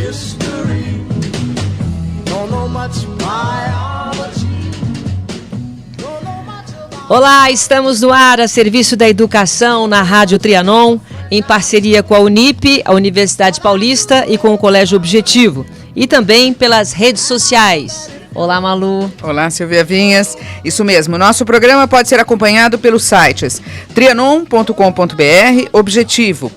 history. Don't know much biology. Olá, estamos no ar a serviço da educação na Rádio Trianon, em parceria com a Unip, a Universidade Paulista e com o Colégio Objetivo. E também pelas redes sociais. Olá, Malu. Olá, Silvia Vinhas. Isso mesmo, nosso programa pode ser acompanhado pelos sites trianon.com.br, objetivo.br,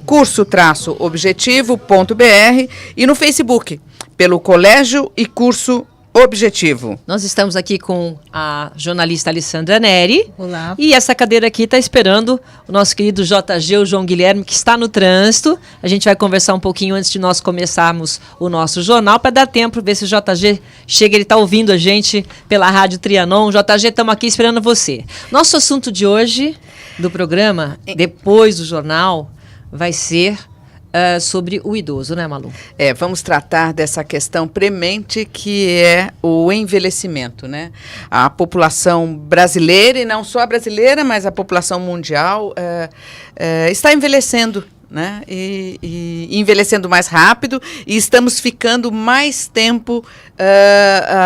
curso-objetivo.br e no Facebook, pelo Colégio e Curso Objetivo. Nós estamos aqui com a jornalista Alessandra Neri. Olá. E essa cadeira aqui está esperando o nosso querido JG, o João Guilherme, que está no trânsito. A gente vai conversar um pouquinho antes de nós começarmos o nosso jornal, para dar tempo, ver se o JG chega. Ele está ouvindo a gente pela Rádio Trianon. JG, estamos aqui esperando você. Nosso assunto de hoje, do programa, depois do jornal, vai ser sobre o idoso, né, Malu? Vamos tratar dessa questão premente que é o envelhecimento, né? A população brasileira, e não só a brasileira, mas a população mundial está envelhecendo, né? E envelhecendo mais rápido, e estamos ficando mais tempo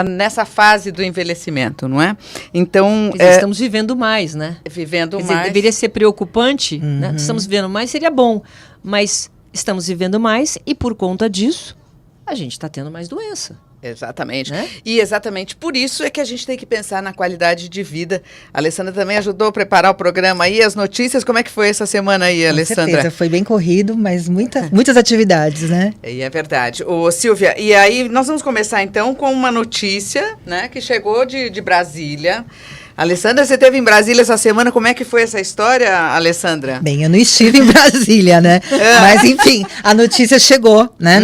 nessa fase do envelhecimento, não é? Então, estamos vivendo mais, né? Vivendo Quer mais. dizer, deveria ser preocupante, né? Estamos vivendo mais, seria bom, mas estamos vivendo mais e, por conta disso, a gente está tendo mais doença. Exatamente. Né? E exatamente por isso é que a gente tem que pensar na qualidade de vida. A Alessandra também ajudou a preparar o programa aí, as notícias. Como é que foi essa semana aí, Alessandra? Com certeza, foi bem corrido, mas muitas atividades, né? É verdade. Ô, Silvia, e aí nós vamos começar então com uma notícia, né, que chegou de Brasília. Alessandra, você esteve em Brasília essa semana, como é que foi essa história, Alessandra? Bem, eu não estive em Brasília, né? Mas, enfim, a notícia chegou, né?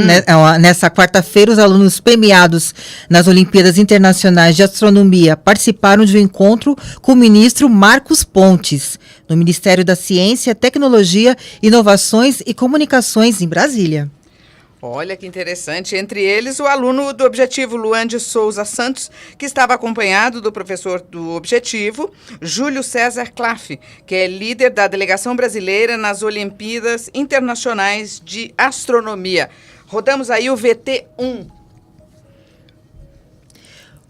Nessa quarta-feira, os alunos premiados nas Olimpíadas Internacionais de Astronomia participaram de um encontro com o ministro Marcos Pontes, no Ministério da Ciência, Tecnologia, Inovações e Comunicações, em Brasília. Olha que interessante. Entre eles, o aluno do Objetivo, Luan de Souza Santos, que estava acompanhado do professor do Objetivo, Júlio César Claff, que é líder da delegação brasileira nas Olimpíadas Internacionais de Astronomia. Rodamos aí o VT1.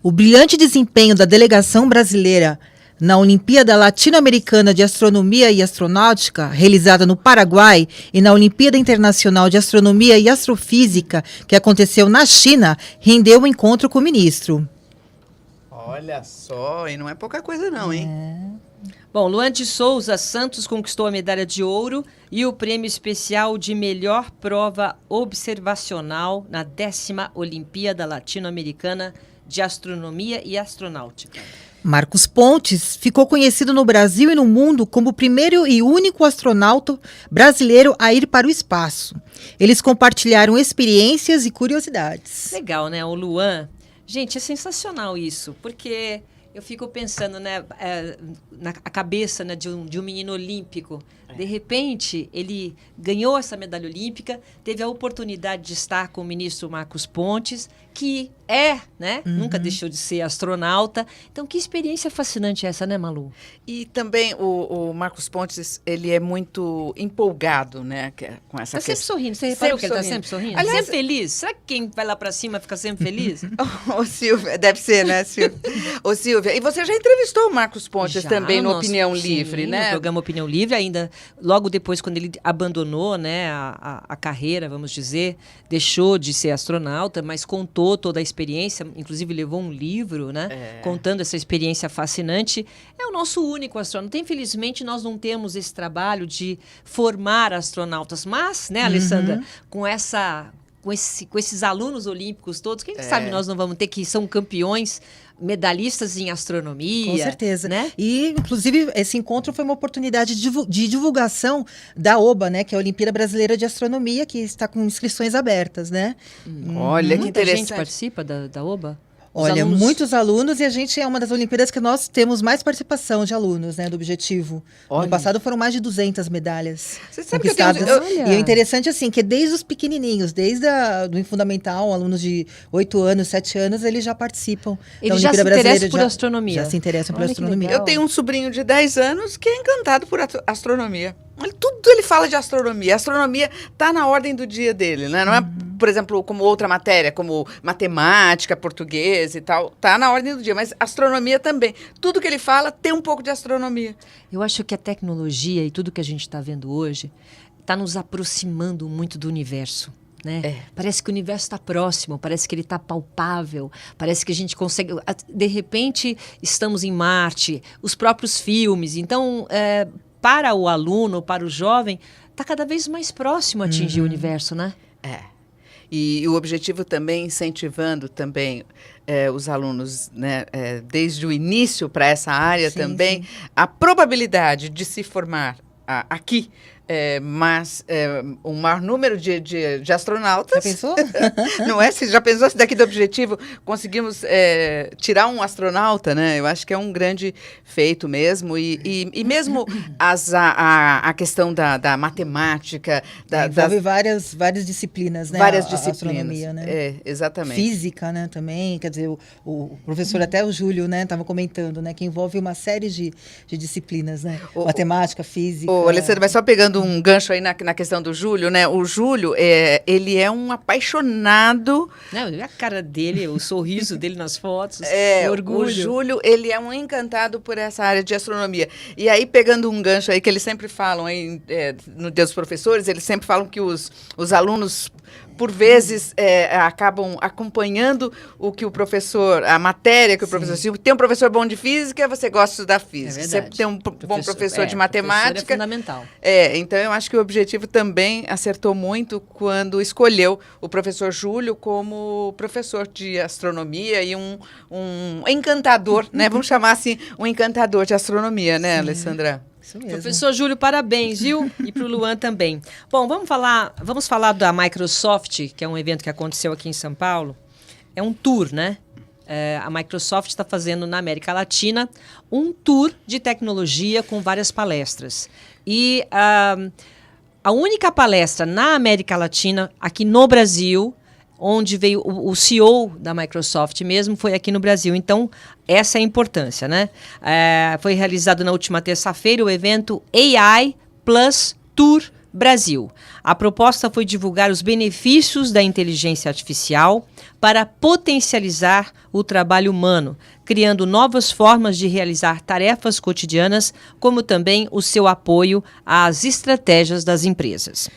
O brilhante desempenho da delegação brasileira na Olimpíada Latino-Americana de Astronomia e Astronáutica, realizada no Paraguai, e na Olimpíada Internacional de Astronomia e Astrofísica, que aconteceu na China, rendeu um encontro com o ministro. Olha só, e não é pouca coisa não, hein? Bom, Luan de Souza Santos conquistou a medalha de ouro e o prêmio especial de melhor prova observacional na 10ª Olimpíada Latino-Americana de Astronomia e Astronáutica. Marcos Pontes ficou conhecido no Brasil e no mundo como o primeiro e único astronauta brasileiro a ir para o espaço. Eles compartilharam experiências e curiosidades. Legal, né? O Luan. Gente, é sensacional isso, porque eu fico pensando, né, na cabeça, né, de um menino olímpico. De repente, ele ganhou essa medalha olímpica, teve a oportunidade de estar com o ministro Marcos Pontes, que nunca deixou de ser astronauta. Então, que experiência fascinante essa, né, Malu? E também o Marcos Pontes, ele é muito empolgado, né, com essa questão. Está sempre sorrindo. Você reparou que ele está sempre sorrindo? Aliás, sempre feliz. Será que quem vai lá para cima fica sempre feliz? Ô, Silvia, deve ser, né, Silvia? Ô, Silvia, e você já entrevistou o Marcos Pontes também no Opinião Livre, né? No programa Opinião Livre, ainda logo depois, quando ele abandonou, né, a carreira, vamos dizer, deixou de ser astronauta, mas contou toda a experiência, inclusive levou um livro, né, contando essa experiência fascinante. É o nosso único astronauta. Infelizmente, nós não temos esse trabalho de formar astronautas, mas, né, Alessandra, com esses alunos olímpicos todos, quem sabe nós não vamos ter que são campeões, medalhistas em astronomia. Com certeza. Né? E, inclusive, esse encontro foi uma oportunidade de divulgação da OBA, né? Que é a Olimpíada Brasileira de Astronomia, que está com inscrições abertas, né? Olha, que Muita interessante. gente participa da OBA? Olha, muitos alunos, e a gente é uma das Olimpíadas que nós temos mais participação de alunos, né, do Objetivo. Olha. No passado foram mais de 200 medalhas Você sabe que conquistadas. eu E o interessante, assim, que desde os pequenininhos, desde do fundamental, alunos de 8 anos, 7 anos, eles já participam da Eles já Olimpíada se Brasileira. interessam por astronomia. Já se interessam por Olha que astronomia. legal. Eu tenho um sobrinho de 10 anos que é encantado por astronomia. Tudo ele fala de astronomia. A astronomia está na ordem do dia dele, né? Não é, por exemplo, como outra matéria, como matemática, português e tal. Está na ordem do dia, mas astronomia também. Tudo que ele fala tem um pouco de astronomia. Eu acho que a tecnologia e tudo que a gente está vendo hoje está nos aproximando muito do universo. Né? Parece que o universo está próximo, parece que ele está palpável, parece que a gente consegue... De repente, estamos em Marte, os próprios filmes. Então, para o aluno, para o jovem, está cada vez mais próximo atingir o universo, né? E o objetivo também, incentivando também os alunos, né, desde o início para essa área também, a probabilidade de se formar aqui, mas um maior número de astronautas. Já pensou? Não é? Você já pensou se daqui do objetivo conseguimos tirar um astronauta, né? Eu acho que é um grande feito mesmo. E mesmo a questão da matemática... envolve várias disciplinas, né? Várias a disciplinas. Astronomia, né? Exatamente. Física, né, também. Quer dizer, o professor, até o Júlio, né, estava comentando, né, que envolve uma série de disciplinas, né? Matemática, física... Alessandra, mas só pegando um gancho aí na questão do Júlio, né? O Júlio, ele é um apaixonado... Não, a cara dele, o sorriso dele nas fotos, o orgulho. O Júlio, ele é um encantado por essa área de astronomia. E aí, pegando um gancho aí que eles sempre falam, aí, no Dia dos Professores, eles sempre falam que os alunos... por vezes, acabam acompanhando o que o professor, a matéria que o professor... Se tem um professor bom de física, você gosta de estudar física. Se tem um bom professor de matemática... É fundamental. Então, eu acho que o objetivo também acertou muito quando escolheu o professor Júlio como professor de astronomia e um encantador, né? Vamos chamar assim, um encantador de astronomia, né, Alessandra? Isso mesmo. Professor Júlio, parabéns, viu? E para o Luan também. Bom, vamos falar da Microsoft, que é um evento que aconteceu aqui em São Paulo. É um tour, né? A Microsoft está fazendo na América Latina um tour de tecnologia com várias palestras. E a única palestra na América Latina, aqui no Brasil, onde veio o CEO da Microsoft mesmo, foi aqui no Brasil. Então, essa é a importância, né? Foi realizado na última terça-feira o evento AI Plus Tour Brasil. A proposta foi divulgar os benefícios da inteligência artificial para potencializar o trabalho humano, criando novas formas de realizar tarefas cotidianas, como também o seu apoio às estratégias das empresas.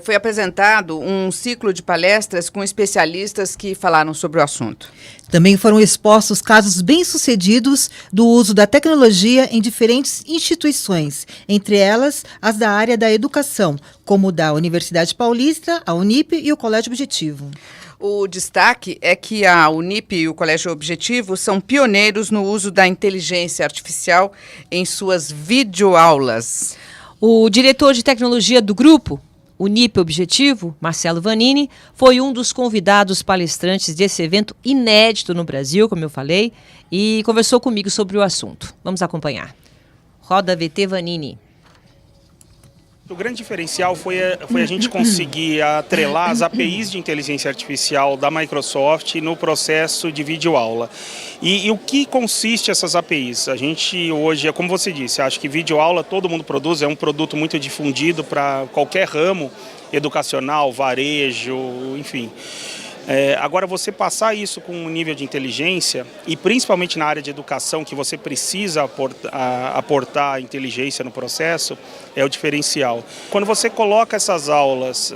Foi apresentado um ciclo de palestras com especialistas que falaram sobre o assunto. Também foram expostos casos bem-sucedidos do uso da tecnologia em diferentes instituições, entre elas as da área da educação, como da Universidade Paulista, a Unip e o Colégio Objetivo. O destaque é que a Unip e o Colégio Objetivo são pioneiros no uso da inteligência artificial em suas videoaulas. O diretor de tecnologia do grupo, Unip Objetivo, Marcelo Vanini, foi um dos convidados palestrantes desse evento inédito no Brasil, como eu falei, e conversou comigo sobre o assunto. Vamos acompanhar. Roda VT Vanini. O grande diferencial foi a gente conseguir atrelar as APIs de inteligência artificial da Microsoft no processo de videoaula. E o que consiste essas APIs? A gente hoje, como você disse, acho que videoaula todo mundo produz, é um produto muito difundido para qualquer ramo educacional, varejo, enfim. Agora, você passar isso com um nível de inteligência, e principalmente na área de educação, que você precisa aportar inteligência no processo, é o diferencial. Quando você coloca essas aulas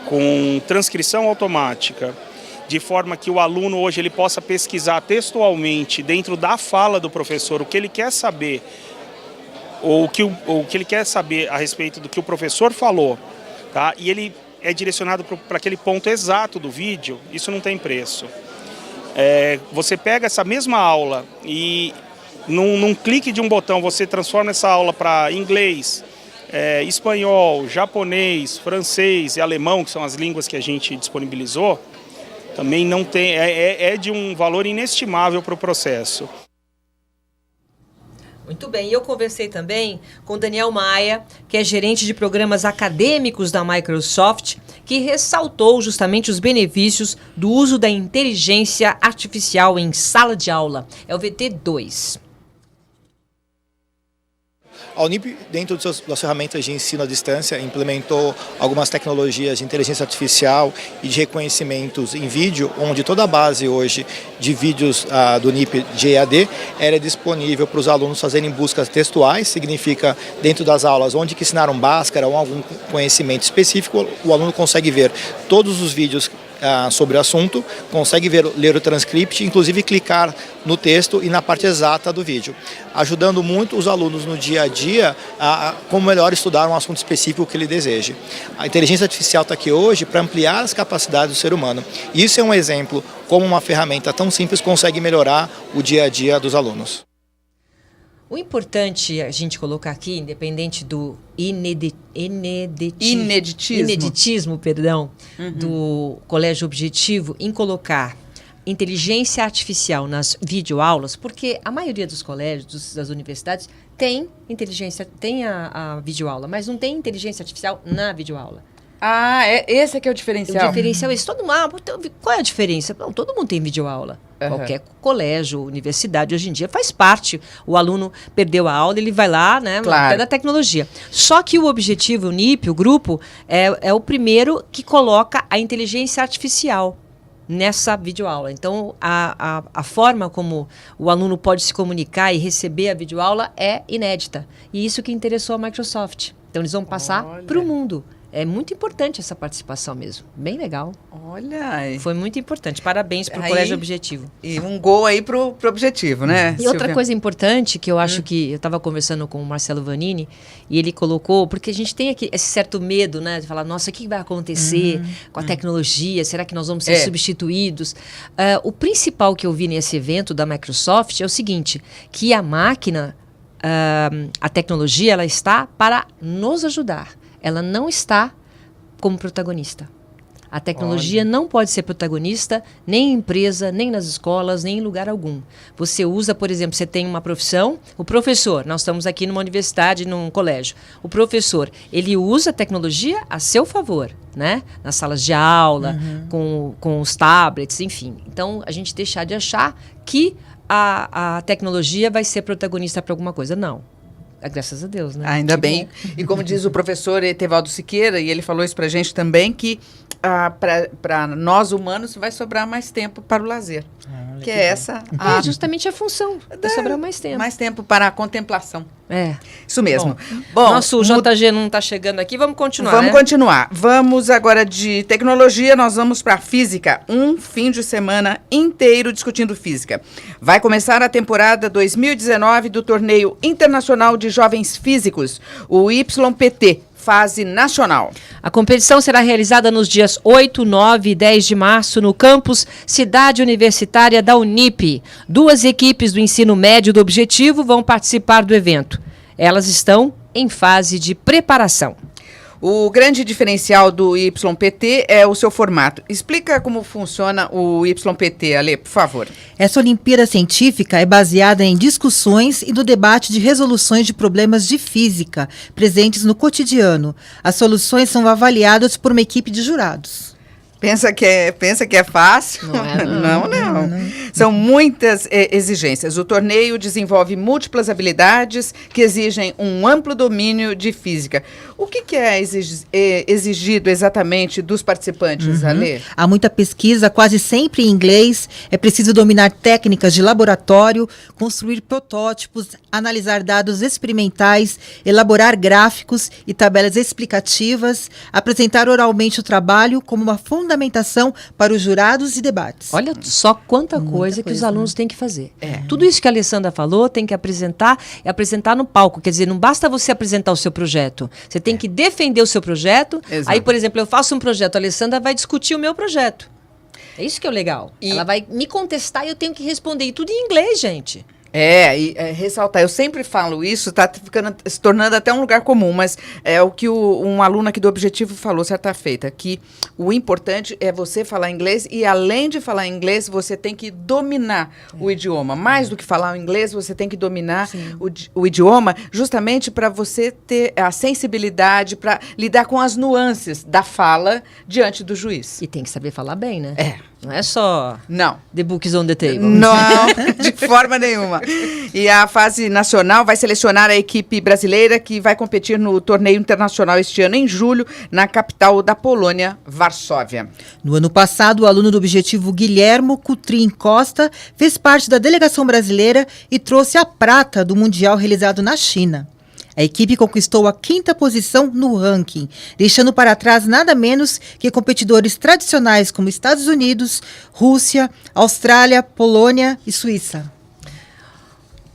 com transcrição automática, de forma que o aluno hoje ele possa pesquisar textualmente, dentro da fala do professor, o que ele quer saber, ou o que ele quer saber a respeito do que o professor falou, tá? E ele é direcionado para aquele ponto exato do vídeo, isso não tem preço. Você pega essa mesma aula e num clique de um botão você transforma essa aula para inglês, espanhol, japonês, francês e alemão, que são as línguas que a gente disponibilizou, também não tem, é de um valor inestimável para o processo. Muito bem, e eu conversei também com Daniel Maia, que é gerente de programas acadêmicos da Microsoft, que ressaltou justamente os benefícios do uso da inteligência artificial em sala de aula. É o VT2. A Unip, dentro das ferramentas de ensino à distância, implementou algumas tecnologias de inteligência artificial e de reconhecimentos em vídeo, onde toda a base hoje de vídeos do Unip de EAD era disponível para os alunos fazerem buscas textuais, significa dentro das aulas onde que ensinaram Bhaskara ou algum conhecimento específico, o aluno consegue ver todos os vídeos sobre o assunto, consegue ler o transcript, inclusive clicar no texto e na parte exata do vídeo, ajudando muito os alunos no dia a dia a como melhor estudar um assunto específico que ele deseje. A inteligência artificial está aqui hoje para ampliar as capacidades do ser humano. Isso é um exemplo como uma ferramenta tão simples consegue melhorar o dia a dia dos alunos. O importante a gente colocar aqui, independente do ineditismo, do Colégio Objetivo, em colocar inteligência artificial nas videoaulas, porque a maioria dos colégios, das universidades, tem a videoaula, mas não tem inteligência artificial na videoaula. Esse é que é o diferencial. O diferencial é esse. Qual é a diferença? Não, todo mundo tem videoaula. Qualquer colégio, universidade, hoje em dia faz parte. O aluno perdeu a aula, ele vai lá, né? Claro. Da tecnologia. Só que o Objetivo Unip, o grupo, é o primeiro que coloca a inteligência artificial nessa videoaula. Então, a forma como o aluno pode se comunicar e receber a videoaula é inédita. E isso que interessou a Microsoft. Então, eles vão passar para o mundo. É muito importante essa participação mesmo. Bem legal. Olha. Foi muito importante. Parabéns para o Colégio Objetivo. E um gol aí pro Objetivo, né? E outra coisa importante que eu acho que eu estava conversando com o Marcelo Vanini e ele colocou, porque a gente tem aqui esse certo medo, né? De falar, nossa, o que vai acontecer com a tecnologia? Será que nós vamos ser substituídos? O principal que eu vi nesse evento da Microsoft é o seguinte, que a máquina, a tecnologia, ela está para nos ajudar. Ela não está como protagonista. A tecnologia não pode ser protagonista nem em empresa, nem nas escolas, nem em lugar algum. Você usa, por exemplo, você tem uma profissão, o professor, nós estamos aqui numa universidade, num colégio. O professor, ele usa a tecnologia a seu favor, né? Nas salas de aula, com os tablets, enfim. Então, a gente deixar de achar que a tecnologia vai ser protagonista para alguma coisa. Não. Graças a Deus, né? Ainda bem. E como diz o professor Etevaldo Siqueira, e ele falou isso pra gente também, que para nós humanos vai sobrar mais tempo para o lazer. Que é essa... justamente a função. Vai sobrar mais tempo. Mais tempo para a contemplação. Isso mesmo. Bom, nosso JG não está chegando aqui, vamos continuar, Vamos continuar. Vamos agora de tecnologia, nós vamos para física. Um fim de semana inteiro discutindo física. Vai começar a temporada 2019 do Torneio Internacional de Jovens Físicos, o YPT. Fase nacional. A competição será realizada nos dias 8, 9 e 10 de março no campus Cidade Universitária da Unip. 2 equipes do ensino médio do Objetivo vão participar do evento. Elas estão em fase de preparação. O grande diferencial do YPT é o seu formato. Explica como funciona o YPT, Ale, por favor. Essa Olimpíada Científica é baseada em discussões e no debate de resoluções de problemas de física presentes no cotidiano. As soluções são avaliadas por uma equipe de jurados. Pensa que é fácil? Não. São muitas exigências. O torneio desenvolve múltiplas habilidades que exigem um amplo domínio de física. O que é exigido exatamente dos participantes, Ale? Há muita pesquisa, quase sempre em inglês. É preciso dominar técnicas de laboratório, construir protótipos, analisar dados experimentais, elaborar gráficos e tabelas explicativas, apresentar oralmente o trabalho como uma fundamentação para os jurados e debates. Olha só quanta coisa que os alunos têm que fazer. Tudo isso que a Alessandra falou tem que apresentar no palco. Quer dizer, não basta você apresentar o seu projeto. Você tem que defender o seu projeto. Exato. Aí, por exemplo, eu faço um projeto, a Alessandra vai discutir o meu projeto. É isso que é o legal. Ela vai me contestar e eu tenho que responder. E tudo em inglês, gente. Ressaltar, eu sempre falo isso, está se tornando até um lugar comum, mas é o que um aluno aqui do Objetivo falou certa feita, que o importante é você falar inglês e, além de falar inglês, você tem que dominar o idioma. Mais do que falar o inglês, você tem que dominar o idioma, justamente para você ter a sensibilidade para lidar com as nuances da fala diante do juiz. E tem que saber falar bem, né? Não é só Não. The Books on the Table. Não, de forma nenhuma. E a fase nacional vai selecionar a equipe brasileira que vai competir no torneio internacional este ano, em julho, na capital da Polônia, Varsóvia. No ano passado, o aluno do Objetivo Guilhermo Cutrim Costa fez parte da delegação brasileira e trouxe a prata do Mundial realizado na China. A equipe conquistou a 5ª posição no ranking, deixando para trás nada menos que competidores tradicionais como Estados Unidos, Rússia, Austrália, Polônia e Suíça.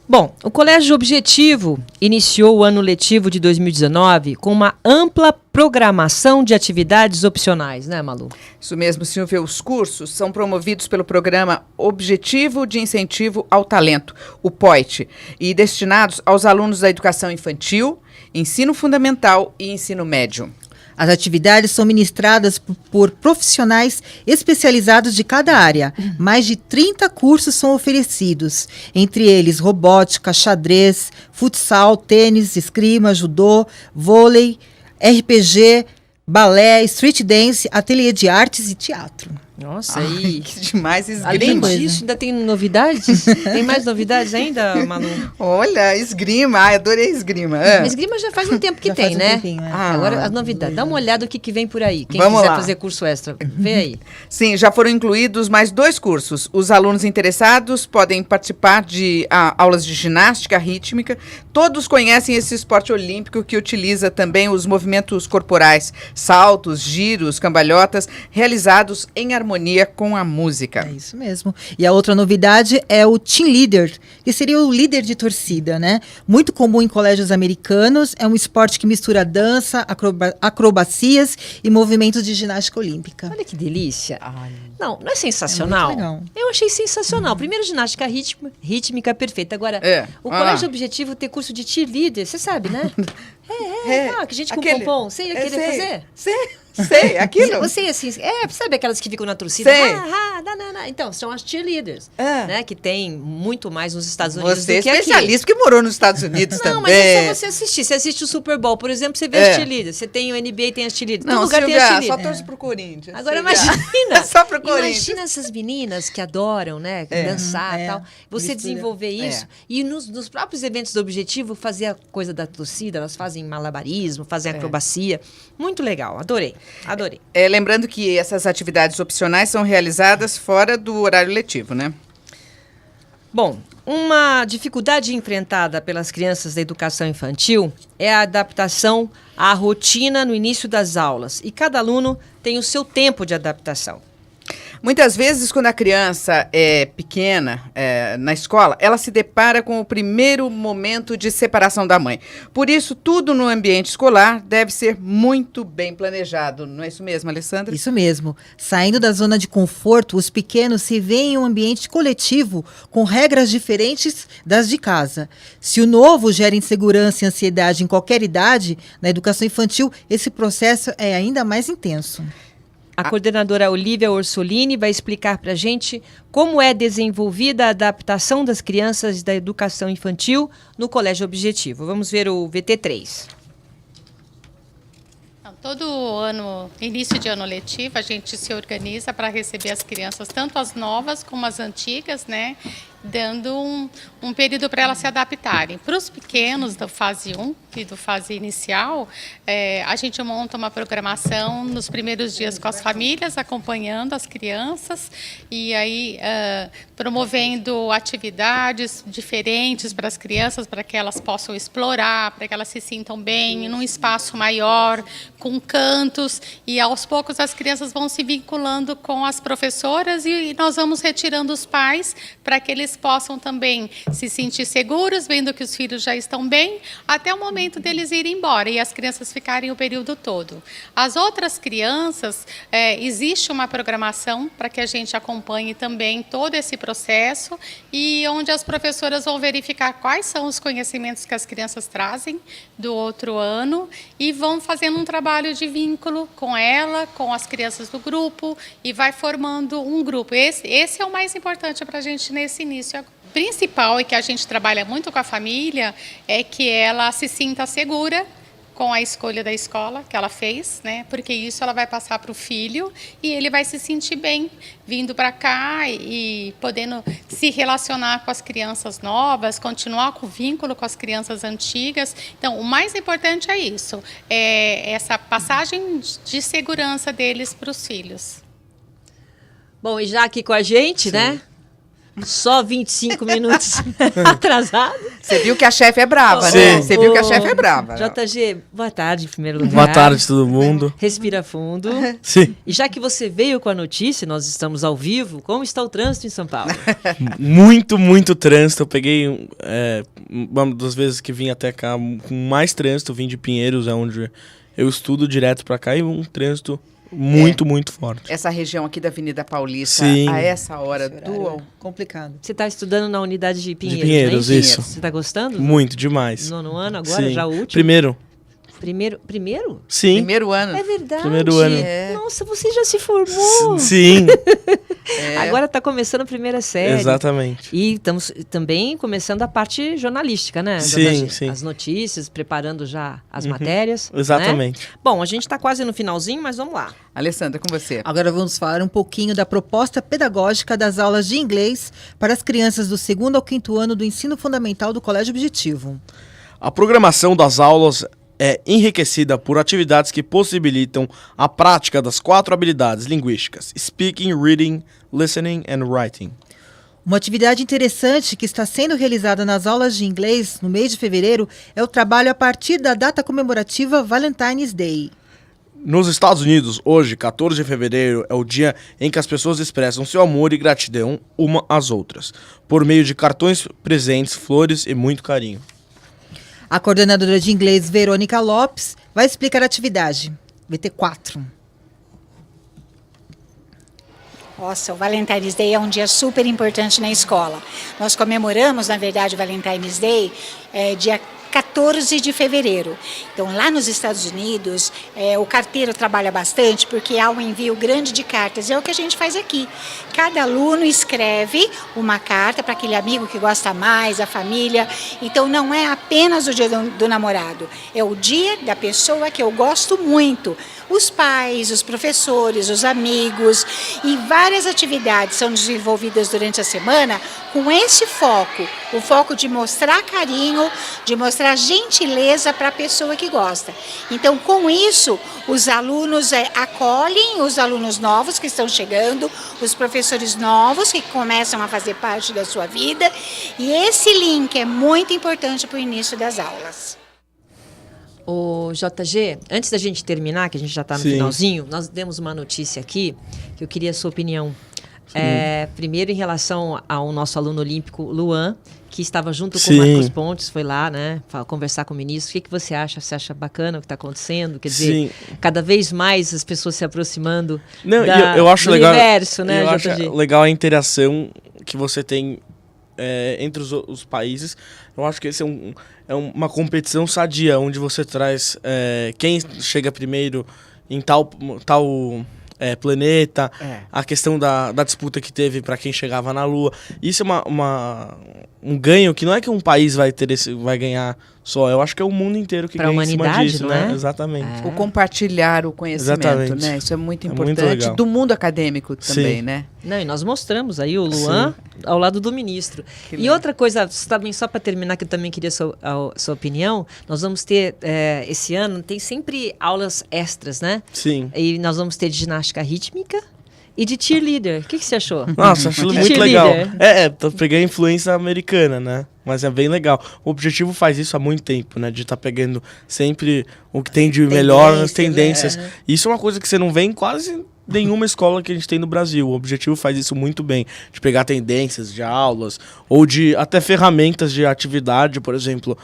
Bom, o Colégio Objetivo iniciou o ano letivo de 2019 com uma ampla programação de atividades opcionais, né, Malu? Isso mesmo, Silvia. Os cursos são promovidos pelo programa Objetivo de Incentivo ao Talento, o POIT, e destinados aos alunos da educação infantil, ensino fundamental e ensino médio. As atividades são ministradas por profissionais especializados de cada área. Mais de 30 cursos são oferecidos, entre eles robótica, xadrez, futsal, tênis, esgrima, judô, vôlei, RPG, balé, street dance, ateliê de artes e teatro. Nossa, aí... Que demais, esgrima. Além disso, ainda tem novidades? Tem mais novidades ainda, Malu? Olha, esgrima. Ai, adorei esgrima. Esgrima já faz um tempo que Já tem, faz um né? tempinho, é. Agora, as novidades. Dá uma olhada o que vem por aí. Quem Vamos quiser lá. fazer curso extra, vê aí. Sim, já foram incluídos mais 2 cursos. Os alunos interessados podem participar de aulas de ginástica rítmica. Todos conhecem esse esporte olímpico que utiliza também os movimentos corporais, saltos, giros, cambalhotas, realizados em harmonia com a música. É isso mesmo. E a outra novidade é o Team Leader, que seria o líder de torcida, né? Muito comum em colégios americanos, é um esporte que mistura dança, acrobacias e movimentos de ginástica olímpica. Olha que delícia. Não é sensacional? É muito legal. Eu achei sensacional. Primeiro, ginástica rítmica perfeita. Agora, o olha Colégio lá. Objetivo ter curso de cheerleader, você sabe, né? Que gente com Aquele- pompom. Você ia querer fazer? Sei, aquilo. Você assim, sabe aquelas que ficam na torcida? Sei. Então, são as cheerleaders, É. né? Que tem muito mais nos Estados Unidos Você é do que aqui. especialista que morou nos Estados Unidos Não, também. mas é só você assistir. Você assiste o Super Bowl, por exemplo, você vê as cheerleaders. Você tem o NBA, tem as cheerleaders. Todo Não, lugar Silvia, tem as cheerleaders. só torce pro Corinthians. Agora Silvia. imagina, Só pro Corinthians. imagina essas meninas que adoram, né, dançar e tal. Você mistura. desenvolver isso e nos próprios eventos do Objetivo fazer a coisa da torcida, elas fazem malabarismo, fazem acrobacia. Muito legal, adorei. Lembrando que essas atividades opcionais são realizadas fora do horário letivo, né? Bom, uma dificuldade enfrentada pelas crianças da educação infantil é a adaptação à rotina no início das aulas. E cada aluno tem o seu tempo de adaptação. Muitas vezes, quando a criança é pequena, na escola, ela se depara com o primeiro momento de separação da mãe. Por isso, tudo no ambiente escolar deve ser muito bem planejado. Não é isso mesmo, Alessandra? Isso mesmo. Saindo da zona de conforto, os pequenos se veem em um ambiente coletivo com regras diferentes das de casa. Se o novo gera insegurança e ansiedade em qualquer idade, na educação infantil, esse processo é ainda mais intenso. A coordenadora Olivia Orsolini vai explicar para a gente como é desenvolvida a adaptação das crianças da educação infantil no Colégio Objetivo. Vamos ver o VT3. Todo ano, início de ano letivo, a gente se organiza para receber as crianças, tanto as novas como as antigas, né? Dando um período para elas se adaptarem. Para os pequenos da fase 1 e do fase inicial, a gente monta uma programação nos primeiros dias com as famílias, acompanhando as crianças e aí promovendo atividades diferentes para as crianças, para que elas possam explorar, para que elas se sintam bem num espaço maior, com cantos, e aos poucos as crianças vão se vinculando com as professoras e nós vamos retirando os pais para que eles possam também se sentir seguros, vendo que os filhos já estão bem, até o momento deles irem embora e as crianças ficarem o período todo. As outras crianças, existe uma programação para que a gente acompanhe também todo esse processo e onde as professoras vão verificar quais são os conhecimentos que as crianças trazem do outro ano e vão fazendo um trabalho de vínculo com ela, com as crianças do grupo e vai formando um grupo. Esse é o mais importante para a gente nesse início. O principal e que a gente trabalha muito com a família é que ela se sinta segura com a escolha da escola que ela fez, né? Porque isso ela vai passar para o filho e ele vai se sentir bem vindo para cá e podendo se relacionar com as crianças novas, continuar com o vínculo com as crianças antigas. Então, o mais importante é isso, é essa passagem de segurança deles para os filhos. Bom, e já aqui com a gente, né? Só 25 minutos atrasado. Você viu que a chefe é brava, Sim. né? Você viu que a chefe é brava. JG, boa tarde, em primeiro lugar. Boa tarde, todo mundo. Respira fundo. Sim. E já que você veio com a notícia, nós estamos ao vivo, como está o trânsito em São Paulo? Muito trânsito. Eu peguei uma das vezes que vim até cá com mais trânsito, vim de Pinheiros, é onde eu estudo direto pra cá, e um trânsito muito forte. Essa região aqui da Avenida Paulista, Sim. a essa hora Esse horário do... complicado. Você está estudando na unidade de Pinheiros, De Pinheiros, não é isso. Você está gostando? Muito, demais. Nono ano agora, Sim. já o último? Primeiro? Primeiro? Sim. Primeiro ano. É verdade. Primeiro ano. Nossa, você já se formou. Sim, Agora está começando a primeira série. exatamente. E estamos também começando a parte jornalística, né? Sim, sim. As notícias, preparando já as matérias. Exatamente. Né? Bom, a gente está quase no finalzinho, mas vamos lá. Alessandra, com você. Agora vamos falar um pouquinho da proposta pedagógica das aulas de inglês para as crianças do 2º ao 5º ano do ensino fundamental do Colégio Objetivo. A programação das aulas é enriquecida por atividades que possibilitam a prática das 4 habilidades linguísticas: speaking, reading, listening and writing. Uma atividade interessante que está sendo realizada nas aulas de inglês no mês de fevereiro é o trabalho a partir da data comemorativa Valentine's Day. Nos Estados Unidos, hoje, 14 de fevereiro, é o dia em que as pessoas expressam seu amor e gratidão uma às outras, por meio de cartões, presentes, flores e muito carinho. A coordenadora de inglês, Verônica Lopes, vai explicar a atividade. Vai ter 4. Nossa, o Valentine's Day é um dia super importante na escola. Nós comemoramos, na verdade, o Valentine's Day dia 14 de fevereiro. Então, lá nos Estados Unidos, o carteiro trabalha bastante porque há um envio grande de cartas. É o que a gente faz aqui. Cada aluno escreve uma carta para aquele amigo que gosta mais, a família. Então, não é apenas o dia do namorado. É o dia da pessoa que eu gosto muito. Os pais, os professores, os amigos e várias atividades são desenvolvidas durante a semana com esse foco, o foco de mostrar carinho, de mostrar gentileza para a pessoa que gosta. Então, com isso, os alunos acolhem os alunos novos que estão chegando, os professores novos que começam a fazer parte da sua vida, e esse link é muito importante para o início das aulas. O JG, antes da gente terminar, que a gente já está no Sim. finalzinho, nós demos uma notícia aqui que eu queria a sua opinião. Primeiro, em relação ao nosso aluno olímpico, Luan, que estava junto com o Sim. Marcos Pontes, foi lá, né, conversar com o ministro. O que você acha? Você acha bacana o que está acontecendo? Quer dizer, Sim. cada vez mais as pessoas se aproximando Eu acho do legal, universo, né, eu JG? acho legal a interação que você tem entre os países. Eu acho que esse é uma competição sadia, onde você traz quem chega primeiro em tal planeta, a questão da disputa que teve para quem chegava na Lua. Isso é um ganho que não é que um país vai ganhar só, eu acho que é o mundo inteiro que Pra ganha em cima humanidade, disso, não né? é? Exatamente. O compartilhar o conhecimento, Exatamente. né? Isso é muito muito importante. legal. Do mundo acadêmico também, Sim. né? Não, e nós mostramos aí o Luan ao lado do ministro. Que E legal. outra coisa, também só para terminar, que eu também queria sua opinião, nós vamos ter, esse ano, tem sempre aulas extras, né? Sim. E nós vamos ter de ginástica rítmica e de cheerleader. O que você achou? Nossa, acho De muito legal. cheerleader. Peguei a influência americana, né? Mas é bem legal. O Objetivo faz isso há muito tempo, né? De estar pegando sempre o que tem de melhor, as tendências. Isso é uma coisa que você não vê em quase nenhuma escola que a gente tem no Brasil. O Objetivo faz isso muito bem. De pegar tendências de aulas, ou de até ferramentas de atividade, por exemplo.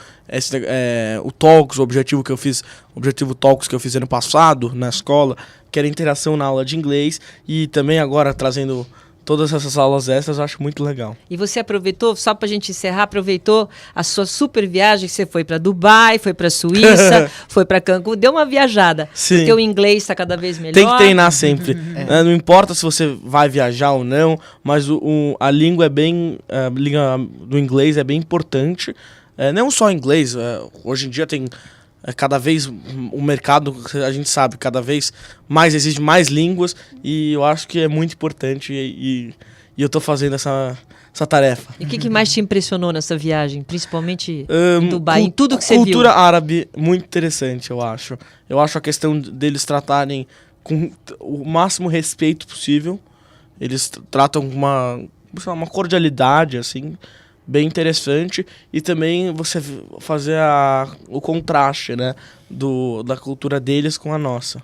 O Talks, o Objetivo Talks que eu fiz ano passado na escola, que era interação na aula de inglês, e também agora trazendo todas essas aulas extras, eu acho muito legal. E você aproveitou, só pra gente encerrar, aproveitou a sua super viagem, que você foi pra Dubai, foi pra Suíça, foi pra Cancún, deu uma viajada. Sim. Porque o inglês está cada vez melhor. Tem que treinar sempre. Não importa se você vai viajar ou não, mas a língua língua do inglês é bem importante. Não só inglês, hoje em dia tem cada vez o mercado, a gente sabe, cada vez mais exige mais línguas, e eu acho que é muito importante e eu estou fazendo essa tarefa. E o que mais te impressionou nessa viagem, principalmente em Dubai, em tudo que você viu? Cultura árabe, muito interessante, eu acho. Eu acho a questão deles tratarem com o máximo respeito possível. Eles tratam uma cordialidade, assim, bem interessante, e também você fazer o contraste, né, da cultura deles com a nossa.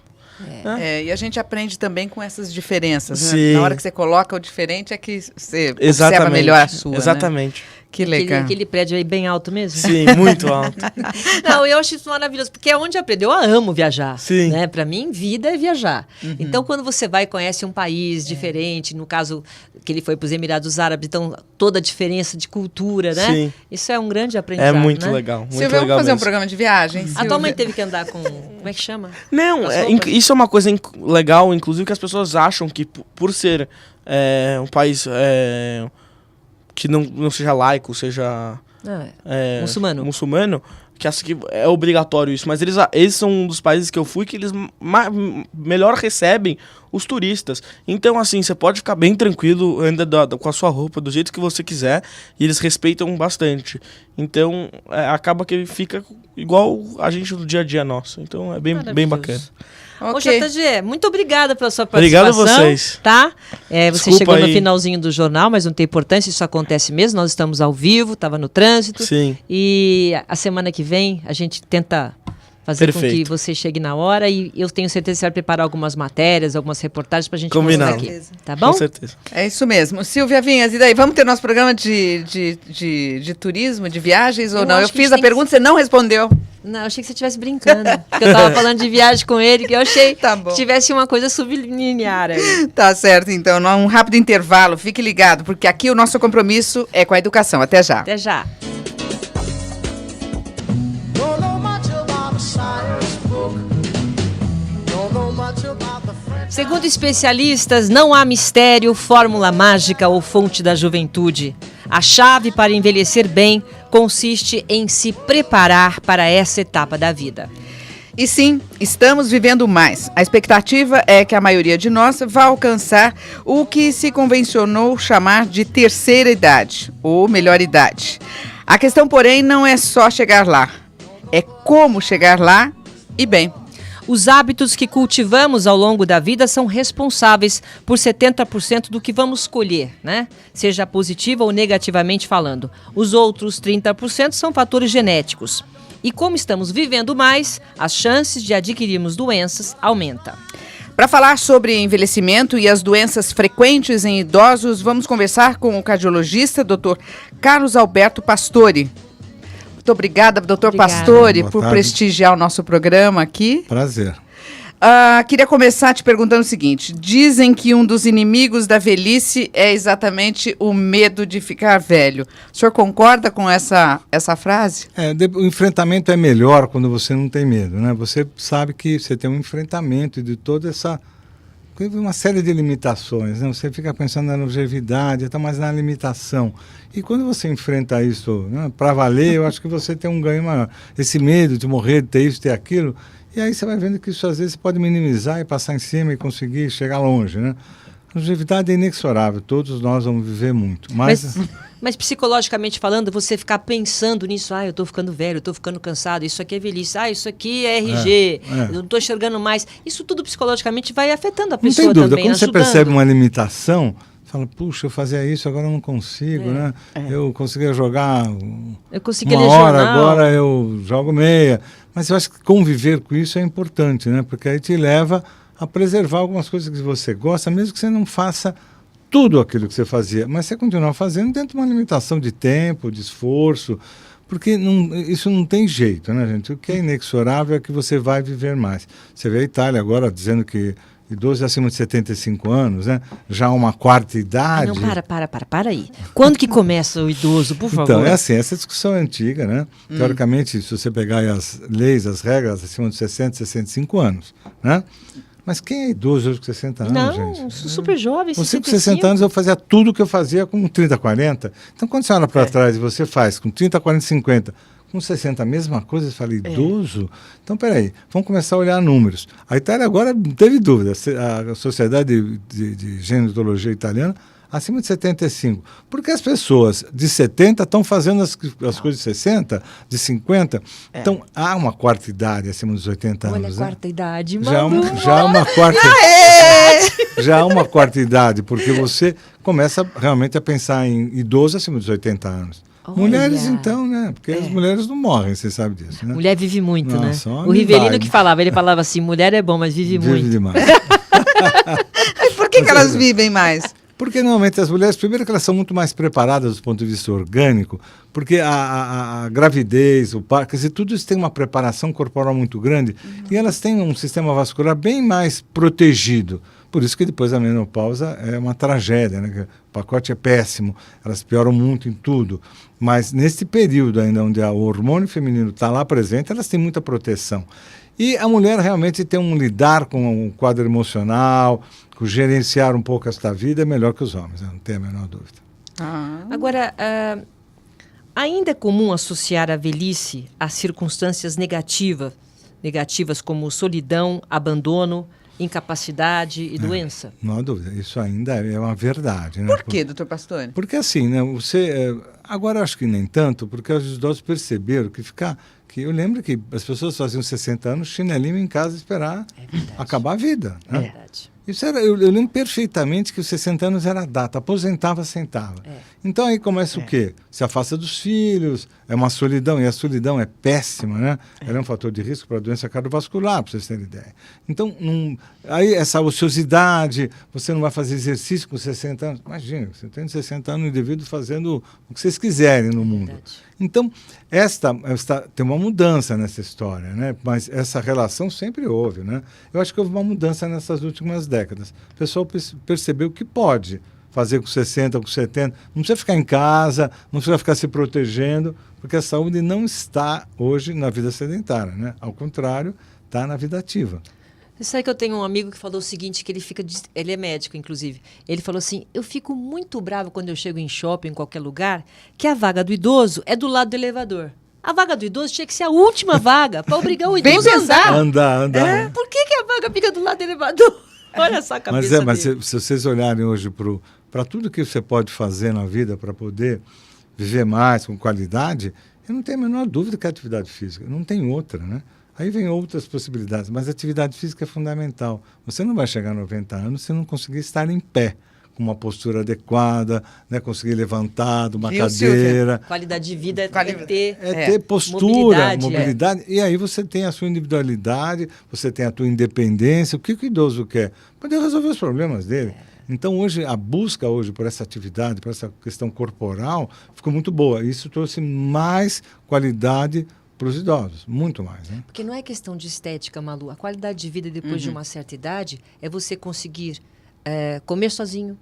E a gente aprende também com essas diferenças. Sim. Né? Na hora que você coloca o diferente é que você observa melhor a sua. Exatamente. Né? Que legal. Aquele prédio aí bem alto mesmo? Sim, muito alto. Não, eu acho isso maravilhoso, porque é onde eu aprendi. Eu amo viajar. Sim. Né? Para mim, vida é viajar. Então, quando você vai e conhece um país diferente, no caso que ele foi para os Emirados Árabes, então toda a diferença de cultura, né? Sim. Isso é um grande aprendizado. É muito né? legal. Muito Silvia, legal vamos fazer mesmo. um programa de viagem? A tua mãe teve que andar com... Como é que chama? Não, isso é uma coisa legal, inclusive, que as pessoas acham que por ser um país que não seja laico, seja muçulmano, que acho que é obrigatório isso. Mas eles são um dos países que eu fui que eles melhor recebem os turistas. Então, assim, você pode ficar bem tranquilo, anda com a sua roupa do jeito que você quiser, e eles respeitam bastante. Então, acaba que fica igual a gente no dia a dia nosso. Então, é bem bacana. Ô, JG, muito obrigada pela sua participação. Obrigado a vocês. Tá? Você Desculpa chegou aí. no finalzinho do jornal, mas não tem importância, isso acontece mesmo. Nós estamos ao vivo, estava no trânsito. Sim. E a semana que vem a gente tenta fazer com que você chegue na hora, e eu tenho certeza que você vai preparar algumas matérias, algumas reportagens pra gente mostrar aqui. Tá bom? Com certeza. É isso mesmo. Silvia Vinhas, e daí? Vamos ter nosso programa de turismo, de viagens ou não? Eu fiz a pergunta, você não respondeu. Não, eu achei que você estivesse brincando. Porque eu tava falando de viagem com ele, que eu achei que tivesse uma coisa subliminar aí. Tá certo, então. Um rápido intervalo. Fique ligado, porque aqui o nosso compromisso é com a educação. Até já. Até já. Segundo especialistas, não há mistério, fórmula mágica ou fonte da juventude. A chave para envelhecer bem consiste em se preparar para essa etapa da vida. E sim, estamos vivendo mais. A expectativa é que a maioria de nós vá alcançar o que se convencionou chamar de terceira idade, ou melhor idade. A questão, porém, não é só chegar lá. É como chegar lá e bem. Os hábitos que cultivamos ao longo da vida são responsáveis por 70% do que vamos colher, né? Seja positiva ou negativamente falando. Os outros 30% são fatores genéticos. E como estamos vivendo mais, as chances de adquirirmos doenças aumentam. Para falar sobre envelhecimento e as doenças frequentes em idosos, vamos conversar com o cardiologista, Dr. Carlos Alberto Pastore. Muito obrigada, doutor Pastore, por prestigiar o nosso programa aqui. Prazer. Queria começar te perguntando o seguinte. Dizem que um dos inimigos da velhice é exatamente o medo de ficar velho. O senhor concorda com essa frase? O enfrentamento é melhor quando você não tem medo, né? Você sabe que você tem um enfrentamento de toda essa... uma série de limitações, né? Você fica pensando na longevidade, mas na limitação. E quando você enfrenta isso, né, para valer, eu acho que você tem um ganho maior. Esse medo de morrer, de ter isso, ter aquilo, e aí você vai vendo que isso às vezes pode minimizar e passar em cima e conseguir chegar longe, né? A longevidade é inexorável, todos nós vamos viver muito. Mas psicologicamente falando, você ficar pensando nisso, eu tô ficando velho, eu tô ficando cansado, isso aqui é velhice, isso aqui é RG, eu não tô enxergando mais. Isso tudo psicologicamente vai afetando a pessoa também, não tem dúvida, quando ajudando. você percebe uma limitação, fala, puxa, eu fazia isso, agora eu não consigo, né? Eu conseguia jogar uma hora, agora eu jogo meia. Mas eu acho que conviver com isso é importante, né? Porque aí te leva a preservar algumas coisas que você gosta, mesmo que você não faça tudo aquilo que você fazia, mas você continua fazendo dentro de uma limitação de tempo, de esforço, porque isso não tem jeito, né, gente? O que é inexorável é que você vai viver mais. Você vê a Itália agora dizendo que idosos acima de 75 anos, né? Já uma quarta idade... Não, para aí. Quando que começa o idoso, por favor? Então, é assim, essa discussão é antiga, né? Teoricamente, se você pegar aí as leis, as regras, acima de 60, 65 anos, né? Mas quem é idoso hoje com 60 anos, gente? Não, super jovem, Você com 60 anos eu fazia tudo que eu fazia com 30, 40. Então, quando você olha para trás e você faz com 30, 40, 50, Com 60, a mesma coisa, eu falei, idoso? Então, peraí, vamos começar a olhar números. A Itália agora não teve dúvida, a Sociedade de Genetologia Italiana, acima de 75. Porque as pessoas de 70 estão fazendo as coisas de 60, de 50. Então, há uma quarta idade acima dos 80 anos. Olha a quarta idade, já mano. há uma quarta já há uma quarta idade, porque você começa realmente a pensar em idoso acima dos 80 anos. Olha. Mulheres, então, né? Porque as mulheres não morrem, você sabe disso, né? Mulher vive muito, Nossa, né? uma O Rivelino vibe. que falava, ele falava assim, mulher é bom, mas vive muito. Vive demais. Mas por que elas vivem mais? Porque normalmente as mulheres, primeiro que elas são muito mais preparadas do ponto de vista orgânico, porque a gravidez, o parto, quer dizer, tudo isso tem uma preparação corporal muito grande e elas têm um sistema vascular bem mais protegido. Por isso que depois a menopausa é uma tragédia, né? O pacote é péssimo, elas pioram muito em tudo. Mas nesse período ainda onde o hormônio feminino está lá presente, elas têm muita proteção. E a mulher realmente tem um lidar com o quadro emocional, com gerenciar um pouco esta vida é melhor que os homens, não tenho a menor dúvida. Agora, ainda é comum associar a velhice a circunstâncias negativas como solidão, abandono, incapacidade e doença? Não há dúvida, isso ainda é uma verdade. Né? Por quê, doutor Pastore? Porque assim, né, agora acho que nem tanto, porque os idosos perceberam que eu lembro que as pessoas faziam 60 anos, chinelinho em casa esperar acabar a vida. Né? É verdade. Isso era, eu lembro perfeitamente que os 60 anos era a data, aposentava, sentava. Então aí começa o quê? Se afasta dos filhos, é uma solidão, e a solidão é péssima, né? Ela é um fator de risco para a doença cardiovascular, para vocês terem ideia. Então, aí essa ociosidade, você não vai fazer exercício com 60 anos. Imagina, você tem 60 anos indivíduo fazendo o que vocês quiserem no mundo. Então, tem uma mudança nessa história, né? Mas essa relação sempre houve, né? Eu acho que houve uma mudança nessas últimas décadas. O pessoal percebeu que pode fazer com 60, com 70. Não precisa ficar em casa, não precisa ficar se protegendo, porque a saúde não está hoje na vida sedentária, né? Ao contrário, está na vida ativa. Você sabe que eu tenho um amigo que falou o seguinte, que ele é médico, inclusive. Ele falou assim, eu fico muito bravo quando eu chego em shopping, em qualquer lugar, que a vaga do idoso é do lado do elevador. A vaga do idoso tinha que ser a última vaga, para obrigar o idoso a andar. Andar. Por que a vaga fica do lado do elevador? Olha só a cabeça Mas dele. se vocês olharem hoje para tudo que você pode fazer na vida para poder viver mais, com qualidade, eu não tenho a menor dúvida que é atividade física. Não tem outra, né? Aí vem outras possibilidades, mas a atividade física é fundamental. Você não vai chegar a 90 anos se não conseguir estar em pé, com uma postura adequada, né, conseguir levantar de uma cadeira. Silvia? Qualidade de vida é ter postura, mobilidade. E aí você tem a sua individualidade, você tem a tua independência. O que o idoso quer? Poder resolver os problemas dele. Então, hoje, a busca por essa atividade, por essa questão corporal, ficou muito boa. Isso trouxe mais qualidade para os idosos, muito mais. Né? Porque não é questão de estética, Malu. A qualidade de vida depois de uma certa idade é você conseguir comer sozinho,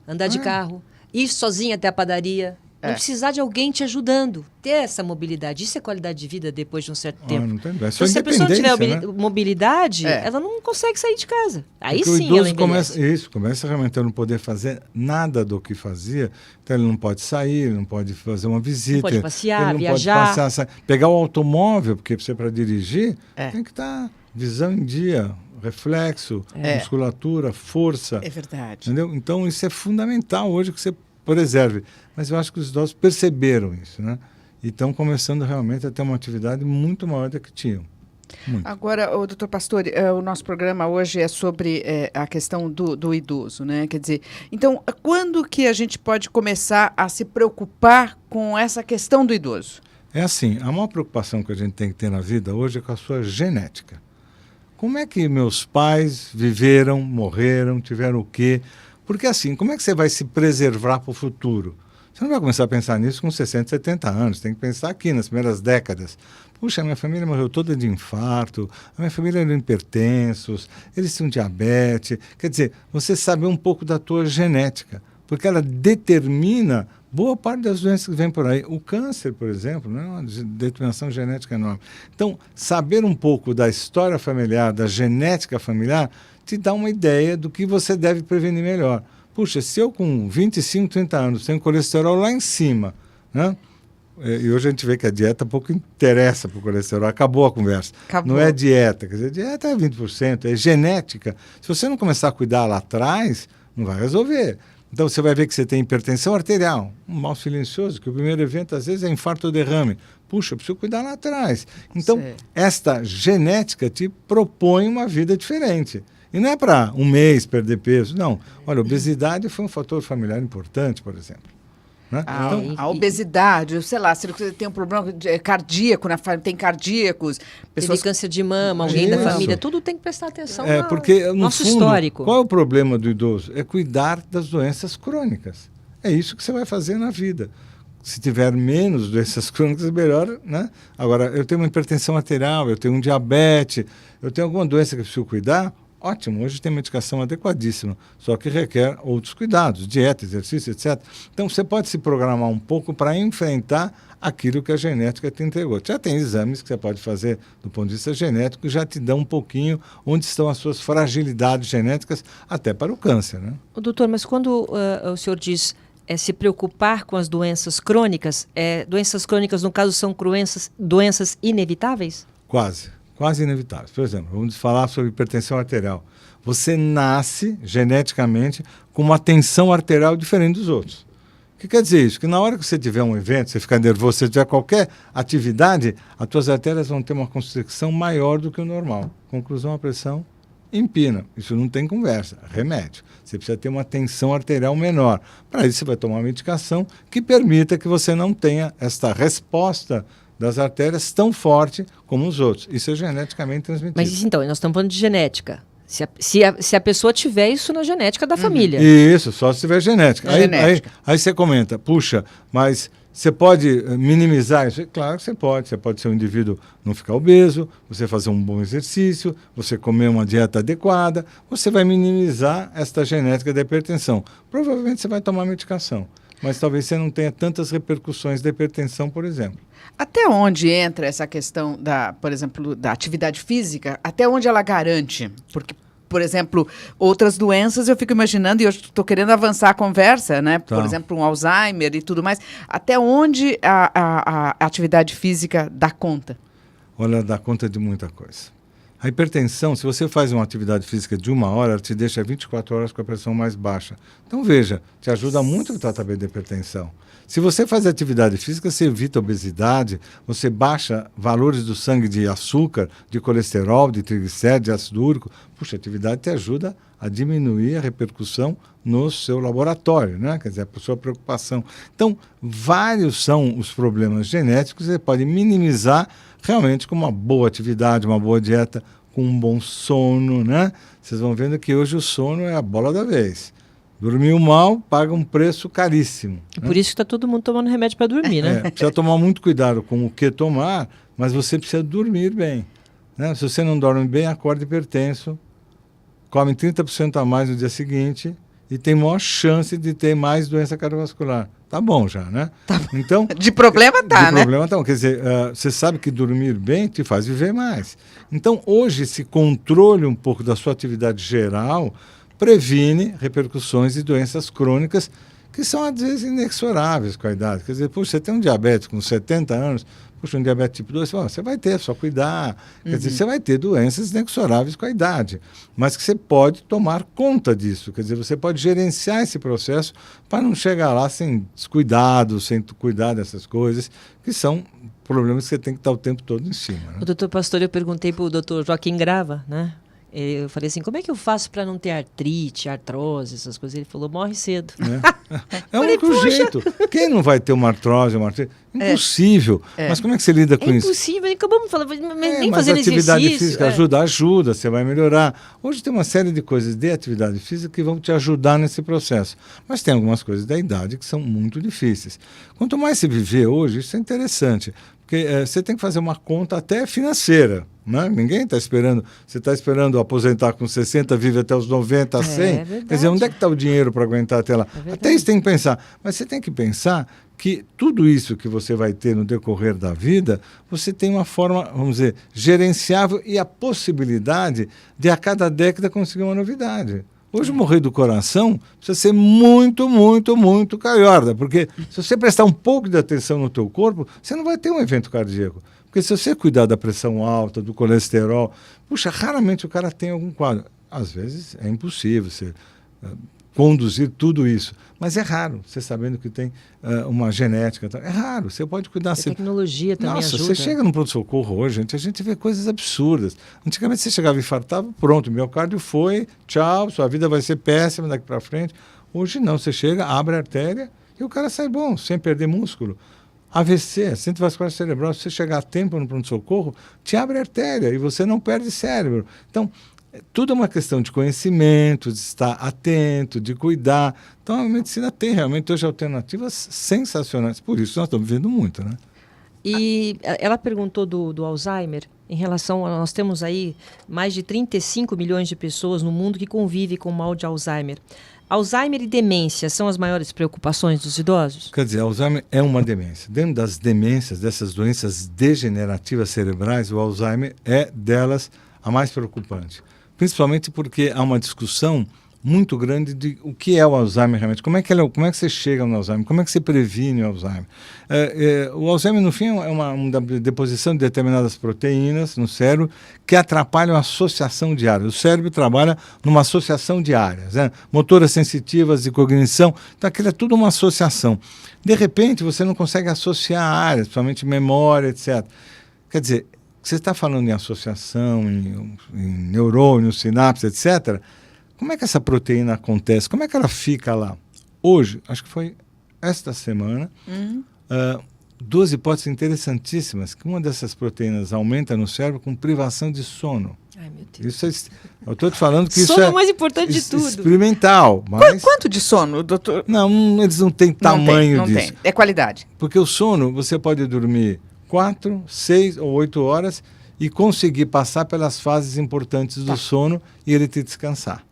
andar de carro, ir sozinho até a padaria, não precisar de alguém te ajudando. Ter essa mobilidade, isso é qualidade de vida depois de um certo tempo. Não tem, então, se a pessoa não tiver mobilidade, ela não consegue sair de casa. Aí porque sim o idoso ela começa realmente a não poder fazer nada do que fazia. Então ele não pode sair, ele não pode fazer uma visita. Não pode passear, ele não viajar. Pode passear, pegar o automóvel, porque você para dirigir tem que estar visão em dia, reflexo, musculatura, força. É verdade. Entendeu? Então isso é fundamental hoje que você preserve. Mas eu acho que os idosos perceberam isso, né? E estão começando realmente a ter uma atividade muito maior do que tinham. Muito. Agora, doutor Pastore, o nosso programa hoje é sobre a questão do idoso, né? Quer dizer, então, quando que a gente pode começar a se preocupar com essa questão do idoso? É assim, a maior preocupação que a gente tem que ter na vida hoje é com a sua genética. Como é que meus pais viveram, morreram, tiveram o quê? Porque assim, como é que você vai se preservar para o futuro? Você não vai começar a pensar nisso com 60, 70 anos. Tem que pensar aqui, nas primeiras décadas. Puxa, a minha família morreu toda de infarto, a minha família eram hipertensos, eles tinham diabetes. Quer dizer, você saber um pouco da tua genética, porque ela determina boa parte das doenças que vêm por aí. O câncer, por exemplo, né, é uma determinação genética enorme. Então, saber um pouco da história familiar, da genética familiar, te dá uma ideia do que você deve prevenir melhor. Puxa, se eu com 25, 30 anos tenho colesterol lá em cima, né? E hoje a gente vê que a dieta pouco interessa para o colesterol. Acabou a conversa. Acabou. Não é dieta. Quer dizer, dieta é 20%, é genética. Se você não começar a cuidar lá atrás, não vai resolver. Então você vai ver que você tem hipertensão arterial, um mal silencioso, que o primeiro evento às vezes é infarto ou derrame. Puxa, eu preciso cuidar lá atrás. Então, esta genética te propõe uma vida diferente. E não é para um mês perder peso, não. Olha, a obesidade foi um fator familiar importante, por exemplo. Né? Então, a obesidade, sei lá, se você tem um problema cardíaco, tem cardíacos... Teve câncer de mama, alguém da família, tudo tem que prestar atenção porque, no nosso fundo, histórico. Qual é o problema do idoso? É cuidar das doenças crônicas. É isso que você vai fazer na vida. Se tiver menos doenças crônicas, melhor, né? Agora, eu tenho uma hipertensão arterial, eu tenho um diabetes, eu tenho alguma doença que eu preciso cuidar, ótimo, hoje tem medicação adequadíssima, só que requer outros cuidados, dieta, exercício, etc. Então, você pode se programar um pouco para enfrentar aquilo que a genética te entregou. Já tem exames que você pode fazer do ponto de vista genético que já te dão um pouquinho onde estão as suas fragilidades genéticas, até para o câncer, né? Doutor, mas quando o senhor diz se preocupar com as doenças crônicas, doenças crônicas, no caso, são doenças inevitáveis? Quase inevitáveis. Por exemplo, vamos falar sobre hipertensão arterial. Você nasce geneticamente com uma tensão arterial diferente dos outros. O que quer dizer isso? Que na hora que você tiver um evento, você ficar nervoso, você tiver qualquer atividade, as tuas artérias vão ter uma constricção maior do que o normal. Conclusão, a pressão empina. Isso não tem conversa. Remédio. Você precisa ter uma tensão arterial menor. Para isso, você vai tomar uma medicação que permita que você não tenha esta resposta das artérias tão forte como os outros. Isso é geneticamente transmitido. Mas isso, então, nós estamos falando de genética. Se a pessoa tiver isso na genética da família. Isso, só se tiver genética. Aí você comenta, puxa, mas você pode minimizar isso? Claro que você pode. Você pode ser um indivíduo não ficar obeso, você fazer um bom exercício, você comer uma dieta adequada, você vai minimizar esta genética da hipertensão. Provavelmente você vai tomar medicação, mas talvez você não tenha tantas repercussões da hipertensão, por exemplo. Até onde entra essa questão por exemplo, da atividade física? Até onde ela garante? Porque, por exemplo, outras doenças eu fico imaginando, e eu estou querendo avançar a conversa, né? Por exemplo, um Alzheimer e tudo mais. Até onde a atividade física dá conta? Olha, dá conta de muita coisa. A hipertensão, se você faz uma atividade física de 1 hora, ela te deixa 24 horas com a pressão mais baixa. Então, veja, te ajuda muito no tratamento da hipertensão. Se você faz atividade física, você evita a obesidade, você baixa valores do sangue de açúcar, de colesterol, de triglicéridos, de ácido úrico. Puxa, a atividade te ajuda a diminuir a repercussão no seu laboratório, né? Quer dizer, a sua preocupação. Então, vários são os problemas genéticos que você pode minimizar realmente com uma boa atividade, uma boa dieta, com um bom sono, né? Vocês vão vendo que hoje o sono é a bola da vez. Dormiu mal, paga um preço caríssimo. Por isso que está todo mundo tomando remédio para dormir, né? Precisa tomar muito cuidado com o que tomar, mas você precisa dormir bem. Né? Se você não dorme bem, acorda hipertenso, come 30% a mais no dia seguinte e tem maior chance de ter mais doença cardiovascular. Tá bom já, né? Tá. Então, de problema tá, né? De problema tá. Quer dizer, você sabe que dormir bem te faz viver mais. Então, hoje, esse controle um pouco da sua atividade geral previne repercussões de doenças crônicas que são, às vezes, inexoráveis com a idade. Quer dizer, puxa, você tem um diabetes com 70 anos, puxa, um diabetes tipo 2, você vai ter, é só cuidar. Quer dizer, você vai ter doenças inexoráveis com a idade, mas que você pode tomar conta disso. Quer dizer, você pode gerenciar esse processo para não chegar lá sem descuidado, sem cuidar dessas coisas, que são problemas que você tem que estar o tempo todo em cima. Né? O doutor Pastor, eu perguntei para o doutor Joaquim Grava, né? Eu falei assim, como é que eu faço para não ter artrite, artrose, essas coisas? Ele falou, morre cedo. É o único jeito. Quem não vai ter uma artrose, uma artrite? Impossível. Mas como é que você lida com isso? É impossível, acabamos falando, nem mas fazendo a atividade exercício. Física ajuda, você vai melhorar. Hoje tem uma série de coisas de atividade física que vão te ajudar nesse processo. Mas tem algumas coisas da idade que são muito difíceis. Quanto mais se viver hoje, isso é interessante. Porque você tem que fazer uma conta até financeira. Né? Ninguém está esperando. Você está esperando aposentar com 60, vive até os 90, 100. Quer dizer, onde é que está o dinheiro para aguentar até lá? Até isso tem que pensar. Mas você tem que pensar que tudo isso que você vai ter no decorrer da vida, você tem uma forma, vamos dizer, gerenciável e a possibilidade de a cada década conseguir uma novidade. Hoje, morrer do coração precisa ser muito, muito, muito calhorda, porque se você prestar um pouco de atenção no teu corpo, você não vai ter um evento cardíaco. Porque se você cuidar da pressão alta, do colesterol, puxa, raramente o cara tem algum quadro. Às vezes é impossível você conduzir tudo isso, mas é raro, você sabendo que tem uma genética, é raro, você pode cuidar. A tecnologia também Nossa, ajuda. você chega no pronto-socorro hoje, a gente vê coisas absurdas. Antigamente você chegava e infartava, pronto, o miocárdio foi, tchau, sua vida vai ser péssima daqui para frente. Hoje não, você chega, abre a artéria e o cara sai bom, sem perder músculo. AVC, acidente vascular cerebral, se você chegar a tempo no pronto-socorro, te abre a artéria e você não perde cérebro. Então, tudo é uma questão de conhecimento, de estar atento, de cuidar. Então, a medicina tem realmente hoje alternativas sensacionais. Por isso, nós estamos vivendo muito, né? E ela perguntou do Alzheimer, em relação a... Nós temos aí mais de 35 milhões de pessoas no mundo que convivem com o mal de Alzheimer. Alzheimer e demência são as maiores preocupações dos idosos? Quer dizer, Alzheimer é uma demência. Dentro das demências, dessas doenças degenerativas cerebrais, o Alzheimer é delas a mais preocupante. Principalmente porque há uma discussão muito grande de o que é o Alzheimer realmente. Como é que você chega no Alzheimer? Como é que você previne o Alzheimer? O Alzheimer, no fim, é uma deposição de determinadas proteínas no cérebro que atrapalham a associação de áreas. O cérebro trabalha numa associação de áreas, né? Motoras sensitivas e cognição. Então, aquilo é tudo uma associação. De repente, você não consegue associar áreas, principalmente memória, etc. Quer dizer, você está falando em associação, em neurônios, sinapses, etc., como é que essa proteína acontece? Como é que ela fica lá? Hoje, acho que foi esta semana, duas hipóteses interessantíssimas, que uma dessas proteínas aumenta no cérebro com privação de sono. Ai, meu Deus. Isso eu estou te falando que sono isso é o mais importante de tudo. Experimental. Mas... Quanto de sono, doutor? Não, eles não têm tamanho não disso. Tem. É qualidade. Porque o sono, você pode dormir 4, 6 ou 8 horas e conseguir passar pelas fases importantes do sono e ele te descansar.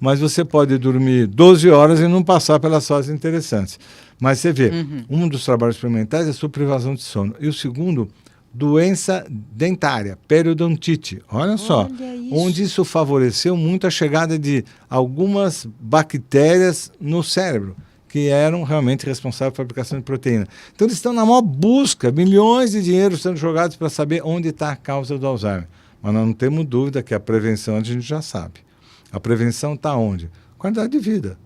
Mas você pode dormir 12 horas e não passar pelas fases interessantes. Mas você vê, um dos trabalhos experimentais é sobre privação de sono. E o segundo, doença dentária, periodontite. Olha só, onde isso favoreceu muito a chegada de algumas bactérias no cérebro, que eram realmente responsáveis pela fabricação de proteína. Então eles estão na maior busca, milhões de dinheiros sendo jogados para saber onde está a causa do Alzheimer. Mas nós não temos dúvida que a prevenção a gente já sabe. A prevenção está onde? Qualidade de vida.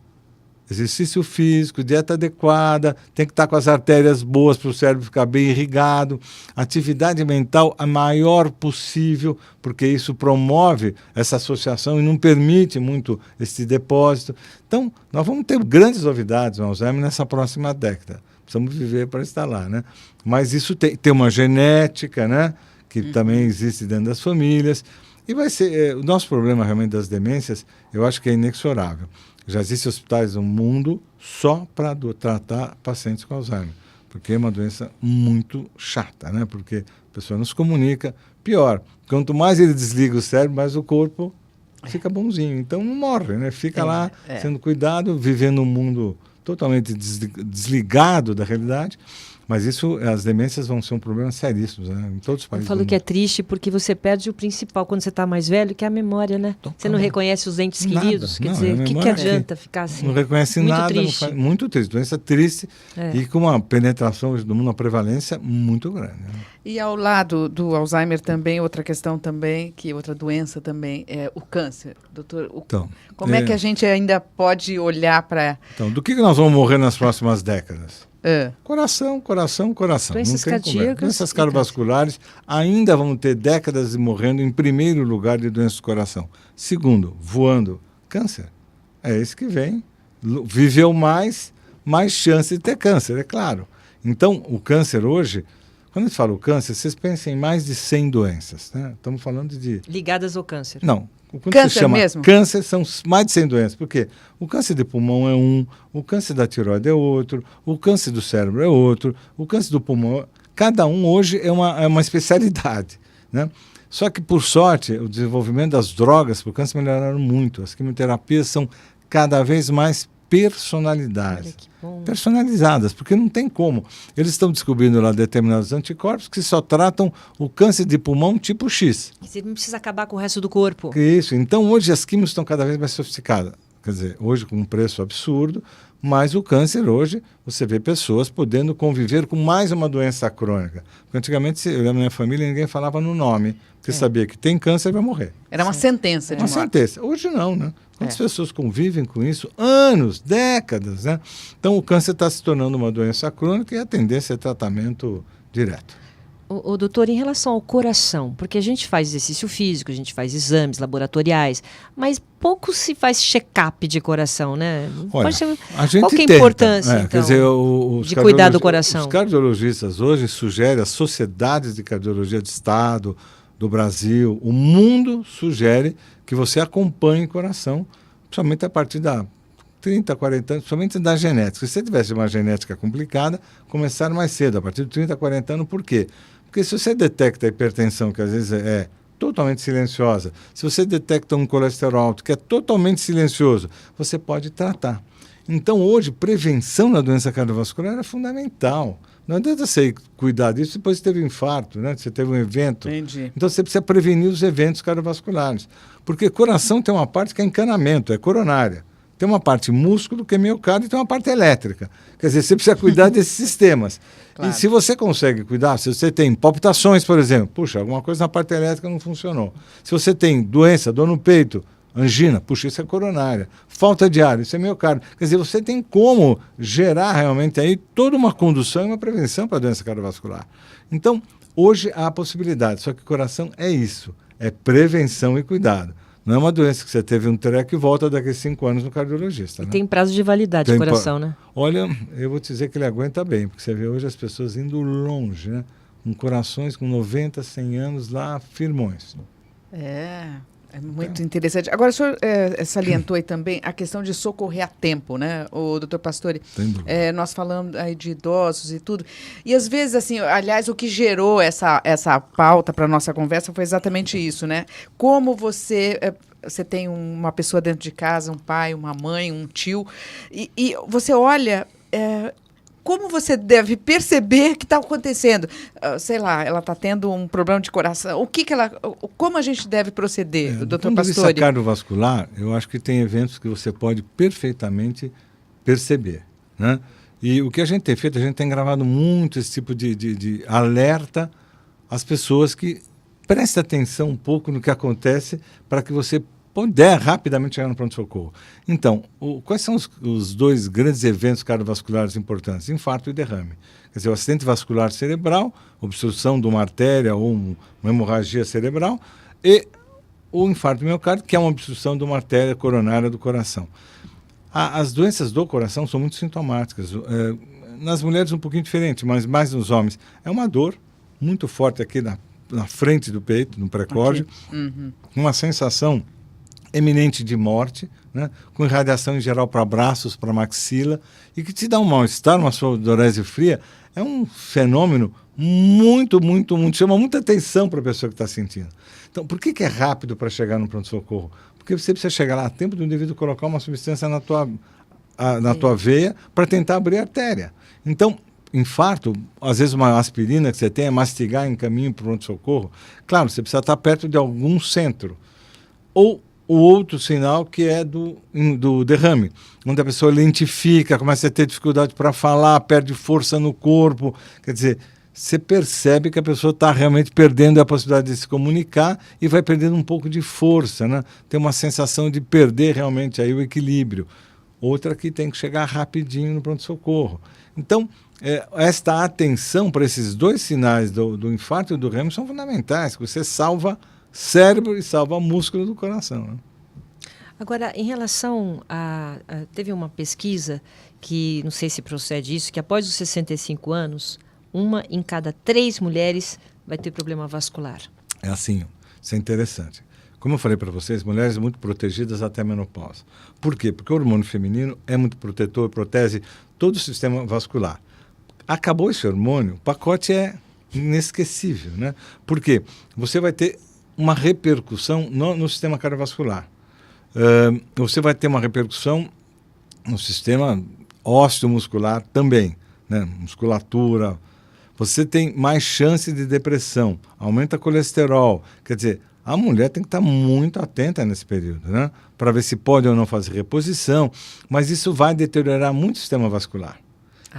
Exercício físico, dieta adequada, tem que estar com as artérias boas para o cérebro ficar bem irrigado. Atividade mental a maior possível, porque isso promove essa associação e não permite muito esse depósito. Então, nós vamos ter grandes novidades no Alzheimer nessa próxima década. Precisamos viver para estar lá, né? Mas isso tem uma genética, né? Que também existe dentro das famílias. E vai ser, o nosso problema realmente das demências, eu acho que é inexorável. Já existem hospitais no mundo só para tratar pacientes com Alzheimer, porque é uma doença muito chata, né? Porque a pessoa não se comunica. Pior, quanto mais ele desliga o cérebro, mais o corpo fica bonzinho. Então não morre, né? Fica lá sendo cuidado, vivendo um mundo totalmente desligado da realidade. Mas as demências vão ser um problema seríssimo, né? Em todos os países. Eu falo que é triste porque você perde o principal quando você está mais velho, que é a memória, né? Você não reconhece os entes queridos. Quer dizer, o que adianta ficar assim? Não reconhece muito nada. Triste. Muito triste. Doença triste e com uma penetração hoje do mundo, uma prevalência muito grande. Né? E ao lado do Alzheimer também, outra questão também, outra doença também, é o câncer. Doutor, como é que a gente ainda pode olhar para... Então, do que nós vamos morrer nas próximas décadas? Coração. Doenças cardíacas. Doenças cardiovasculares, ainda vamos ter décadas morrendo em primeiro lugar de doenças do coração. Segundo, voando, câncer. É esse que vem. Viveu mais chance de ter câncer, é claro. Então, o câncer hoje, quando a gente fala o câncer, vocês pensem em mais de 100 doenças. Né? Estamos falando de... Ligadas ao câncer. Não. Quando câncer se chama mesmo? Câncer, são mais de 100 doenças. Por quê? O câncer de pulmão é um, o câncer da tireoide é outro, o câncer do cérebro é outro, o câncer do pulmão... Cada um hoje é uma especialidade. Né? Só que, por sorte, o desenvolvimento das drogas para o câncer melhoraram muito. As quimioterapias são cada vez mais personalizadas, porque não tem como. Eles estão descobrindo lá determinados anticorpos que só tratam o câncer de pulmão tipo X. Você não precisa acabar com o resto do corpo. Isso. Então, hoje as químicas estão cada vez mais sofisticadas. Quer dizer, hoje com um preço absurdo, mas o câncer hoje, você vê pessoas podendo conviver com mais uma doença crônica. Porque antigamente, eu na minha família, ninguém falava no nome, porque sabia que tem câncer e vai morrer. Era uma sentença de morte. Uma sentença. Hoje não, né? Quantas pessoas convivem com isso? Anos, décadas, né? Então o câncer está se tornando uma doença crônica e a tendência é tratamento direto. O doutor, em relação ao coração, porque a gente faz exercício físico, a gente faz exames laboratoriais, mas pouco se faz check-up de coração, né? Olha, ser... a gente Qual que é a tenta, importância, então, quer dizer, de cuidar do coração? Os cardiologistas hoje sugerem, as sociedades de cardiologia de Estado, do Brasil, o mundo sugere que você acompanhe o coração, principalmente a partir da 30, 40 anos, principalmente da genética. Se você tivesse uma genética complicada, começar mais cedo, a partir de 30, 40 anos, por quê? Porque se você detecta a hipertensão, que às vezes é totalmente silenciosa, se você detecta um colesterol alto, que é totalmente silencioso, você pode tratar. Então, hoje, prevenção na doença cardiovascular é fundamental. Não adianta você cuidar disso depois você teve um infarto, né? Você teve um evento. Entendi. Então, você precisa prevenir os eventos cardiovasculares. Porque coração tem uma parte que é encanamento, é coronária. Tem uma parte músculo, que é miocárdio, e tem uma parte elétrica. Quer dizer, você precisa cuidar desses sistemas. Claro. E se você consegue cuidar, se você tem palpitações, por exemplo, puxa, alguma coisa na parte elétrica não funcionou. Se você tem doença, dor no peito, angina, puxa, isso é coronária. Falta de ar, isso é miocárdio. Quer dizer, você tem como gerar realmente aí toda uma condução e uma prevenção para a doença cardiovascular. Então, hoje há a possibilidade, só que o coração é isso, é prevenção e cuidado. Não é uma doença que você teve um treco e volta daqui a 5 anos no cardiologista. E né? tem prazo de validade do coração, né? Olha, eu vou te dizer que ele aguenta bem, porque você vê hoje as pessoas indo longe, né? Com corações com 90, 100 anos lá, firmões. É muito interessante. Agora, o senhor salientou aí também a questão de socorrer a tempo, né, o doutor Pastore? Nós falamos aí de idosos e tudo. E às vezes, assim, aliás, o que gerou essa pauta para a nossa conversa foi exatamente isso, né? Como você tem uma pessoa dentro de casa, um pai, uma mãe, um tio, e você olha... como você deve perceber que está acontecendo? Sei lá, ela está tendo um problema de coração. Como a gente deve proceder, doutor Pastore? Do ponto de vista cardiovascular, eu acho que tem eventos que você pode perfeitamente perceber, né? E o que a gente tem feito, a gente tem gravado muito esse tipo de alerta às pessoas que prestem atenção um pouco no que acontece para que você puder rapidamente chegar no pronto-socorro. Então, quais são os 2 grandes eventos cardiovasculares importantes? Infarto e derrame. Quer dizer, o acidente vascular cerebral, obstrução de uma artéria ou uma hemorragia cerebral, e o infarto miocárdio, que é uma obstrução de uma artéria coronária do coração. As doenças do coração são muito sintomáticas. Nas mulheres um pouquinho diferente, mas mais nos homens. É uma dor muito forte aqui na frente do peito, no pré-córdio, uma sensação eminente de morte, né, com irradiação em geral para braços, para maxila, e que te dá um mal-estar, uma sudorese fria, é um fenômeno muito, muito, muito, chama muita atenção para a pessoa que está sentindo. Então, por que é rápido para chegar no pronto-socorro? Porque você precisa chegar lá a tempo do indivíduo colocar uma substância na tua veia para tentar abrir a artéria. Então, infarto, às vezes uma aspirina que você tem é mastigar em caminho para o pronto-socorro. Claro, você precisa estar perto de algum centro. Ou o outro sinal que é do derrame, onde a pessoa lentifica, começa a ter dificuldade para falar, perde força no corpo. Quer dizer, você percebe que a pessoa está realmente perdendo a possibilidade de se comunicar e vai perdendo um pouco de força, né? Tem uma sensação de perder realmente aí o equilíbrio. Outra que tem que chegar rapidinho no pronto-socorro. Então, esta atenção para esses 2 sinais do infarto e do derrame são fundamentais, que você salva cérebro e salva músculo do coração. Né? Agora, em relação teve uma pesquisa que, não sei se procede isso, que após os 65 anos, 1 em cada 3 mulheres vai ter problema vascular. É assim, isso é interessante. Como eu falei para vocês, mulheres muito protegidas até a menopausa. Por quê? Porque o hormônio feminino é muito protetor, protege todo o sistema vascular. Acabou esse hormônio, o pacote é inesquecível, né? Por quê? Você vai ter uma repercussão no sistema cardiovascular. Você vai ter uma repercussão no sistema ósseo-muscular também, né? Musculatura. Você tem mais chance de depressão, aumenta colesterol. Quer dizer, A mulher tem que estar muito atenta nesse período, né? Para ver se pode ou não fazer reposição, mas isso vai deteriorar muito o sistema vascular.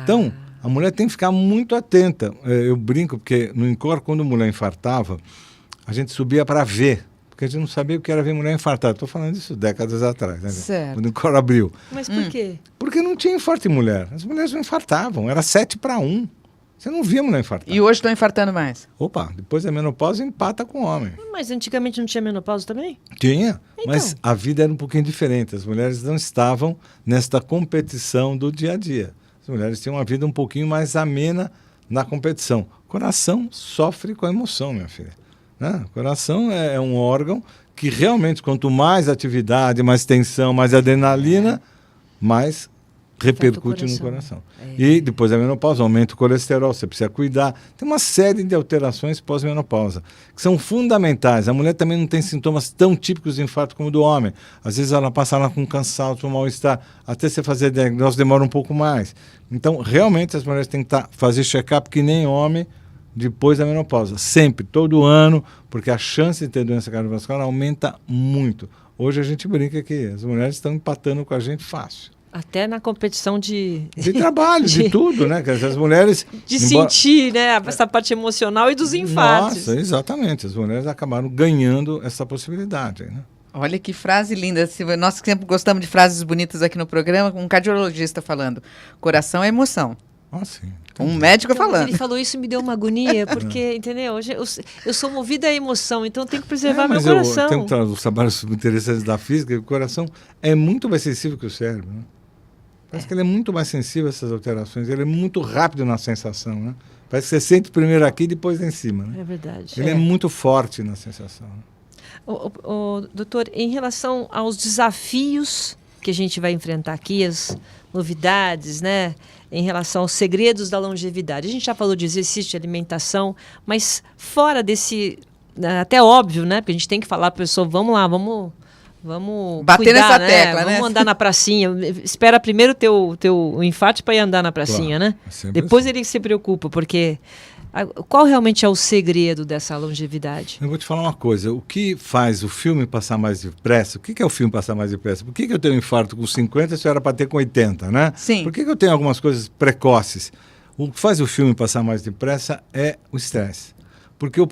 Então, a mulher tem que ficar muito atenta. Eu brinco porque no INCOR, quando a mulher infartava, a gente subia para ver, porque a gente não sabia o que era ver mulher infartada. Estou falando disso décadas atrás, né? Certo. Quando o INCOR abriu. Mas por quê? Porque não tinha infarto em mulher. As mulheres não infartavam, era 7-1. Você não via mulher infartar. E hoje estão infartando mais? Opa, depois da menopausa empata com o homem. Mas antigamente não tinha menopausa também? Tinha, Então. mas a vida era um pouquinho diferente. As mulheres não estavam nesta competição do dia a dia. As mulheres tinham uma vida um pouquinho mais amena na competição. O coração sofre com a emoção, minha filha. Né? O coração é um órgão que realmente, quanto mais atividade, mais tensão, mais adrenalina, mais repercute no coração. E depois da menopausa, aumenta o colesterol, você precisa cuidar. Tem uma série de alterações pós-menopausa, que são fundamentais. A mulher também não tem sintomas tão típicos de infarto como o do homem. Às vezes ela passa lá com cansaço, um mal-estar, até você fazer diagnóstico demora um pouco mais. Então, realmente, as mulheres têm que fazer check-up que nem homem depois da menopausa. Sempre, todo ano, porque a chance de ter doença cardiovascular aumenta muito. Hoje a gente brinca que as mulheres estão empatando com a gente fácil. Até na competição de trabalho, de tudo, né? As mulheres... De sentir, né? Essa parte emocional e dos infartos. Nossa, exatamente. As mulheres acabaram ganhando essa possibilidade, né? Olha que frase linda. Nós sempre gostamos de frases bonitas aqui no programa, com um cardiologista falando. Coração é emoção. Ah, sim. Um médico Então, falando. Ele falou isso e me deu uma agonia, porque, entendeu? Eu sou movida à emoção, então eu tenho que preservar meu mas coração. Tem os trabalhos interessantes da física, o coração é muito mais sensível que o cérebro, né? Parece que ele é muito mais sensível a essas alterações, ele é muito rápido na sensação, né? Parece que você sente primeiro aqui e depois lá em cima, né? É verdade. Ele é muito forte na sensação. Doutor, em relação aos desafios que a gente vai enfrentar aqui, as novidades, né? Em relação aos segredos da longevidade. A gente já falou de exercício, de alimentação, mas fora desse... Até óbvio, né? Porque a gente tem que falar para a pessoa, vamos lá, vamos bater cuidar, nessa tecla, né? Vamos andar na pracinha. Espera primeiro teu infarto para ir andar na pracinha, Claro, né? Depois ele se preocupa, porque qual realmente é o segredo dessa longevidade? Eu vou te falar uma coisa, o que faz o filme passar mais depressa? O que é o filme passar mais depressa? Por que eu tenho infarto com 50 se eu era para ter com 80, né? Sim. Por que eu tenho algumas coisas precoces? O que faz o filme passar mais depressa é o estresse. Porque o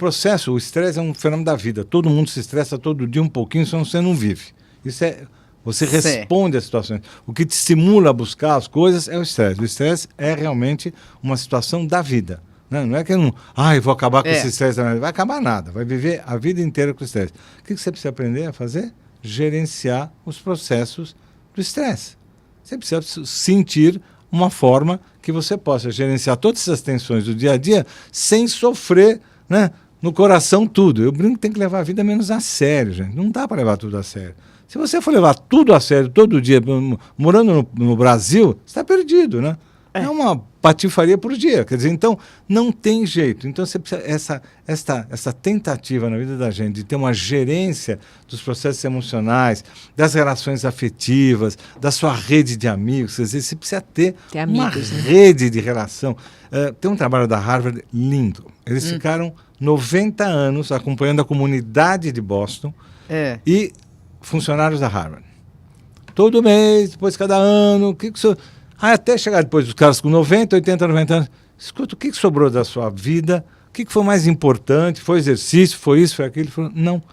estresse é um fenômeno da vida. Todo mundo se estressa todo dia um pouquinho, senão você não vive. Você responde às situações. O que te estimula a buscar as coisas é o estresse. O estresse é realmente uma situação da vida. Né? Não é que eu vou acabar com esse estresse. Não vai acabar nada. Vai viver a vida inteira com estresse. O que você precisa aprender a fazer? Gerenciar os processos do estresse. Você precisa sentir uma forma que você possa gerenciar todas essas tensões do dia a dia sem sofrer, né, no coração tudo. Eu brinco que tem que levar a vida menos a sério, gente. Não dá para levar tudo a sério. Se você for levar tudo a sério todo dia, morando no Brasil, você está perdido, né? É uma patifaria por dia. Quer dizer, então, não tem jeito. Então, você precisa essa tentativa na vida da gente de ter uma gerência dos processos emocionais, das relações afetivas, da sua rede de amigos. Quer dizer, você precisa ter uma rede de relação. Tem um trabalho da Harvard lindo. Eles ficaram 90 anos acompanhando a comunidade de Boston e funcionários da Harvard. Todo mês, depois cada ano, o que o senhor... até chegar depois dos caras com 90, 80, 90 anos. Escuta, o que sobrou da sua vida? O que foi mais importante? Foi exercício? Foi isso? Foi aquilo? Não,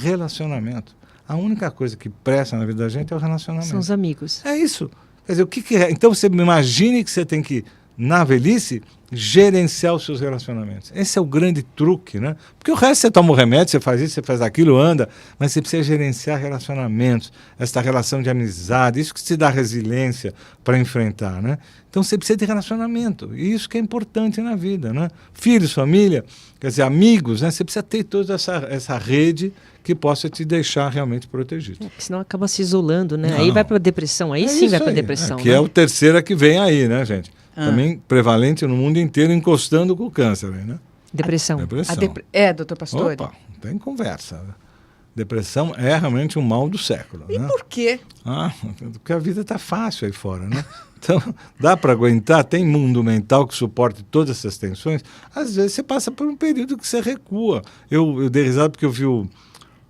relacionamento. A única coisa que presta na vida da gente é o relacionamento. São os amigos. É isso. Quer dizer, o que é? Então você imagine que você tem que, na velhice, gerenciar os seus relacionamentos. Esse é o grande truque, né? Porque o resto você toma o remédio, você faz isso, você faz aquilo, anda, mas você precisa gerenciar relacionamentos, essa relação de amizade, isso que te dá resiliência para enfrentar, né? Então você precisa de relacionamento, e isso que é importante na vida, né? Filhos, família, quer dizer, amigos, né? Você precisa ter toda essa rede que possa te deixar realmente protegido. Senão acaba se isolando, né? Aí vai para a depressão, aí sim vai para a depressão. Que é o terceira que vem aí, né, gente? Também prevalente no mundo inteiro, encostando com o câncer, né? Depressão. Doutor Pastore? Opa, não tem conversa. Depressão é realmente um mal do século. E né? por quê? Porque a vida está fácil aí fora, né? Então, dá para aguentar, tem mundo mental que suporte todas essas tensões. Às vezes você passa por um período que você recua. Eu dei risada porque eu vi o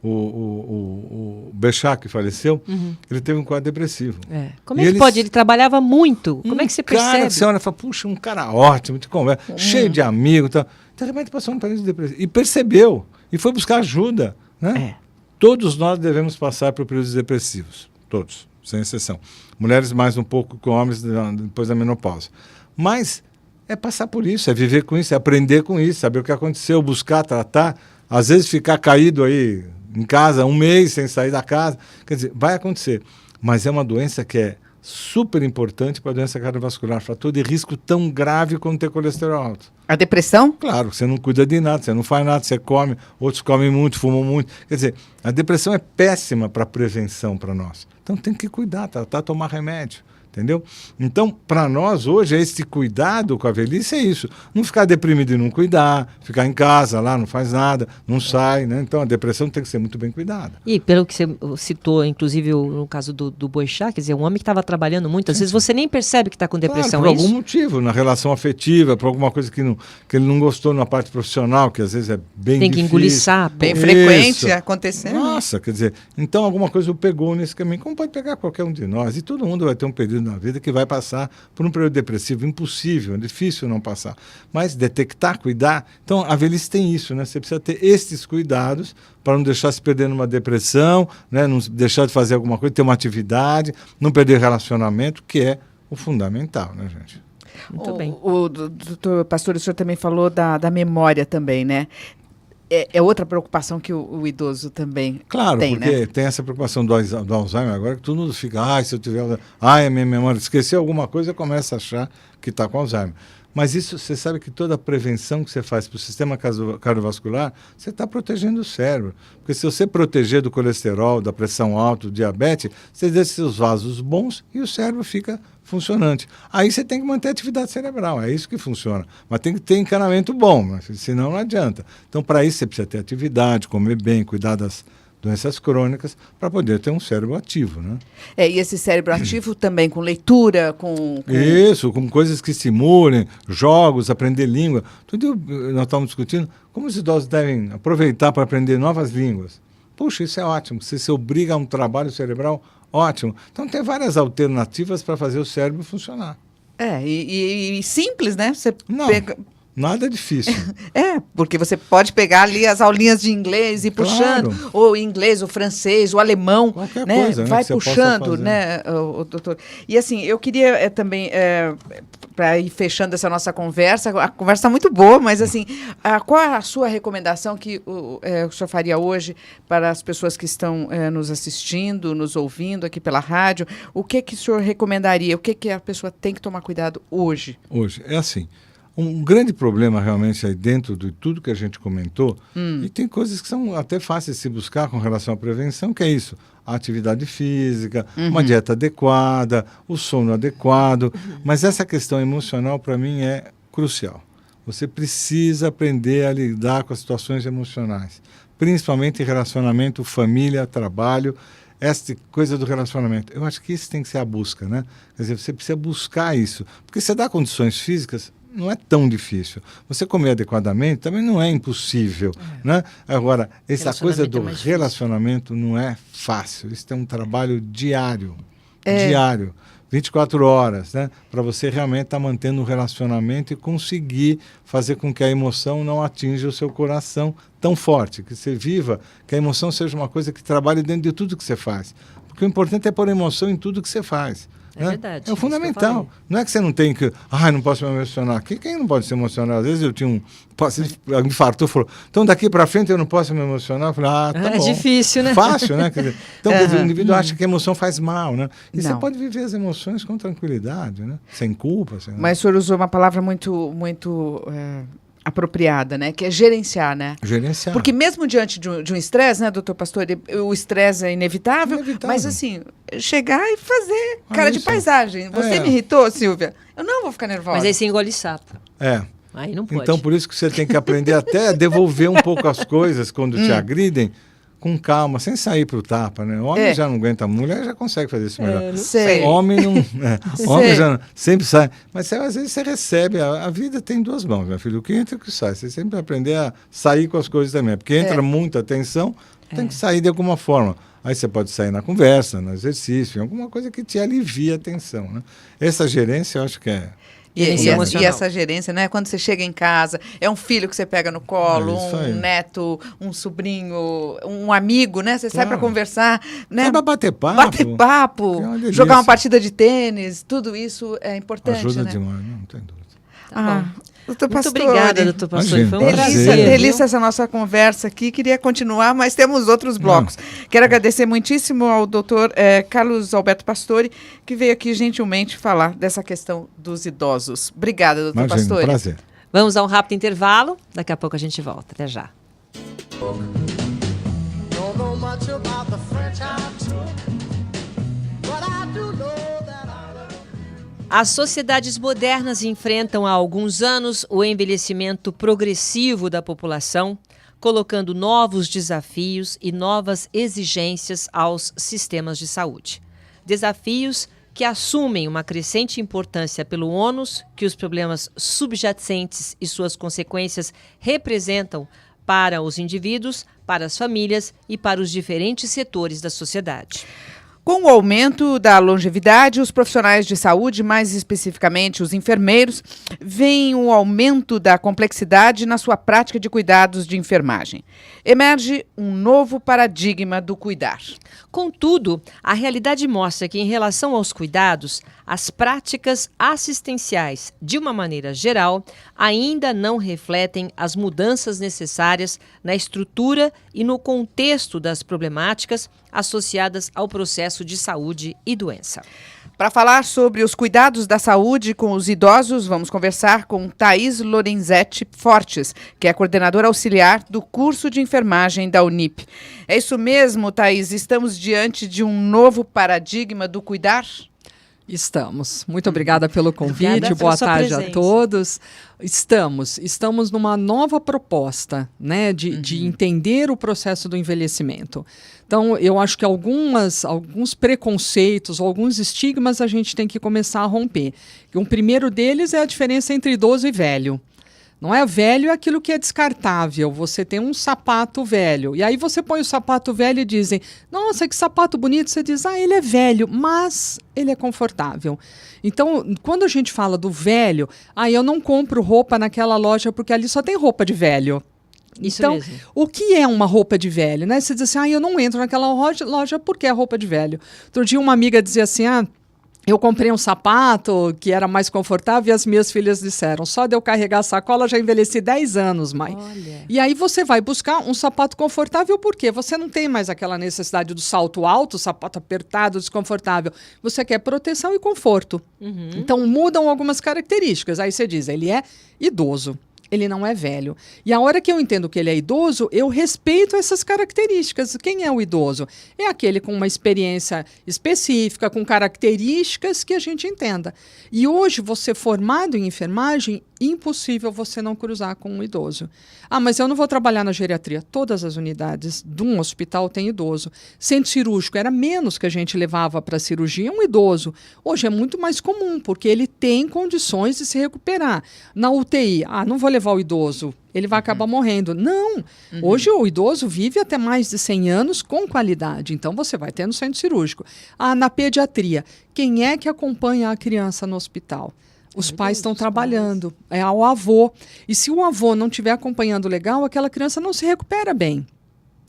o Bechat, que faleceu, ele teve um quadro depressivo. Como é que pode? Ele trabalhava muito. Como é que você percebe? Cara, você olha e fala, puxa, um cara ótimo, de conversa, cheio de amigos. Tal. De repente passou um período depressivo. E percebeu. E foi buscar ajuda. Né? Todos nós devemos passar por períodos depressivos. Todos, sem exceção. Mulheres mais um pouco que homens depois da menopausa. Mas é passar por isso, é viver com isso, é aprender com isso, saber o que aconteceu, buscar, tratar. Às vezes ficar caído aí em casa 1 mês sem sair da casa. Quer dizer, vai acontecer. Mas é uma doença que é super importante para a doença cardiovascular, fator de risco tão grave quanto ter colesterol alto. A depressão? Claro, você não cuida de nada, você não faz nada, você come, outros comem muito, fumam muito. Quer dizer, a depressão é péssima para prevenção para nós. Então tem que cuidar, tratar, tomar remédio. Entendeu? Então, para nós hoje, esse cuidado com a velhice é isso. Não ficar deprimido e não cuidar, ficar em casa lá, não faz nada, não sai, né? Então, a depressão tem que ser muito bem cuidada. E pelo que você citou, inclusive no caso do Bechat, quer dizer, um homem que estava trabalhando muito, às vezes você nem percebe que está com depressão, claro, por algum motivo, na relação afetiva, por alguma coisa que ele não gostou na parte profissional, que às vezes é bem tem difícil. Que engolir sapo. Bem frequente acontecendo. Nossa, quer dizer, então alguma coisa o pegou nesse caminho, como pode pegar qualquer um de nós. E todo mundo vai ter um período na vida que vai passar por um período depressivo, impossível, é difícil não passar. Mas detectar, cuidar, então a velhice tem isso, né? Você precisa ter esses cuidados para não deixar se perder numa depressão, né? Não deixar de fazer alguma coisa, ter uma atividade, não perder relacionamento, que é o fundamental, né, gente? Muito bem. Doutor Pastore, o senhor também falou da memória também, né? É outra preocupação que o idoso também tem, claro, porque né? Tem essa preocupação do Alzheimer agora, que todo mundo fica, se eu tiver... a minha memória, esqueceu alguma coisa, começa a achar que está com Alzheimer. Mas isso, você sabe que toda a prevenção que você faz para o sistema cardiovascular, você está protegendo o cérebro. Porque se você proteger do colesterol, da pressão alta, do diabetes, você deixa seus vasos bons e o cérebro fica funcionante. Aí você tem que manter a atividade cerebral, é isso que funciona. Mas tem que ter encanamento bom, senão não adianta. Então, para isso, você precisa ter atividade, comer bem, cuidar das doenças crônicas, para poder ter um cérebro ativo, né? E esse cérebro ativo também com leitura, com... Isso, com coisas que estimulem, jogos, aprender língua. Tudo nós estamos discutindo como os idosos devem aproveitar para aprender novas línguas. Puxa, isso é ótimo. Se você obriga a um trabalho cerebral, ótimo. Então tem várias alternativas para fazer o cérebro funcionar. E simples, né? Você pega... Nada difícil. Porque você pode pegar ali as aulinhas de inglês e ir puxando, ou inglês, o francês, o alemão, qualquer né? coisa, vai puxando, né, o doutor. E assim, eu queria também, para ir fechando essa nossa conversa, a conversa está muito boa, mas assim, qual é a sua recomendação que o senhor faria hoje para as pessoas que estão nos assistindo, nos ouvindo aqui pela rádio? O que o senhor recomendaria? O que a pessoa tem que tomar cuidado hoje? Hoje, é assim. Um grande problema realmente aí dentro de tudo que a gente comentou, e tem coisas que são até fáceis de se buscar com relação à prevenção, que é isso, a atividade física, uma dieta adequada, o sono adequado, mas essa questão emocional para mim é crucial. Você precisa aprender a lidar com as situações emocionais, principalmente em relacionamento, família, trabalho, essa coisa do relacionamento. Eu acho que isso tem que ser a busca, né? Quer dizer, você precisa buscar isso, porque você dá condições físicas, não é tão difícil. Você comer adequadamente também não é impossível, né? Agora, essa coisa do relacionamento não é fácil. Isso é um trabalho diário. Diário. 24 horas, né? Para você realmente estar mantendo um relacionamento e conseguir fazer com que a emoção não atinja o seu coração tão forte. Que você viva, que a emoção seja uma coisa que trabalhe dentro de tudo que você faz. Porque o importante é pôr emoção em tudo que você faz. É verdade. É o fundamental. Não é que você não tem que... não posso me emocionar. Quem não pode se emocionar? Às vezes eu tinha um... infartou, falou, então daqui para frente eu não posso me emocionar. Eu falei, tá bom. É difícil, né? Fácil, né? Quer dizer, então, quer dizer, o indivíduo acha que a emoção faz mal, né? E você pode viver as emoções com tranquilidade, né? Sem culpa. Mas o senhor usou uma palavra muito apropriada, né? Que é gerenciar, né? Gerenciar. Porque mesmo diante de um estresse, né, doutor Pastore, o estresse é inevitável, mas assim, chegar e fazer cara de paisagem. Você me irritou, Silvia? Eu não vou ficar nervosa. Mas aí você engole sapo. Aí não pode. Então, por isso que você tem que aprender até a devolver um pouco as coisas quando te agridem, com calma, sem sair pro tapa, né? Homem já não aguenta, mulher já consegue fazer isso melhor. Homem não... Homem já sempre sai. Mas às vezes você recebe, a vida tem duas mãos, meu filho, o que entra e o que sai. Você sempre vai aprender a sair com as coisas também, porque entra muita tensão, tem que sair de alguma forma. Aí você pode sair na conversa, no exercício, alguma coisa que te alivia a tensão, né? Essa gerência eu acho que é... E essa gerência, né? Quando você chega em casa, é um filho que você pega no colo, um neto, um sobrinho, um amigo, né? Você sai para conversar, né? Sai para bater papo. Bater papo, jogar uma partida de tênis, tudo isso é importante, ajuda né? demais, não tem dúvida. Doutor Muito obrigada, doutor Pastore. Foi um delícia essa nossa conversa aqui. Queria continuar, mas temos outros blocos. Quero agradecer muitíssimo ao doutor Carlos Alberto Pastore, que veio aqui gentilmente falar dessa questão dos idosos. Obrigada, doutor Pastore. Prazer. Vamos a um rápido intervalo. Daqui a pouco a gente volta. Até já. As sociedades modernas enfrentam há alguns anos o envelhecimento progressivo da população, colocando novos desafios e novas exigências aos sistemas de saúde. Desafios que assumem uma crescente importância pelo ônus que os problemas subjacentes e suas consequências representam para os indivíduos, para as famílias e para os diferentes setores da sociedade. Com o aumento da longevidade, os profissionais de saúde, mais especificamente os enfermeiros, veem o aumento da complexidade na sua prática de cuidados de enfermagem. Emerge um novo paradigma do cuidar. Contudo, a realidade mostra que, em relação aos cuidados, as práticas assistenciais, de uma maneira geral, ainda não refletem as mudanças necessárias na estrutura e no contexto das problemáticas associadas ao processo de saúde e doença. Para falar sobre os cuidados da saúde com os idosos, vamos conversar com Thaís Lorenzetti Fortes, que é coordenadora auxiliar do curso de enfermagem da Unip. É isso mesmo, Thaís? Estamos diante de um novo paradigma do cuidar? Estamos. Muito obrigada pelo convite. Boa tarde a todos. Estamos numa nova proposta, né, de entender o processo do envelhecimento. Então, eu acho que alguns preconceitos, alguns estigmas a gente tem que começar a romper. Um primeiro deles é a diferença entre idoso e velho. Não é velho, é aquilo que é descartável. Você tem um sapato velho. E aí você põe o sapato velho e dizem, nossa, que sapato bonito. Você diz, ele é velho, mas ele é confortável. Então, quando a gente fala do velho, eu não compro roupa naquela loja porque ali só tem roupa de velho. Isso então, mesmo. O que é uma roupa de velho? Né? Você diz assim, eu não entro naquela loja porque é roupa de velho. Outro dia uma amiga dizia assim, eu comprei um sapato que era mais confortável e as minhas filhas disseram, só de eu carregar a sacola já envelheci 10 anos, mãe. Olha. E aí você vai buscar um sapato confortável porque você não tem mais aquela necessidade do salto alto, sapato apertado, desconfortável. Você quer proteção e conforto. Então mudam algumas características. Aí você diz, ele é idoso. Ele não é velho. E a hora que eu entendo que ele é idoso, eu respeito essas características. Quem é o idoso? É aquele com uma experiência específica, com características que a gente entenda. E hoje, você formado em enfermagem, impossível você não cruzar com um idoso. Mas eu não vou trabalhar na geriatria. Todas as unidades de um hospital têm idoso. Centro cirúrgico era menos que a gente levava para cirurgia um idoso. Hoje é muito mais comum, porque ele tem condições de se recuperar. Na UTI, não vou levar o idoso, ele vai acabar morrendo. Não! Hoje o idoso vive até mais de 100 anos com qualidade. Então você vai ter no centro cirúrgico. Na pediatria, quem é que acompanha a criança no hospital? Os pais estão trabalhando, é o avô. E se o avô não estiver acompanhando legal, aquela criança não se recupera bem.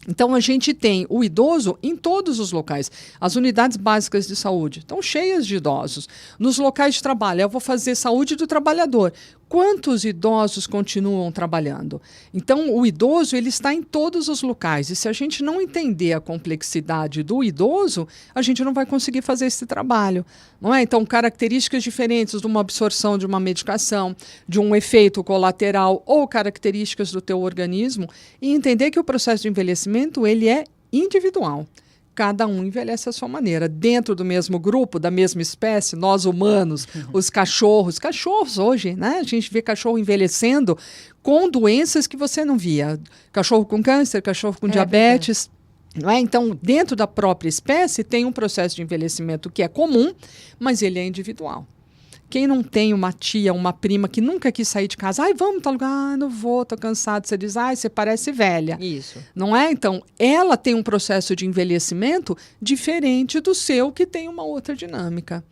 Então, a gente tem o idoso em todos os locais. As unidades básicas de saúde estão cheias de idosos. Nos locais de trabalho, eu vou fazer saúde do trabalhador. Quantos idosos continuam trabalhando? Então, o idoso ele está em todos os locais. E se a gente não entender a complexidade do idoso, a gente não vai conseguir fazer esse trabalho. Não é? Então, características diferentes de uma absorção de uma medicação, de um efeito colateral ou características do teu organismo. E entender que o processo de envelhecimento ele é individual. Cada um envelhece à sua maneira. Dentro do mesmo grupo, da mesma espécie, nós humanos, os cachorros hoje, né? A gente vê cachorro envelhecendo com doenças que você não via. Cachorro com câncer, cachorro com diabetes. Não é? Então, dentro da própria espécie, tem um processo de envelhecimento que é comum, mas ele é individual. Quem não tem uma tia, uma prima que nunca quis sair de casa? Ai, vamos tal lugar. Não vou, tô cansado. Você diz, ai, você parece velha. Isso. Não é? Então, ela tem um processo de envelhecimento diferente do seu, que tem uma outra dinâmica.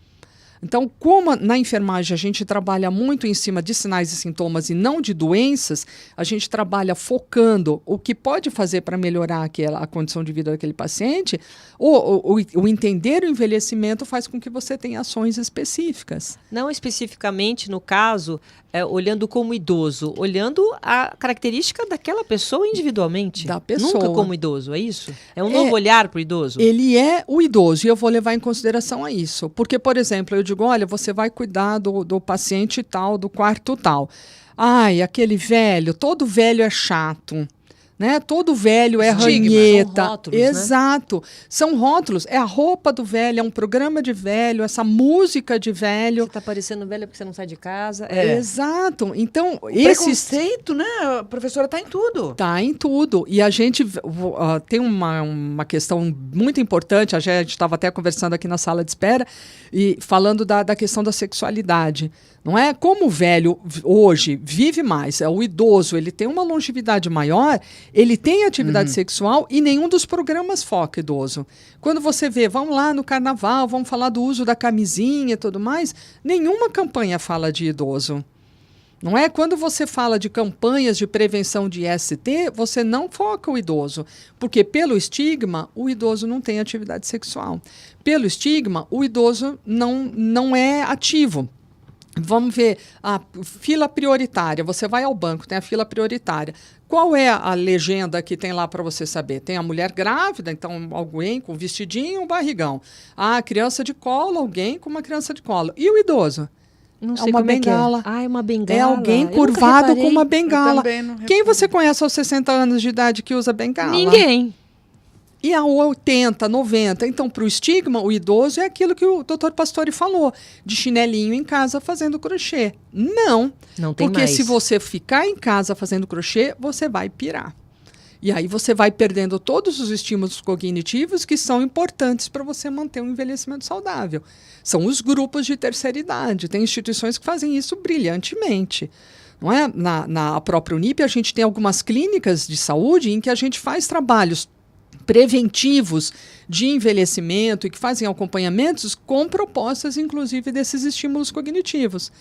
Então, como na enfermagem a gente trabalha muito em cima de sinais e sintomas e não de doenças, a gente trabalha focando o que pode fazer para melhorar a condição de vida daquele paciente, o entender o envelhecimento faz com que você tenha ações específicas. Não especificamente, no caso, olhando como idoso, olhando a característica daquela pessoa individualmente. Da pessoa. Nunca como idoso, é isso? É um novo olhar para o idoso? Ele é o idoso e eu vou levar em consideração a isso. Porque, por exemplo, eu digo, olha, você vai cuidar do paciente tal, do quarto tal. Ai, aquele velho, todo velho é chato. Né? Todo velho é ranheta. São rótulos, exato. Né? São rótulos. É a roupa do velho, é um programa de velho, essa música de velho. Você está parecendo velho porque você não sai de casa. Exato. Então, preconceito, né? A professora está em tudo. Está em tudo. E a gente tem uma questão muito importante, a gente estava até conversando aqui na sala de espera, e falando da questão da sexualidade. Não é? Como o velho hoje vive mais, o idoso, ele tem uma longevidade maior, ele tem atividade sexual e nenhum dos programas foca idoso. Quando você vê, vamos lá no carnaval, vamos falar do uso da camisinha e tudo mais, nenhuma campanha fala de idoso. Não é? Quando você fala de campanhas de prevenção de IST, você não foca o idoso, porque pelo estigma, o idoso não tem atividade sexual. Pelo estigma, o idoso não é ativo. Vamos ver a fila prioritária. Você vai ao banco, tem a fila prioritária. Qual é a legenda que tem lá para você saber? Tem a mulher grávida, então alguém com vestidinho e um barrigão. A criança de colo, alguém com uma criança de colo. E o idoso? Não sei uma como bengala. É que é. Ah, é uma bengala. É alguém Eu curvado com uma bengala. Não Quem você conhece aos 60 anos de idade que usa bengala? Ninguém. E a 80, 90. Então, para o estigma, o idoso é aquilo que o Dr. Pastore falou, de chinelinho em casa fazendo crochê. Não tem porque mais. Se você ficar em casa fazendo crochê, você vai pirar. E aí você vai perdendo todos os estímulos cognitivos que são importantes para você manter um envelhecimento saudável. São os grupos de terceira idade. Tem instituições que fazem isso brilhantemente. Não é? Na própria Unip, a gente tem algumas clínicas de saúde em que a gente faz trabalhos preventivos de envelhecimento e que fazem acompanhamentos com propostas, inclusive, desses estímulos cognitivos.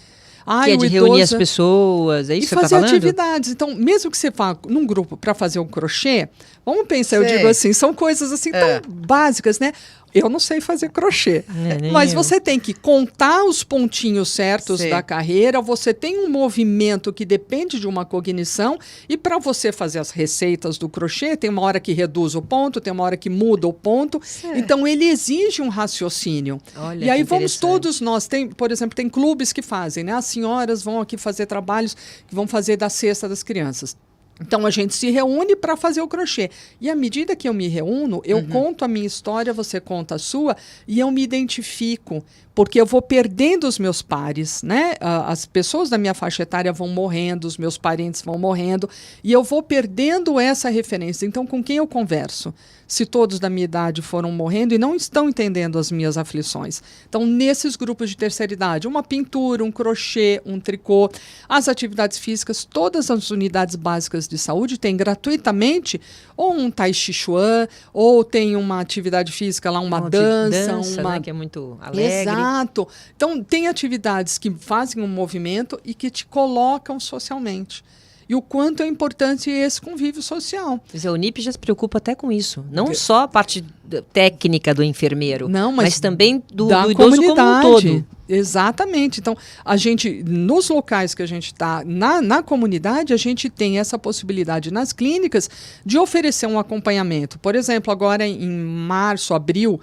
Que é de reunir as pessoas, é isso que você está falando? E fazer atividades. Então, mesmo que você vá num grupo para fazer um crochê, vamos pensar, eu digo assim, são coisas assim tão básicas, né? Eu não sei fazer crochê, mas você tem que contar os pontinhos certos da carreira, você tem um movimento que depende de uma cognição, e para você fazer as receitas do crochê, tem uma hora que reduz o ponto, tem uma hora que muda o ponto, então ele exige um raciocínio. Olha, e aí vamos todos nós, por exemplo, tem clubes que fazem, né? As senhoras vão aqui fazer trabalhos que vão fazer da cesta das crianças. Então, a gente se reúne para fazer o crochê. E à medida que eu me reúno, eu conto a minha história, você conta a sua, e eu me identifico, porque eu vou perdendo os meus pares, né? As pessoas da minha faixa etária vão morrendo, os meus parentes vão morrendo, e eu vou perdendo essa referência. Então, com quem eu converso? Se todos da minha idade foram morrendo e não estão entendendo as minhas aflições. Então, nesses grupos de terceira idade, uma pintura, um crochê, um tricô, as atividades físicas, todas as unidades básicas de saúde têm gratuitamente ou um tai chi chuan, ou tem uma atividade física lá, uma dança, né, que é muito alegre. Exato. Então, tem atividades que fazem um movimento e que te colocam socialmente. E o quanto é importante esse convívio social. Mas a Unip já se preocupa até com isso. Não só a parte técnica do enfermeiro, mas também do idoso como um todo. Exatamente. Então, a gente, nos locais que a gente está, na comunidade, a gente tem essa possibilidade nas clínicas de oferecer um acompanhamento. Por exemplo, agora em março, abril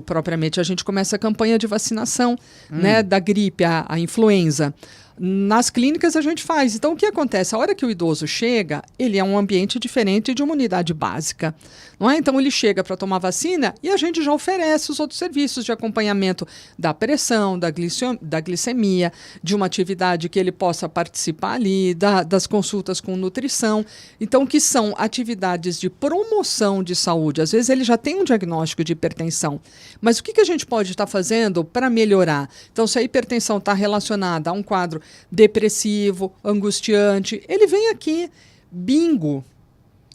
propriamente, a gente começa a campanha de vacinação, né, da gripe, a influenza. nas clínicas a gente faz. Então, o que acontece? A hora que o idoso chega, ele é um ambiente diferente de uma unidade básica. Não é? Então, ele chega para tomar vacina e a gente já oferece os outros serviços de acompanhamento da pressão, da glicemia, de uma atividade que ele possa participar ali, das consultas com nutrição. Então, que são atividades de promoção de saúde. Às vezes, ele já tem um diagnóstico de hipertensão. Mas o que a gente pode estar fazendo para melhorar? Então, se a hipertensão está relacionada a um quadro depressivo, angustiante, ele vem aqui, bingo.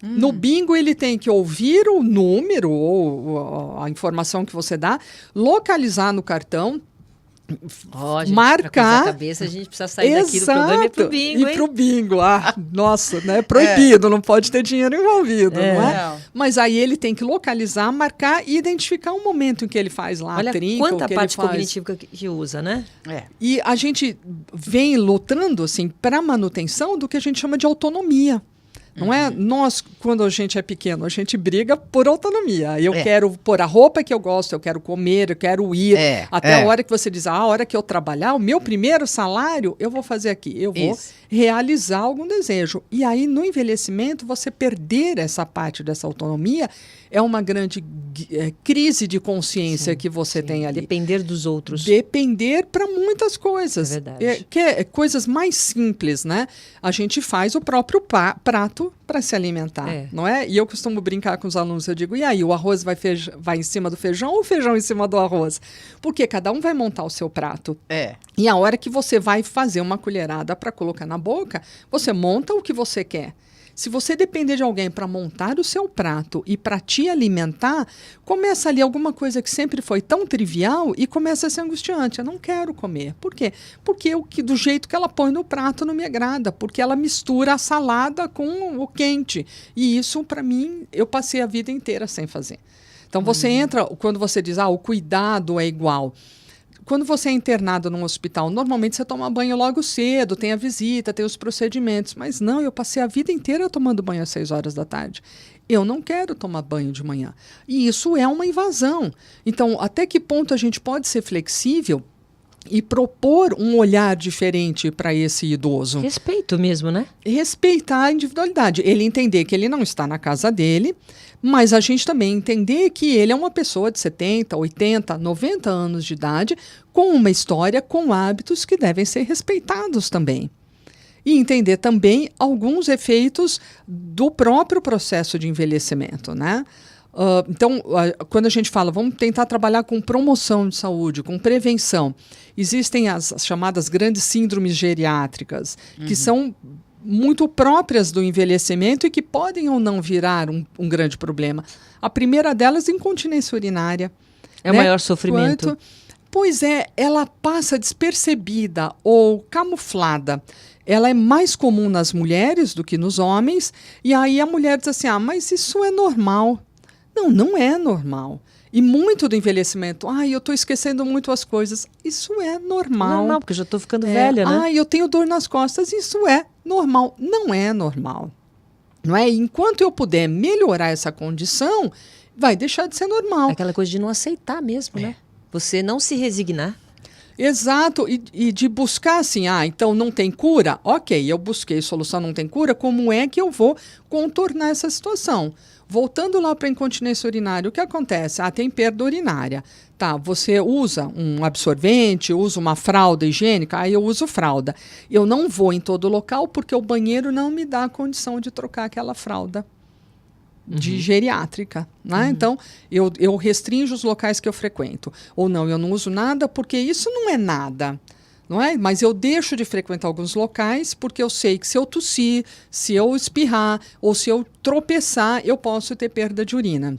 No bingo, ele tem que ouvir o número ou a informação que você dá, localizar no cartão, marcar. A cabeça, a gente precisa sair daqui do programa e ir pro bingo, hein? Ir pro bingo. Nossa, né? Proibido, não pode ter dinheiro envolvido, não é? Mas aí ele tem que localizar, marcar e identificar o momento em que ele faz lá Olha a trinca. quanta parte cognitiva que usa, né? E a gente vem lutando, assim, para manutenção do que a gente chama de autonomia. Não é? Nós, quando a gente é pequeno, a gente briga por autonomia. Eu quero pôr a roupa que eu gosto, eu quero comer, eu quero ir. Até a hora que você diz, a hora que eu trabalhar, o meu primeiro salário, eu vou fazer aqui. Eu vou realizar algum desejo. E aí, no envelhecimento, você perder essa parte dessa autonomia é uma grande crise de consciência que você tem ali. Depender dos outros. Depender para muitas coisas. É verdade. Coisas mais simples, né? A gente faz o próprio prato para se alimentar, não é? E eu costumo brincar com os alunos, eu digo, e aí, o arroz vai em cima do feijão ou o feijão em cima do arroz? Porque cada um vai montar o seu prato. E a hora que você vai fazer uma colherada para colocar na boca, você monta o que você quer. Se você depender de alguém para montar o seu prato e para te alimentar, começa ali alguma coisa que sempre foi tão trivial e começa a ser angustiante. Eu não quero comer. Por quê? Porque do jeito que ela põe no prato não me agrada, porque ela mistura a salada com o quente. E isso, para mim, eu passei a vida inteira sem fazer. Então, você entra, quando você diz, o cuidado é igual. Quando você é internado num hospital, normalmente você toma banho logo cedo, tem a visita, tem os procedimentos. Mas não, eu passei a vida inteira tomando banho às 6 horas da tarde. Eu não quero tomar banho de manhã. E isso é uma invasão. Então, até que ponto a gente pode ser flexível e propor um olhar diferente para esse idoso? Respeito mesmo, né? Respeitar a individualidade. Ele entender que ele não está na casa dele, mas a gente também entender que ele é uma pessoa de 70, 80, 90 anos de idade, com uma história, com hábitos que devem ser respeitados também. E entender também alguns efeitos do próprio processo de envelhecimento, né? Então, quando a gente fala, vamos tentar trabalhar com promoção de saúde, com prevenção, existem as chamadas grandes síndromes geriátricas, que são muito próprias do envelhecimento e que podem ou não virar um grande problema. A primeira delas, incontinência urinária. É o maior sofrimento. Pois é, ela passa despercebida ou camuflada. Ela é mais comum nas mulheres do que nos homens, e aí a mulher diz assim, mas isso é normal. Não, não é normal. E muito do envelhecimento, eu estou esquecendo muito as coisas. Isso é normal. Normal, porque eu já estou ficando velha, né? Eu tenho dor nas costas. Isso é normal. Não é normal. Não é? Enquanto eu puder melhorar essa condição, vai deixar de ser normal. Aquela coisa de não aceitar mesmo, né? Você não se resignar. Exato, e de buscar assim, então não tem cura? Ok, eu busquei solução, não tem cura, como é que eu vou contornar essa situação? Voltando lá para a incontinência urinária, o que acontece? Tem perda urinária. Tá, você usa um absorvente, usa uma fralda higiênica, eu uso fralda. Eu não vou em todo local porque o banheiro não me dá a condição de trocar aquela fralda de geriátrica, né? Então, eu restringo os locais que eu frequento. Ou não, eu não uso nada porque isso não é nada. Não é? Mas eu deixo de frequentar alguns locais porque eu sei que se eu tossir, se eu espirrar ou se eu tropeçar, eu posso ter perda de urina.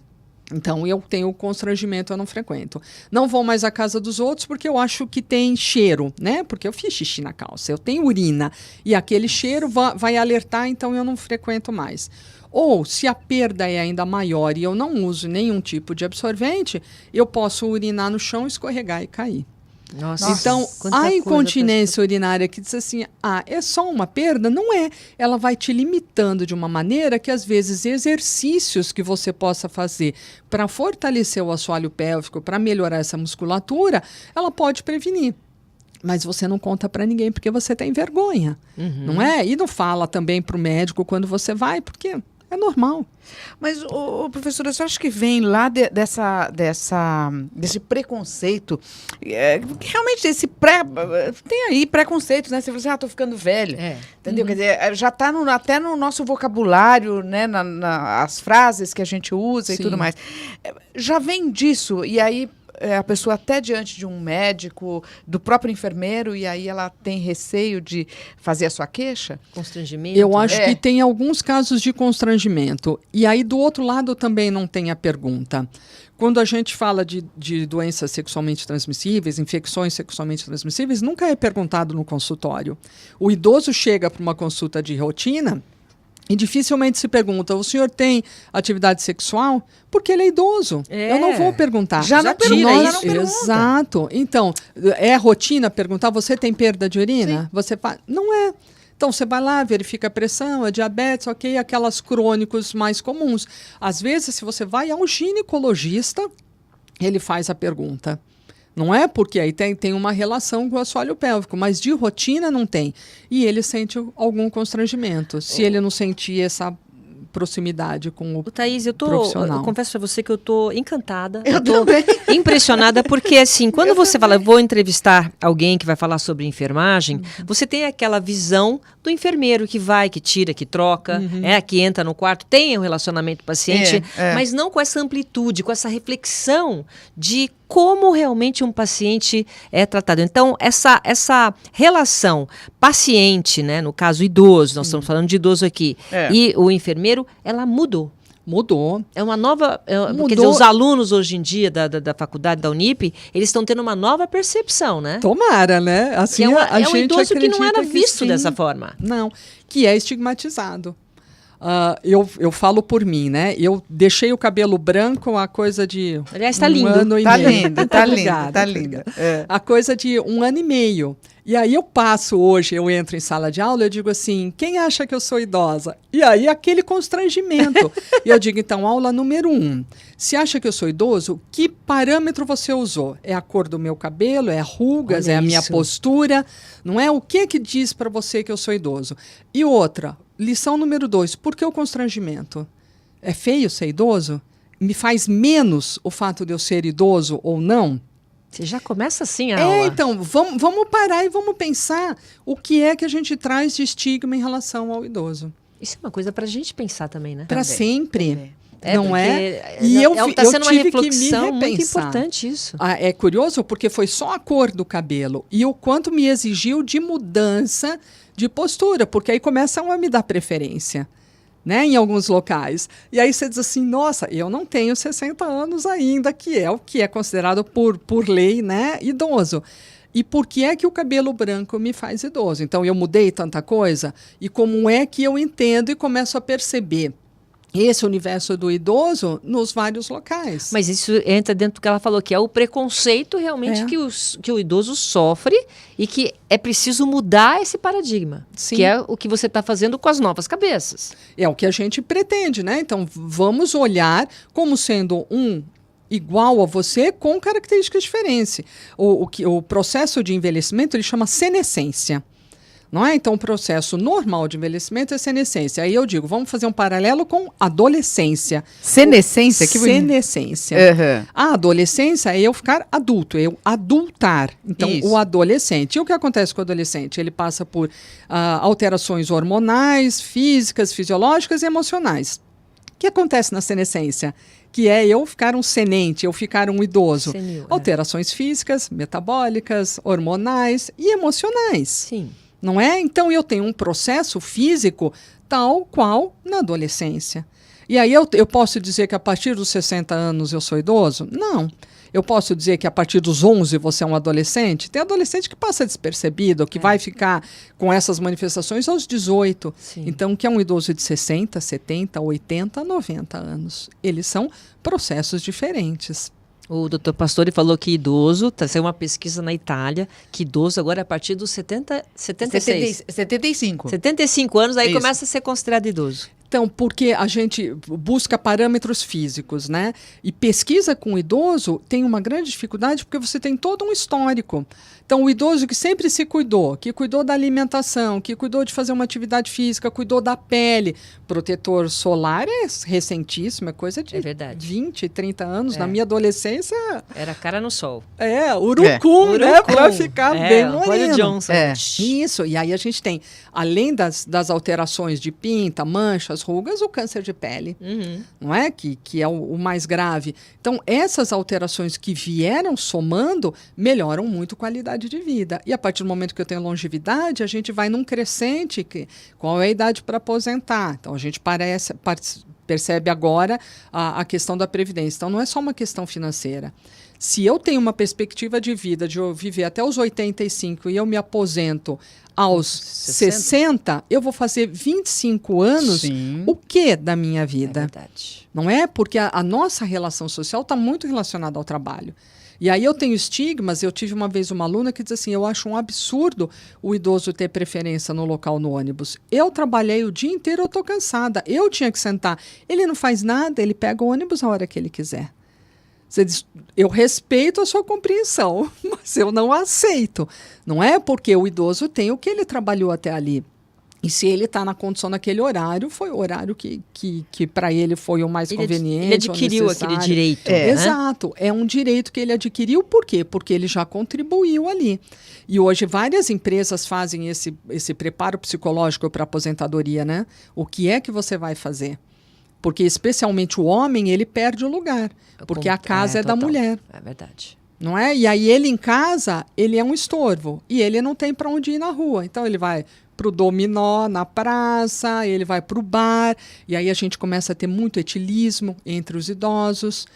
Então, eu tenho constrangimento, eu não frequento. Não vou mais à casa dos outros porque eu acho que tem cheiro, né? Porque eu fiz xixi na calça, eu tenho urina. E aquele cheiro vai alertar, então eu não frequento mais. Ou, se a perda é ainda maior e eu não uso nenhum tipo de absorvente, eu posso urinar no chão, escorregar e cair. Nossa, então, a incontinência urinária que diz assim, é só uma perda? Não é. Ela vai te limitando de uma maneira que, às vezes, exercícios que você possa fazer para fortalecer o assoalho pélvico, para melhorar essa musculatura, ela pode prevenir. mas você não conta para ninguém porque você tem vergonha, não é? E não fala também para o médico quando você vai, porque é normal. Mas, professora, você acha que vem lá desse preconceito, realmente tem aí preconceitos, né? Você fala assim, tô ficando velho, entendeu? Quer dizer, já está até no nosso vocabulário, né? As frases que a gente usa e tudo mais. Já vem disso, e aí a pessoa até diante de um médico, do próprio enfermeiro, e aí ela tem receio de fazer a sua queixa? Constrangimento? Eu acho que tem alguns casos de constrangimento. E aí, do outro lado, também não tem a pergunta. Quando a gente fala de doenças sexualmente transmissíveis, infecções sexualmente transmissíveis, nunca é perguntado no consultório. O idoso chega para uma consulta de rotina e dificilmente se pergunta, o senhor tem atividade sexual? Porque ele é idoso. Eu não vou perguntar. Já não pergunta. Exato. Então, é rotina perguntar, você tem perda de urina? Não é. Então, você vai lá, verifica a pressão, a diabetes, ok, aquelas crônicos mais comuns. Às vezes, se você vai ao ginecologista, ele faz a pergunta. Não é porque aí tem uma relação com o assoalho pélvico, mas de rotina não tem. E ele sente algum constrangimento. Se ele não sentir essa proximidade com o Thaís, eu profissional. Eu confesso para você que eu tô encantada. Eu tô impressionada porque, assim, quando você fala, eu vou entrevistar alguém que vai falar sobre enfermagem, você tem aquela visão do enfermeiro que vai, que tira, que troca, que entra no quarto, tem um relacionamento paciente, mas não com essa amplitude, com essa reflexão de como realmente um paciente é tratado. Então, essa relação paciente, né, no caso idoso, nós estamos falando de idoso aqui, e o enfermeiro, ela mudou. Mudou. É uma nova... Quer dizer, os alunos hoje em dia da faculdade, da Unip, eles estão tendo uma nova percepção, né? Tomara, né? Assim, a gente um idoso que não era visto sim. dessa forma. Não, que é estigmatizado. Eu falo por mim, né? Eu deixei o cabelo branco a coisa de Aliás, tá lindo. ano e Tá meio. lindo, tá lindo, Obrigada, tá lindo. A coisa de 1 ano e meio. E aí eu entro em sala de aula, eu digo assim, quem acha que eu sou idosa? E aí aquele constrangimento. E eu digo, então, aula número 1. Se acha que eu sou idoso, que parâmetro você usou? É a cor do meu cabelo? É rugas? Olha é a minha isso. postura? Não é? O que diz para você que eu sou idoso? E outra, lição número 2, por que o constrangimento? É feio ser idoso? Me faz menos o fato de eu ser idoso ou não? Você já começa assim a aula. Então, vamos parar e vamos pensar o que é que a gente traz de estigma em relação ao idoso. Isso é uma coisa para a gente pensar também, né? Para sempre. Também. Não é? E está sendo uma tive que me reflexão muito repensar. importante isso. É curioso porque foi só a cor do cabelo e o quanto me exigiu de mudança de postura, porque aí começam a me dar preferência, né, em alguns locais. E aí você diz assim, nossa, eu não tenho 60 anos ainda, que é o que é considerado por lei, né, idoso. E por que é que o cabelo branco me faz idoso? Então, eu mudei tanta coisa, e como é que eu entendo e começo a perceber esse universo do idoso nos vários locais. Mas isso entra dentro do que ela falou, que é o preconceito realmente que o idoso sofre e que é preciso mudar esse paradigma. Sim. Que é o que você está fazendo com as novas cabeças. É o que a gente pretende, né? Então, vamos olhar como sendo igual a você com características diferentes. O processo de envelhecimento ele chama senescência. Não é? Então, o processo normal de envelhecimento é senescência. Aí eu digo, vamos fazer um paralelo com adolescência. Senescência? Que bonito. Senescência. Uhum. A adolescência é eu ficar adulto, eu adultar. Então, Isso. o adolescente. E o que acontece com o adolescente? Ele passa por alterações hormonais, físicas, fisiológicas e emocionais. O que acontece na senescência? Que é eu ficar um senente, eu ficar um idoso. Senil, alterações físicas, metabólicas, hormonais e emocionais. Sim. Não é? Então, eu tenho um processo físico tal qual na adolescência. E aí eu posso dizer que a partir dos 60 anos eu sou idoso? Não. Eu posso dizer que a partir dos 11 você é um adolescente? Tem adolescente que passa despercebido, que vai ficar com essas manifestações aos 18. Sim. Então, que é um idoso de 60, 70, 80, 90 anos. Eles são processos diferentes. O doutor Pastore falou que idoso, saiu uma pesquisa na Itália, que idoso agora é a partir dos 75 anos, aí Isso. começa a ser considerado idoso. Então, porque a gente busca parâmetros físicos, né? E pesquisa com o idoso tem uma grande dificuldade porque você tem todo um histórico. Então, o idoso que sempre se cuidou, que cuidou da alimentação, que cuidou de fazer uma atividade física, cuidou da pele. Protetor solar é recentíssimo, é coisa de 20, 30 anos. Na minha adolescência... Era cara no sol. Urucum, né? Pra ficar bem moreno. Johnson. Isso, e aí a gente tem, além das alterações de pinta, manchas, rugas, o câncer de pele, não é? Que é o mais grave. Então, essas alterações que vieram somando, melhoram muito a qualidade de vida. E a partir do momento que eu tenho longevidade, a gente vai num crescente. Qual é a idade para aposentar? Então, a gente percebe agora a questão da previdência. Então, não é só uma questão financeira. Se eu tenho uma perspectiva de vida de eu viver até os 85 e eu me aposento aos 60, eu vou fazer 25 anos. Sim. O que da minha vida? É verdade. Não é? Porque a nossa relação social está muito relacionada ao trabalho. E aí eu tenho estigmas. Eu tive uma vez uma aluna que diz assim, eu acho um absurdo o idoso ter preferência no local no ônibus. Eu trabalhei o dia inteiro, eu estou cansada. Eu tinha que sentar. Ele não faz nada, ele pega o ônibus a hora que ele quiser. Você diz, eu respeito a sua compreensão, mas eu não aceito. Não é porque o idoso tem o que ele trabalhou até ali. E se ele está na condição naquele horário, foi o horário que para ele foi o mais conveniente. Ele adquiriu aquele direito. Né? Exato. É um direito que ele adquiriu. Por quê? Porque ele já contribuiu ali. E hoje várias empresas fazem esse preparo psicológico para aposentadoria, né? O que é que você vai fazer? Porque especialmente o homem, ele perde o lugar. Porque a casa é da mulher. É verdade. Não é? E aí ele em casa, ele é um estorvo. E ele não tem para onde ir na rua. Então ele vai para o dominó na praça, ele vai para o bar. E aí a gente começa a ter muito etilismo entre os idosos.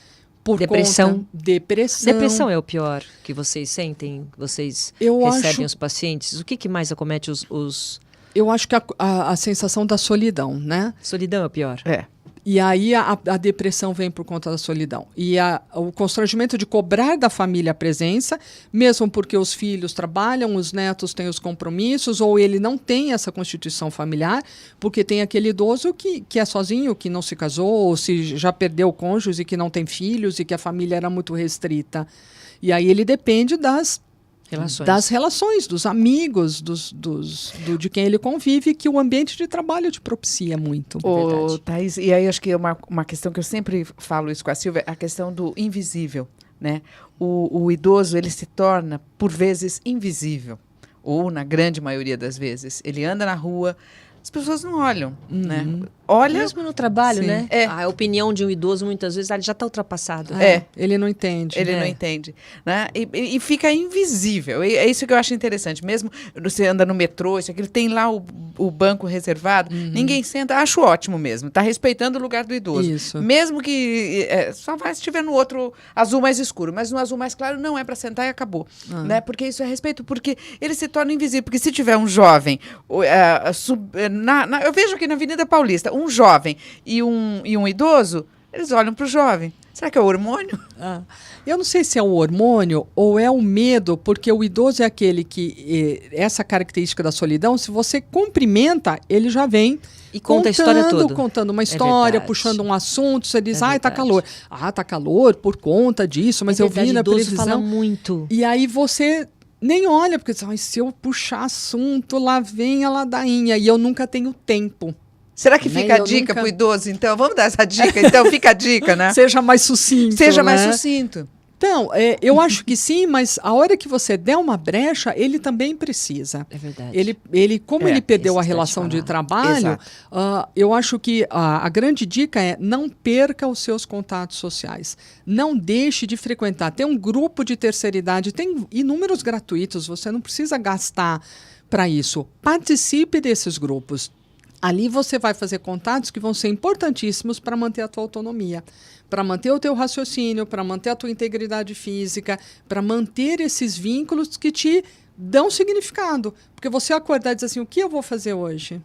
Depressão. Depressão é o pior que vocês sentem? Vocês recebem os pacientes? O que mais acomete os... Eu acho que a sensação da solidão, né? Solidão é o pior. E aí a depressão vem por conta da solidão. E o constrangimento de cobrar da família a presença, mesmo porque os filhos trabalham, os netos têm os compromissos, ou ele não tem essa constituição familiar, porque tem aquele idoso que é sozinho, que não se casou, ou se já perdeu o cônjuge e que não tem filhos e que a família era muito restrita. E aí ele depende das relações, dos amigos, de quem ele convive, que o ambiente de trabalho te propicia muito. Thaís, e aí acho que é uma questão que eu sempre falo isso com a Silvia, a questão do invisível, né? O idoso, ele se torna, por vezes, invisível, ou na grande maioria das vezes. Ele anda na rua, as pessoas não olham, né? Olha, mesmo no trabalho, sim, né? A opinião de um idoso, muitas vezes, ele já está ultrapassado. Ele não entende. Ele não entende. Né? E fica invisível. É isso que eu acho interessante. Mesmo você anda no metrô, isso aqui, tem lá o banco reservado, ninguém senta. Acho ótimo mesmo. Está respeitando o lugar do idoso. Isso. Mesmo que só vai se estiver no outro azul mais escuro. Mas no azul mais claro não é para sentar e acabou. Né? Porque isso é respeito. Porque ele se torna invisível. Porque se tiver um jovem... eu vejo aqui na Avenida Paulista, um jovem e um idoso, eles olham para o jovem. Será que é o hormônio? Eu não sei se é o hormônio ou é o medo, porque o idoso é aquele que, essa característica da solidão, se você cumprimenta, ele já vem e conta a história toda. Contando uma história, puxando um assunto, você diz, tá calor. Tá calor por conta disso, mas eu vi na previsão. Fala muito. E aí você... nem olha, porque se eu puxar assunto, lá vem a ladainha, e eu nunca tenho tempo. Será que fica a dica para o idoso, então? Vamos dar essa dica, então fica a dica, né? Seja mais sucinto. Seja mais sucinto. Então, eu acho que sim, mas a hora que você der uma brecha, ele também precisa. É verdade. Ele perdeu a relação de trabalho, eu acho que a grande dica é não perca os seus contatos sociais. Não deixe de frequentar. Tem um grupo de terceira idade, tem inúmeros gratuitos, você não precisa gastar para isso. Participe desses grupos. Ali você vai fazer contatos que vão ser importantíssimos para manter a tua autonomia, para manter o teu raciocínio, para manter a tua integridade física, para manter esses vínculos que te dão significado. Porque você acordar e dizer assim, o que eu vou fazer hoje?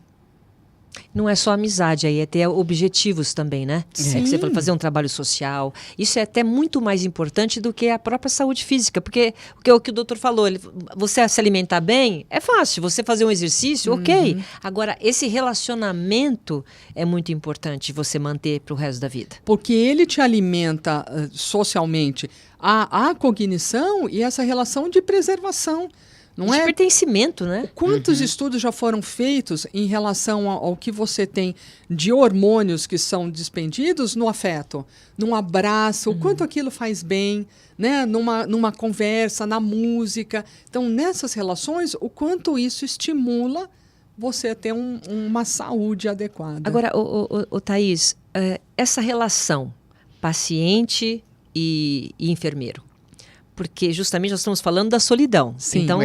Não é só amizade, aí é ter objetivos também, né? Sim. É que você falou, fazer um trabalho social. Isso é até muito mais importante do que a própria saúde física, porque o que o doutor falou, você se alimentar bem é fácil, você fazer um exercício, ok. Agora, esse relacionamento é muito importante você manter para o resto da vida. Porque ele te alimenta socialmente a cognição e essa relação de preservação. Não de é pertencimento, né? Quantos estudos já foram feitos em relação ao que você tem de hormônios que são despendidos no afeto, num abraço, o quanto aquilo faz bem, né? Numa conversa, na música. Então, nessas relações, o quanto isso estimula você a ter uma saúde adequada. Agora, Thaís, essa relação paciente e enfermeiro, porque justamente nós estamos falando da solidão. Sim, então,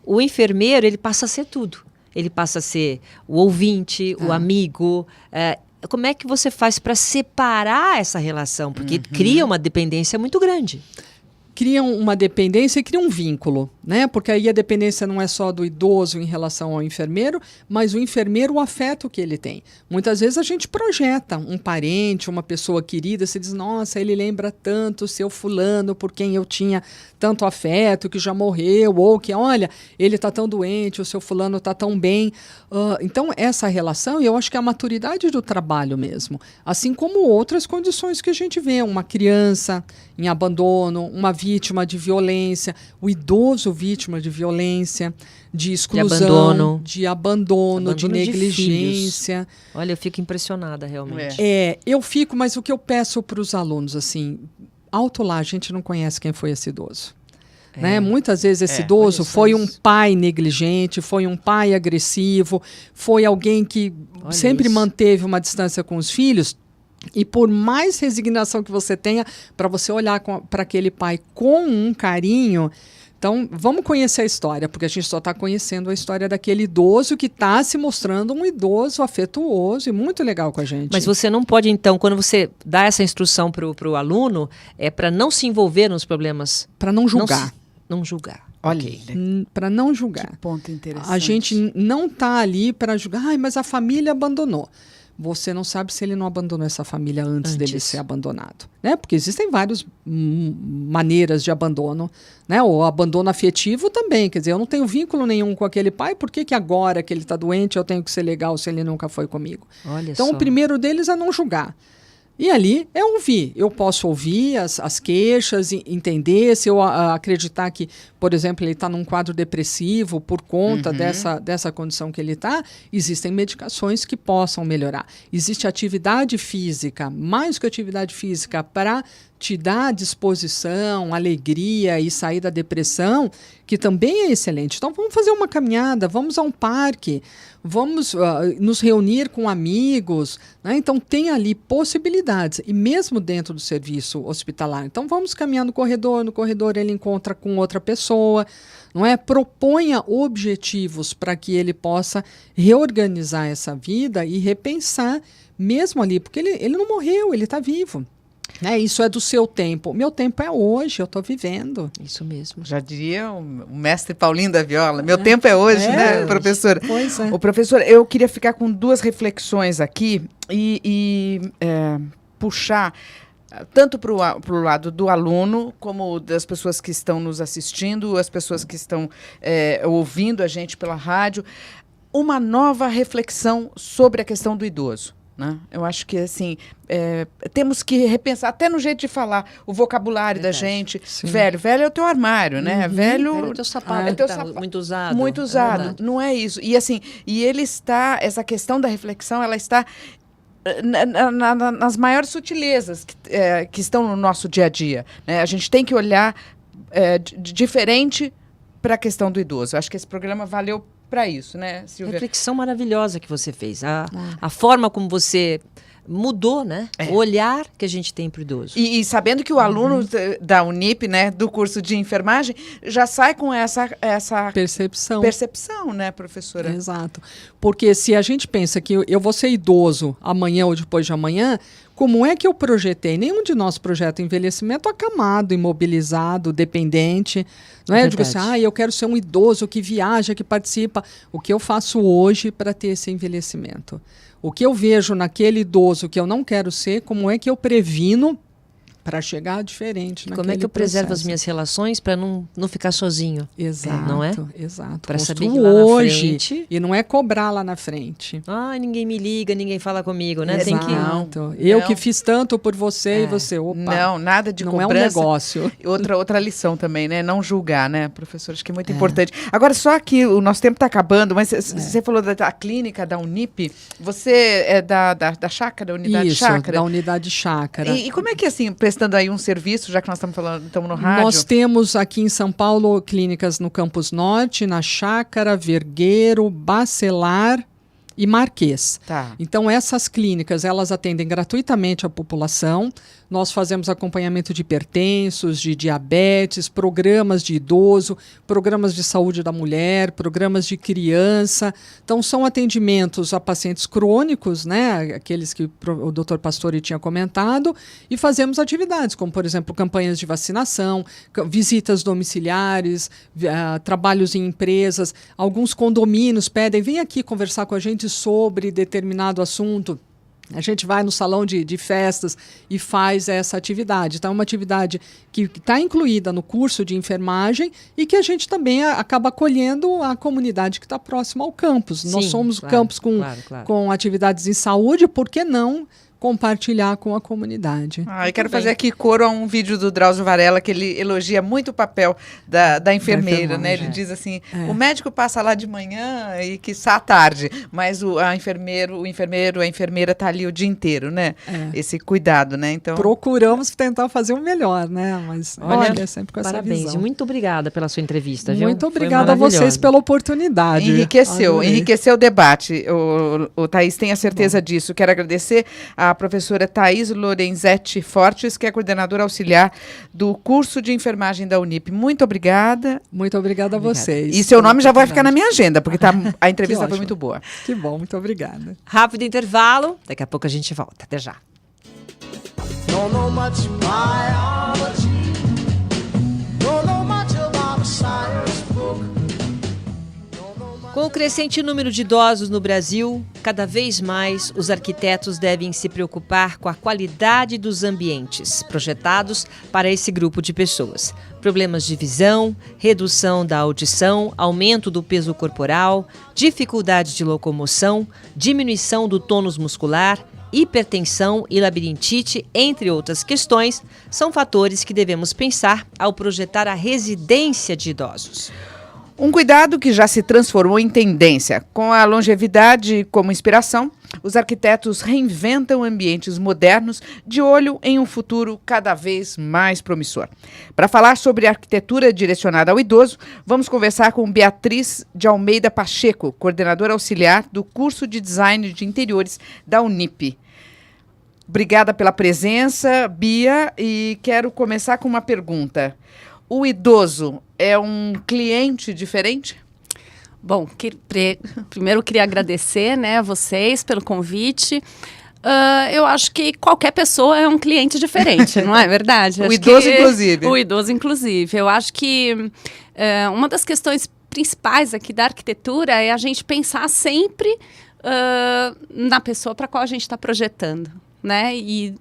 o enfermeiro, ele passa a ser tudo. Ele passa a ser o ouvinte, o amigo. Como é que você faz para separar essa relação? Porque cria uma dependência muito grande. Criam uma dependência e cria um vínculo, né? Porque aí a dependência não é só do idoso em relação ao enfermeiro, mas o enfermeiro, o afeto que ele tem. Muitas vezes a gente projeta um parente, uma pessoa querida, se diz, nossa, ele lembra tanto o seu fulano por quem eu tinha tanto afeto, que já morreu, ou que, olha, ele está tão doente, o seu fulano está tão bem. Então, essa relação, eu acho que é a maturidade do trabalho mesmo. Assim como outras condições que a gente vê, uma criança em abandono, uma vítima de violência, o idoso vítima de violência, de exclusão, de abandono, de negligência. Olha, eu fico impressionada realmente. Eu fico, mas o que eu peço para os alunos, assim, alto lá, a gente não conhece quem foi esse idoso. Né? Muitas vezes esse idoso foi um pai negligente, foi um pai agressivo, foi alguém que sempre manteve uma distância com os filhos. E por mais resignação que você tenha, para você olhar para aquele pai com um carinho, então vamos conhecer a história, porque a gente só está conhecendo a história daquele idoso que está se mostrando um idoso afetuoso e muito legal com a gente. Mas você não pode, então, quando você dá essa instrução para o aluno, é para não se envolver nos problemas. Para não julgar. Não julgar. Olha, para não julgar. Que ponto interessante. A gente não está ali para julgar, mas a família abandonou. Você não sabe se ele não abandonou essa família antes dele ser abandonado, né? Porque existem várias maneiras de abandono, né? O abandono afetivo também, quer dizer, eu não tenho vínculo nenhum com aquele pai, por que agora que ele está doente eu tenho que ser legal se ele nunca foi comigo? Então, o primeiro deles é não julgar. E ali é ouvir. Eu posso ouvir as queixas, entender, se eu acreditar que, por exemplo, ele está num quadro depressivo por conta dessa condição que ele está, existem medicações que possam melhorar. Existe atividade física, mais que atividade física, para te dar disposição, alegria e sair da depressão, que também é excelente. Então, vamos fazer uma caminhada, vamos a um parque, vamos nos reunir com amigos, né? Então, tem ali possibilidades, e mesmo dentro do serviço hospitalar. Então, vamos caminhar no corredor ele encontra com outra pessoa, não é? Proponha objetivos para que ele possa reorganizar essa vida e repensar mesmo ali, porque ele não morreu, ele está vivo. Isso é do seu tempo. Meu tempo é hoje, eu estou vivendo. Isso mesmo. Já diria o mestre Paulinho da Viola. Meu tempo é hoje, né, professora? Pois é. Ô, professor, eu queria ficar com duas reflexões aqui e puxar tanto para o lado do aluno, como das pessoas que estão nos assistindo, as pessoas que estão ouvindo a gente pela rádio, uma nova reflexão sobre a questão do idoso. Né? Eu acho que assim temos que repensar até no jeito de falar o vocabulário da gente. Sim. Velho é o teu armário, né? Velho é o teu sapato, muito usado. Muito usado, não é isso. E assim, essa questão da reflexão, ela está nas maiores sutilezas que estão no nosso dia a dia. Né? A gente tem que olhar diferente para a questão do idoso. Eu acho que esse programa valeu para isso, né, Silvia? Reflexão maravilhosa que você fez. A forma como você mudou, né? O olhar que a gente tem para o idoso. E sabendo que o aluno da Unip, né, do curso de enfermagem, já sai com essa percepção, né, professora? Exato. Porque se a gente pensa que eu vou ser idoso amanhã ou depois de amanhã, como é que eu projetei? Nenhum de nós projeta envelhecimento acamado, imobilizado, dependente. Não é? Eu digo assim, eu quero ser um idoso que viaja, que participa. O que eu faço hoje para ter esse envelhecimento? O que eu vejo naquele idoso que eu não quero ser, como é que eu previno para chegar diferente naquele Como é que eu preservo processo? as minhas relações para não ficar sozinho? Exato, não é? Exato. Para saber Construo que lá na hoje, frente... E não é cobrar lá na frente. Ninguém me liga, ninguém fala comigo, né? Exato. Tem que... Eu que fiz tanto por você e você, Não, nada de não cobrança. é um negócio. Outra lição também, né? Não julgar, né, professor? Acho que é muito importante. Agora, só que o nosso tempo está acabando, mas você falou da clínica da Unip, você é da chácara, da unidade chácara? Da unidade chácara. E como é que, assim, prestando aí um serviço, já que nós estamos no rádio? Nós temos aqui em São Paulo clínicas no Campus Norte, na Chácara, Vergueiro, Bacelar e Marquês. Tá. Então, essas clínicas, elas atendem gratuitamente a população. Nós fazemos acompanhamento de hipertensos, de diabetes, programas de idoso, programas de saúde da mulher, programas de criança. Então, são atendimentos a pacientes crônicos, né? Aqueles que o Dr. Pastore tinha comentado, e fazemos atividades, como, por exemplo, campanhas de vacinação, visitas domiciliares, trabalhos em empresas. Alguns condomínios pedem, vem aqui conversar com a gente sobre determinado assunto. A gente vai no salão de festas e faz essa atividade. Então, é uma atividade que está incluída no curso de enfermagem e que a gente também acaba acolhendo a comunidade que está próxima ao campus. Sim, nós somos claro, campus com atividades em saúde, por que não compartilhar com a comunidade? Eu quero fazer aqui coro a um vídeo do Drauzio Varela, que ele elogia muito o papel da enfermeira, né? Ele diz assim, o médico passa lá de manhã e quiçá à tarde, mas o enfermeiro, a enfermeira está ali o dia inteiro, né? Esse cuidado, né? Então, procuramos tentar fazer o melhor, né? Mas olha, sempre com essa visão. Muito obrigada pela sua entrevista, viu? Muito obrigada a vocês pela oportunidade. Enriqueceu o debate. O Thaís tem a certeza disso. Quero agradecer a professora Thaís Lorenzetti Fortes, que é coordenadora auxiliar do curso de enfermagem da Unip. Muito obrigada. Muito obrigada a vocês. E seu nome já vai ficar na minha agenda, porque a entrevista foi muito boa. Que bom, muito obrigada. Rápido intervalo, daqui a pouco a gente volta. Até já. Don't know much biology. Don't know much about a science book. Com o crescente número de idosos no Brasil, cada vez mais os arquitetos devem se preocupar com a qualidade dos ambientes projetados para esse grupo de pessoas. Problemas de visão, redução da audição, aumento do peso corporal, dificuldade de locomoção, diminuição do tônus muscular, hipertensão e labirintite, entre outras questões, são fatores que devemos pensar ao projetar a residência de idosos. Um cuidado que já se transformou em tendência. Com a longevidade como inspiração, os arquitetos reinventam ambientes modernos de olho em um futuro cada vez mais promissor. Para falar sobre arquitetura direcionada ao idoso, vamos conversar com Beatriz de Almeida Pacheco, coordenadora auxiliar do curso de Design de Interiores da Unip. Obrigada pela presença, Bia, e quero começar com uma pergunta. O idoso é um cliente diferente? Bom, primeiro eu queria agradecer, né, a vocês pelo convite. Eu acho que qualquer pessoa é um cliente diferente, não é verdade? O idoso, inclusive. O idoso, inclusive. Eu acho que uma das questões principais aqui da arquitetura é a gente pensar sempre na pessoa para a qual a gente está projetando, né? E,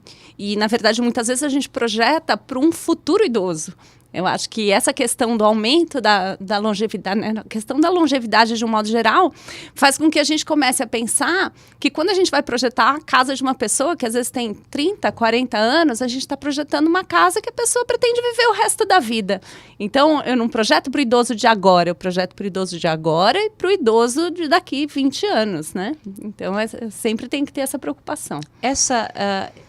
na verdade, muitas vezes a gente projeta para um futuro idoso. Eu acho que essa questão do aumento da longevidade, né, a questão da longevidade de um modo geral, faz com que a gente comece a pensar que quando a gente vai projetar a casa de uma pessoa que às vezes tem 30, 40 anos, a gente está projetando uma casa que a pessoa pretende viver o resto da vida. Então, eu não projeto para o idoso de agora, eu projeto para o idoso de agora e para o idoso de daqui 20 anos, né? Então, sempre tem que ter essa preocupação. Essa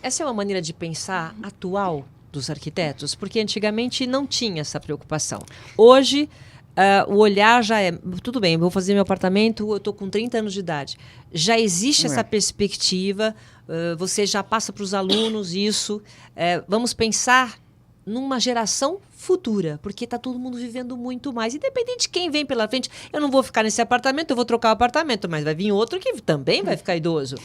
é uma maneira de pensar atual dos arquitetos, porque antigamente não tinha essa preocupação. Hoje, o olhar já é... Tudo bem, eu vou fazer meu apartamento, eu estou com 30 anos de idade. Já existe essa perspectiva, você já passa para os alunos isso. Vamos pensar numa geração futura, porque está todo mundo vivendo muito mais, independente de quem vem pela frente. Eu não vou ficar nesse apartamento, eu vou trocar o apartamento, mas vai vir outro que também vai ficar idoso.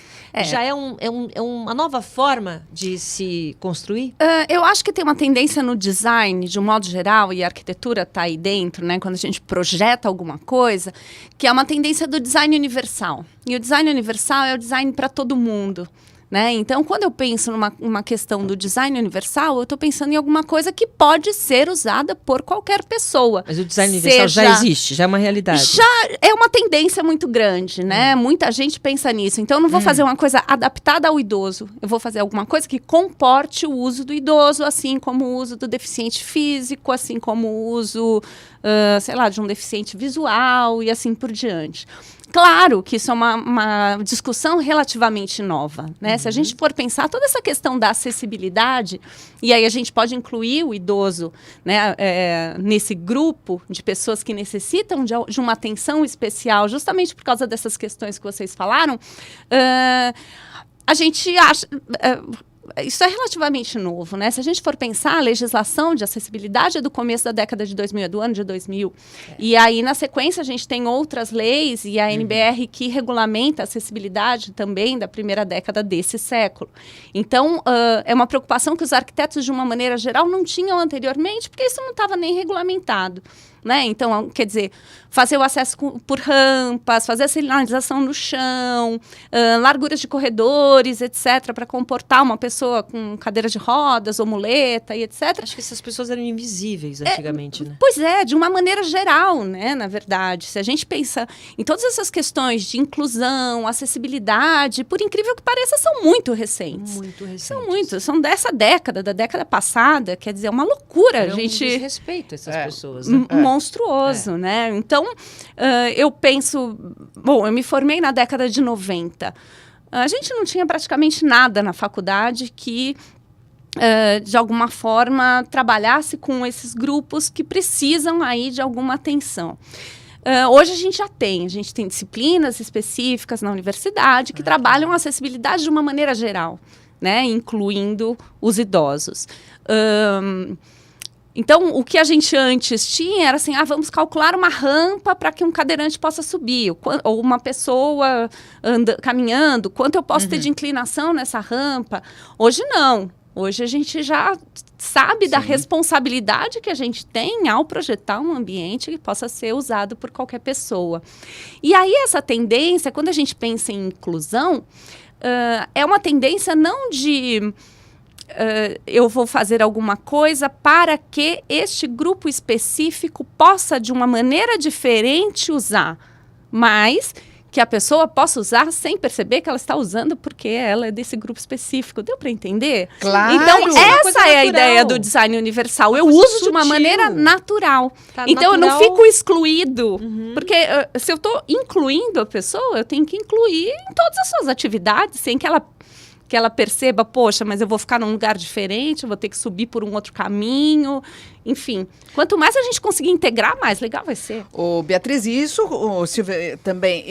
Já é uma nova forma de se construir? Eu acho que tem uma tendência no design, de um modo geral, e a arquitetura está aí dentro, né, quando a gente projeta alguma coisa, que é uma tendência do design universal. E o design universal é o design para todo mundo. Né? Então, quando eu penso numa questão do design universal, eu estou pensando em alguma coisa que pode ser usada por qualquer pessoa. Mas o design universal já existe, já é uma realidade. Já é uma tendência muito grande, né? Muita gente pensa nisso. Então, eu não vou fazer uma coisa adaptada ao idoso. Eu vou fazer alguma coisa que comporte o uso do idoso, assim como o uso do deficiente físico, assim como o uso, sei lá, de um deficiente visual e assim por diante. Claro que isso é uma discussão relativamente nova, né? Se a gente for pensar toda essa questão da acessibilidade, e aí a gente pode incluir o idoso, né, nesse grupo de pessoas que necessitam de uma atenção especial, justamente por causa dessas questões que vocês falaram, a gente acha... isso é relativamente novo, né? Se a gente for pensar, a legislação de acessibilidade é do começo da década de 2000, é do ano de 2000. E aí, na sequência, a gente tem outras leis e a NBR que regulamenta a acessibilidade também da primeira década desse século. Então, é uma preocupação que os arquitetos, de uma maneira geral, não tinham anteriormente, porque isso não estava nem regulamentado. Né? Então, quer dizer, fazer o acesso por rampas, fazer a sinalização no chão, larguras de corredores, etc., para comportar uma pessoa com cadeira de rodas ou muleta e etc. Acho que essas pessoas eram invisíveis antigamente, né? Pois é, de uma maneira geral, né, na verdade. Se a gente pensa em todas essas questões de inclusão, acessibilidade, por incrível que pareça, são muito recentes. Muito recentes. São dessa década, da década passada, quer dizer, é uma loucura. É a gente desrespeito essas pessoas, né? Monstruoso, né? Então, eu penso... Bom, eu me formei na década de 90. A gente não tinha praticamente nada na faculdade que, de alguma forma, trabalhasse com esses grupos que precisam aí de alguma atenção. Hoje a gente tem disciplinas específicas na universidade que trabalham a acessibilidade de uma maneira geral, né? Incluindo os idosos. Então, o que a gente antes tinha era assim, vamos calcular uma rampa para que um cadeirante possa subir, ou uma pessoa caminhando, quanto eu posso ter de inclinação nessa rampa. Hoje não. Hoje a gente já sabe da responsabilidade que a gente tem ao projetar um ambiente que possa ser usado por qualquer pessoa. E aí essa tendência, quando a gente pensa em inclusão, é uma tendência não de... eu vou fazer alguma coisa para que este grupo específico possa, de uma maneira diferente, usar, mas que a pessoa possa usar sem perceber que ela está usando porque ela é desse grupo específico. Deu para entender? Claro! Então, essa é a ideia do design universal. Eu uso de uma maneira natural. Então, eu não fico excluído. Porque se eu estou incluindo a pessoa, eu tenho que incluir em todas as suas atividades, sem que ela perceba, poxa, mas eu vou ficar num lugar diferente, eu vou ter que subir por um outro caminho, enfim. Quanto mais a gente conseguir integrar, mais legal vai ser. Beatriz, isso, Silvia, também,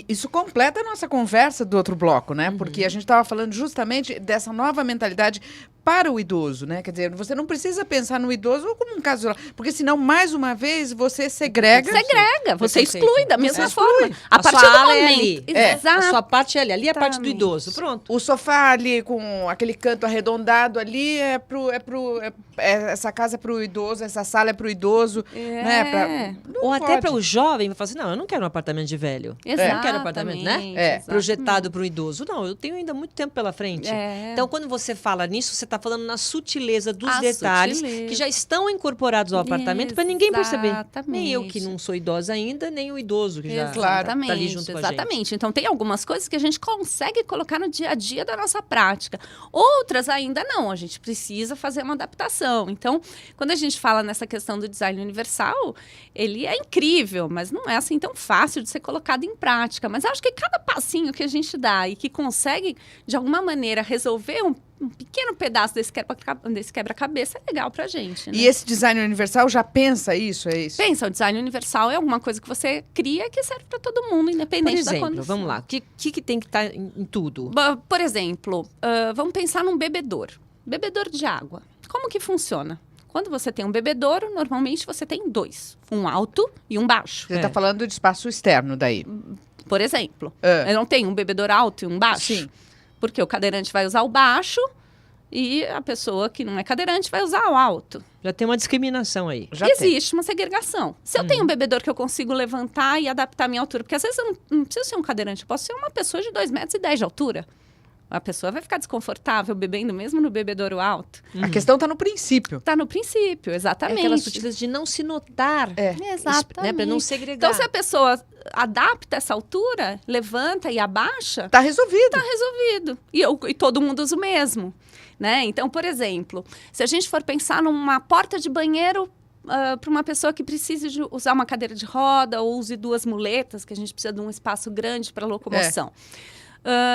isso completa a nossa conversa do outro bloco, né? Porque a gente estava falando justamente dessa nova mentalidade para o idoso, né? Quer dizer, você não precisa pensar no idoso como um caso, porque senão, mais uma vez, você segrega. Você exclui da mesma forma. A partir do momento. Exato. A sua parte é ali. Ali é a parte do idoso. Pronto. O sofá ali com aquele canto arredondado ali essa casa é para o idoso, essa sala é para o idoso, né? Ou até para o jovem, vai falar assim, não, eu não quero um apartamento de velho. Exatamente. Eu não quero um apartamento, né? Projetado para o idoso. Não, eu tenho ainda muito tempo pela frente. Então, quando você fala nisso, você está falando na sutileza dos detalhes que já estão incorporados ao apartamento para ninguém perceber. Nem eu que não sou idosa ainda, nem o idoso que já está ali junto com a gente. Exatamente. Então, tem algumas coisas que a gente consegue colocar no dia a dia da nossa prática. Outras ainda não. A gente precisa fazer uma adaptação. Então, quando a gente fala nessa questão do design universal, ele é incrível, mas não é assim tão fácil de ser colocado em prática. Mas acho que cada passinho que a gente dá e que consegue, de alguma maneira, resolver um pequeno pedaço desse quebra-cabeça é legal pra gente, né? E esse design universal já pensa isso, é isso? Pensa, o design universal é alguma coisa que você cria que serve para todo mundo, independente da condição. Vamos lá, o que tem que estar em tudo? Por exemplo, vamos pensar num bebedouro de água. Como que funciona? Quando você tem um bebedouro, normalmente você tem 2. Um alto e um baixo. Você está falando de espaço externo daí? Por exemplo, eu não tenho um bebedouro alto e um baixo? Sim. Porque o cadeirante vai usar o baixo e a pessoa que não é cadeirante vai usar o alto. Já tem uma discriminação aí. Existe uma segregação. Se eu tenho um bebedouro que eu consigo levantar e adaptar a minha altura, porque às vezes eu não preciso ser um cadeirante, eu posso ser uma pessoa de 2,10 metros de altura. A pessoa vai ficar desconfortável bebendo mesmo no bebedouro alto. A questão está no princípio. Está no princípio, exatamente. Aquelas sutilezas de não se notar. Exatamente. Né, para não segregar. Então, se a pessoa adapta essa altura, levanta e abaixa... Está resolvido. Está resolvido. E todo mundo usa o mesmo. Né? Então, por exemplo, se a gente for pensar numa porta de banheiro para uma pessoa que precise de usar uma cadeira de roda ou use 2 muletas, que a gente precisa de um espaço grande para locomoção.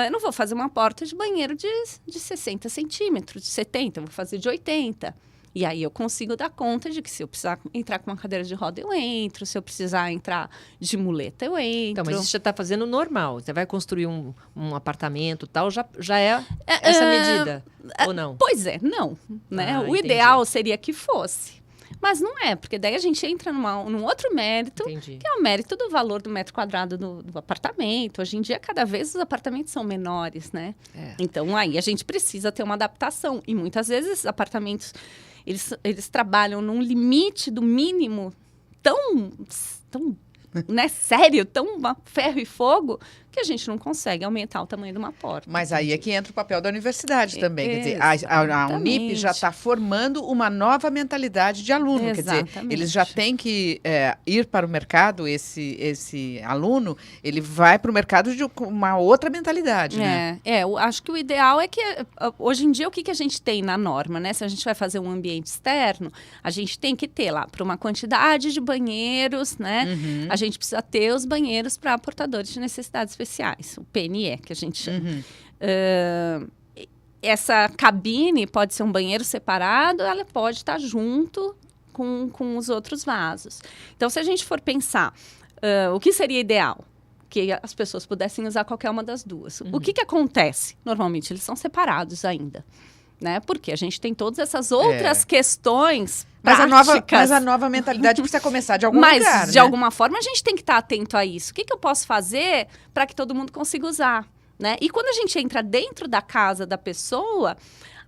Eu não vou fazer uma porta de banheiro de 60 centímetros, de 70, eu vou fazer de 80. E aí eu consigo dar conta de que se eu precisar entrar com uma cadeira de roda, eu entro. Se eu precisar entrar de muleta, eu entro. Então, mas isso já está fazendo normal. Você vai construir um apartamento e tal, já é essa medida, ou não? Pois é, não. Né? O ideal seria que fosse. Mas não é, porque daí a gente entra num outro mérito, que é o mérito do valor do metro quadrado do apartamento. Hoje em dia, cada vez os apartamentos são menores, né? Então, aí a gente precisa ter uma adaptação. E muitas vezes os apartamentos, eles trabalham num limite do mínimo tão né, sério, tão ferro e fogo, que a gente não consegue aumentar o tamanho de uma porta. Mas aí é que entra o papel da universidade também. Quer dizer, a Unip já está formando uma nova mentalidade de aluno. Exatamente. Quer dizer, eles já têm que ir para o mercado, esse aluno, ele vai para o mercado de uma outra mentalidade, né? Eu acho que o ideal é que, hoje em dia, o que a gente tem na norma, né? Se a gente vai fazer um ambiente externo, a gente tem que ter lá, para uma quantidade de banheiros, né? A gente precisa ter os banheiros para portadores de necessidades especiais, o PNE, que a gente chama. Essa cabine pode ser um banheiro separado, ela pode estar junto com os outros vasos. Então, se a gente for pensar, o que seria ideal? Que as pessoas pudessem usar qualquer uma das duas. O que acontece? Normalmente, eles são separados ainda. Né? Porque a gente tem todas essas outras questões práticas. Mas a nova mentalidade precisa começar de algum lugar, Mas, de alguma forma, a gente tem que estar atento a isso. O que eu posso fazer para que todo mundo consiga usar? Né? E quando a gente entra dentro da casa da pessoa,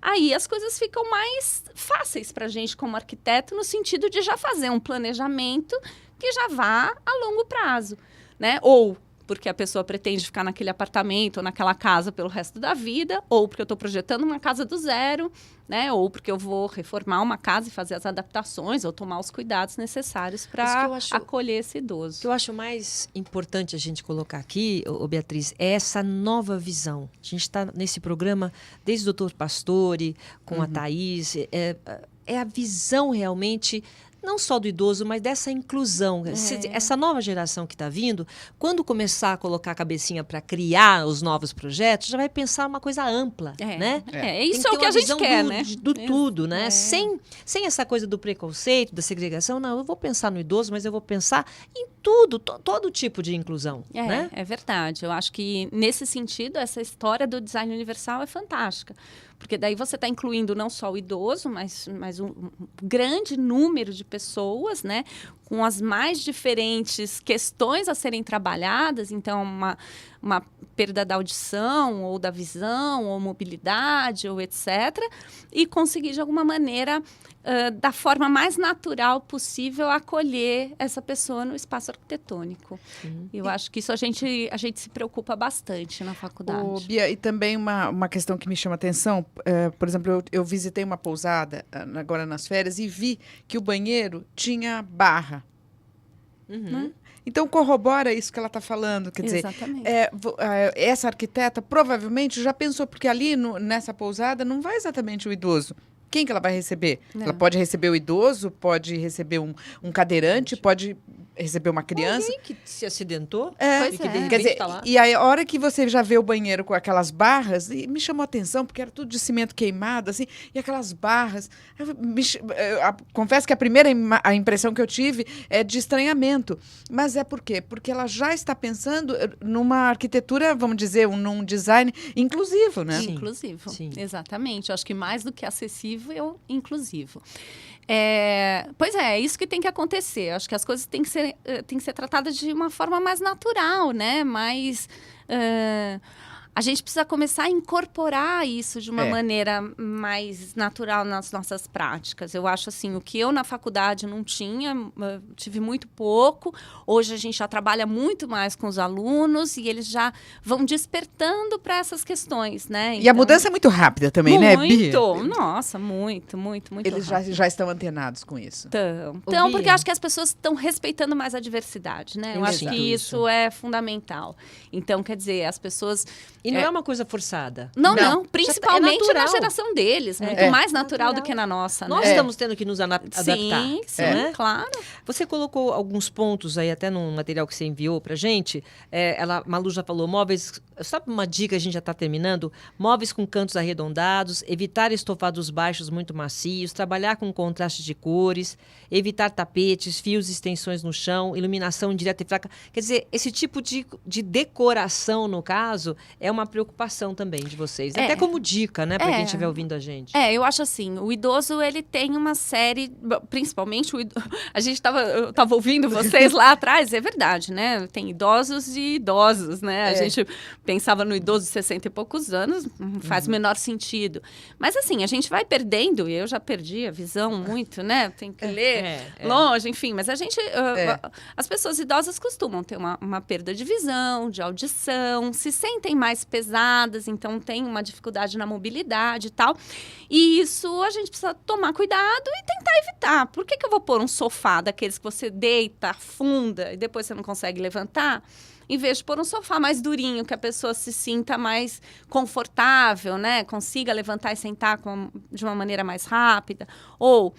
aí as coisas ficam mais fáceis para a gente como arquiteto, no sentido de já fazer um planejamento que já vá a longo prazo. Né? Ou porque a pessoa pretende ficar naquele apartamento ou naquela casa pelo resto da vida, ou porque eu estou projetando uma casa do zero, né? Ou porque eu vou reformar uma casa e fazer as adaptações ou tomar os cuidados necessários para acolher esse idoso. O que eu acho mais importante a gente colocar aqui, Beatriz, é essa nova visão. A gente está nesse programa desde o Dr. Pastore, com a Thaís, é a visão realmente não só do idoso, mas dessa inclusão. Essa nova geração que está vindo, quando começar a colocar a cabecinha para criar os novos projetos, já vai pensar uma coisa ampla, né? Isso é o que a gente quer, né? Do tudo, né? Sem essa coisa do preconceito, da segregação. Não, eu vou pensar no idoso, mas eu vou pensar em tudo, todo tipo de inclusão, né? É verdade. Eu acho que, nesse sentido, essa história do design universal é fantástica. Porque daí você está incluindo não só o idoso, mas um grande número de pessoas, né? Com as mais diferentes questões a serem trabalhadas. Então, uma perda da audição, ou da visão, ou mobilidade, ou etc. E conseguir, de alguma maneira, da forma mais natural possível, acolher essa pessoa no espaço arquitetônico. Eu acho que isso a gente se preocupa bastante na faculdade. Bia, e também uma questão que me chama a atenção, por exemplo, eu visitei uma pousada agora nas férias e vi que o banheiro tinha barra. Então, corrobora isso que ela está falando. Quer dizer, essa arquiteta provavelmente já pensou, porque ali nessa pousada não vai exatamente o idoso. Quem que ela vai receber? Ela pode receber o idoso, pode receber um cadeirante, pode receber uma criança. Alguém que se acidentou? E que de repente tá lá. E aí, a hora que você já vê o banheiro com aquelas barras, e me chamou a atenção, porque era tudo de cimento queimado, assim, e aquelas barras. Confesso que a primeira a impressão que eu tive é de estranhamento. Mas é por quê? Porque ela já está pensando numa arquitetura, vamos dizer, num design inclusivo, né? Sim. Inclusivo, sim. Exatamente. Eu acho que mais do que acessível, inclusivo. Pois é isso que tem que acontecer. Acho que as coisas têm que ser tratadas de uma forma mais natural, né? Mais... a gente precisa começar a incorporar isso de uma maneira mais natural nas nossas práticas. Eu acho assim, o que eu na faculdade não tinha, tive muito pouco. Hoje a gente já trabalha muito mais com os alunos e eles já vão despertando para essas questões, né? Então, e a mudança é muito rápida também, né, Bia? Nossa, muito Eles já estão antenados com isso. Então, porque eu acho que as pessoas estão respeitando mais a diversidade, né? Eu acho que isso é fundamental. Então, quer dizer, as pessoas... E não é uma coisa forçada. Não. Principalmente na geração deles. Muito mais natural do que na nossa. Nós estamos tendo que nos adaptar. Sim, né? Claro. Você colocou alguns pontos aí, até no material que você enviou pra gente. Malu já falou, móveis... Sabe uma dica, a gente já está terminando? Móveis com cantos arredondados, evitar estofados baixos muito macios, trabalhar com contraste de cores, evitar tapetes, fios e extensões no chão, iluminação direta e fraca. Quer dizer, esse tipo de decoração, no caso, é uma preocupação também de vocês. Até como dica, né, para quem estiver ouvindo a gente. Eu acho assim, o idoso, ele tem uma série, principalmente eu estava ouvindo vocês lá atrás, é verdade, né? Tem idosos e idosos, né? A gente pensava no idoso de 60 e poucos anos, faz o menor sentido. Mas assim, a gente vai perdendo, e eu já perdi a visão muito, né? Tem que ler longe, enfim. Mas a gente, as pessoas idosas costumam ter uma perda de visão, de audição, se sentem mais pesadas, então tem uma dificuldade na mobilidade e tal. E isso a gente precisa tomar cuidado e tentar evitar. Por que eu vou pôr um sofá daqueles que você deita, afunda e depois você não consegue levantar? Em vez de pôr um sofá mais durinho, que a pessoa se sinta mais confortável, né? Consiga levantar e sentar de uma maneira mais rápida. Ou...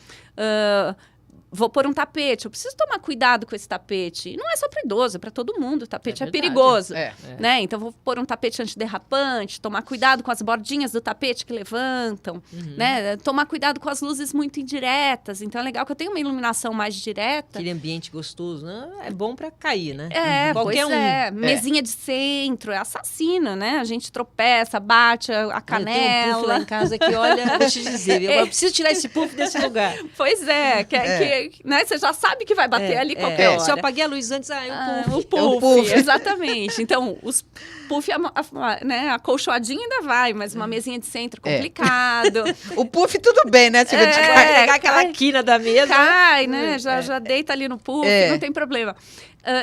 vou pôr um tapete, eu preciso tomar cuidado com esse tapete. E não é só para idoso, é para todo mundo. O tapete é perigoso. Né? Então, vou pôr um tapete antiderrapante, tomar cuidado com as bordinhas do tapete que levantam, né? Tomar cuidado com as luzes muito indiretas. Então, é legal que eu tenha uma iluminação mais direta. Aquele ambiente gostoso, né? É bom para cair, né? Qualquer Mesinha de centro, é assassino, né? A gente tropeça, bate a canela. Eu tenho um puff lá em casa que, olha, vou te dizer, eu preciso tirar esse puff desse lugar. Pois é, né? Você já sabe que vai bater ali qualquer hora. Se eu apaguei a luz antes, o puff. O puff, exatamente. Então, os puff, né, acolchoadinho ainda vai, mas uma mesinha de centro complicado. O puff tudo bem, né? Você vai pegar aquela quina da mesa. Cai, né? Já deita ali no puff, não tem problema.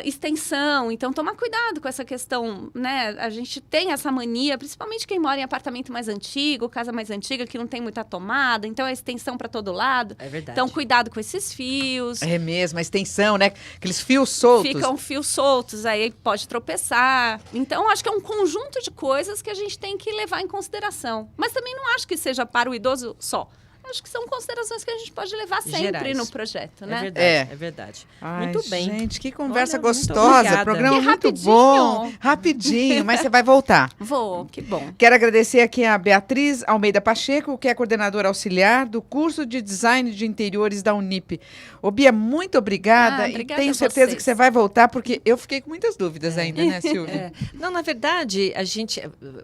Extensão, então tomar cuidado com essa questão, né? A gente tem essa mania, principalmente quem mora em apartamento mais antigo, casa mais antiga, que não tem muita tomada, então é extensão para todo lado. É verdade. Então cuidado com esses fios. É mesmo, a extensão, né? Aqueles fios soltos. Ficam fios soltos, aí pode tropeçar. Então acho que é um conjunto de coisas que a gente tem que levar em consideração. Mas também não acho que seja para o idoso só. Acho que são considerações que a gente pode levar sempre no projeto, né? É verdade. Ai, muito bem. Gente, que conversa gostosa. Programa muito bom. Rapidinho, mas você vai voltar. Vou, que bom. Quero agradecer aqui a Beatriz Almeida Pacheco, que é coordenadora auxiliar do curso de Design de Interiores da Unip. Ô, Bia, muito obrigada. E tenho certeza que você vai voltar, porque eu fiquei com muitas dúvidas ainda, né, Silvia? Não, na verdade,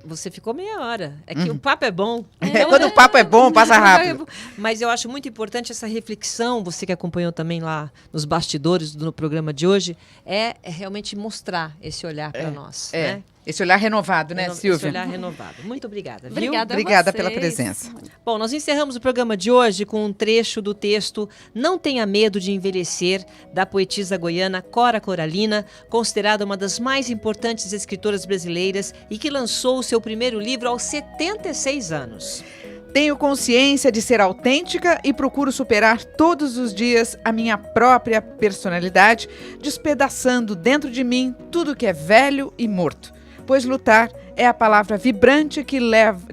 você ficou meia hora. É que o papo é bom. Quando o papo é bom, passa rápido. Mas eu acho muito importante essa reflexão, você que acompanhou também lá nos bastidores do programa de hoje, é realmente mostrar esse olhar para nós. Né? Esse olhar renovado, né, Silvia? Esse olhar renovado. Muito obrigada, viu? Obrigada pela presença. Bom, nós encerramos o programa de hoje com um trecho do texto Não Tenha Medo de Envelhecer, da poetisa goiana Cora Coralina, considerada uma das mais importantes escritoras brasileiras e que lançou o seu primeiro livro aos 76 anos. Tenho consciência de ser autêntica e procuro superar todos os dias a minha própria personalidade, despedaçando dentro de mim tudo que é velho e morto. pois lutar é a palavra vibrante que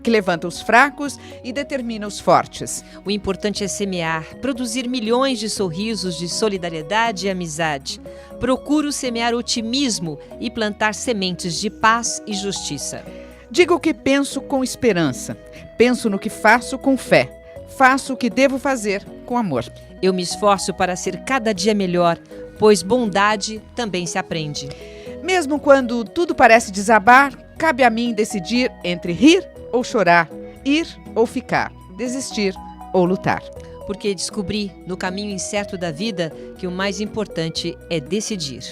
levanta os fracos e determina os fortes. O importante é semear, produzir milhões de sorrisos de solidariedade e amizade. Procuro semear otimismo e plantar sementes de paz e justiça. Digo o que penso com esperança. Penso no que faço com fé. Faço o que devo fazer com amor. Eu me esforço para ser cada dia melhor, pois bondade também se aprende. Mesmo quando tudo parece desabar, cabe a mim decidir entre rir ou chorar, ir ou ficar, desistir ou lutar. Porque descobri, no caminho incerto da vida, que o mais importante é decidir.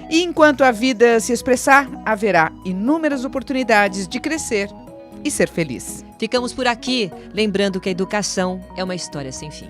E enquanto a vida se expressar, haverá inúmeras oportunidades de crescer e ser feliz. Ficamos por aqui, lembrando que a educação é uma história sem fim.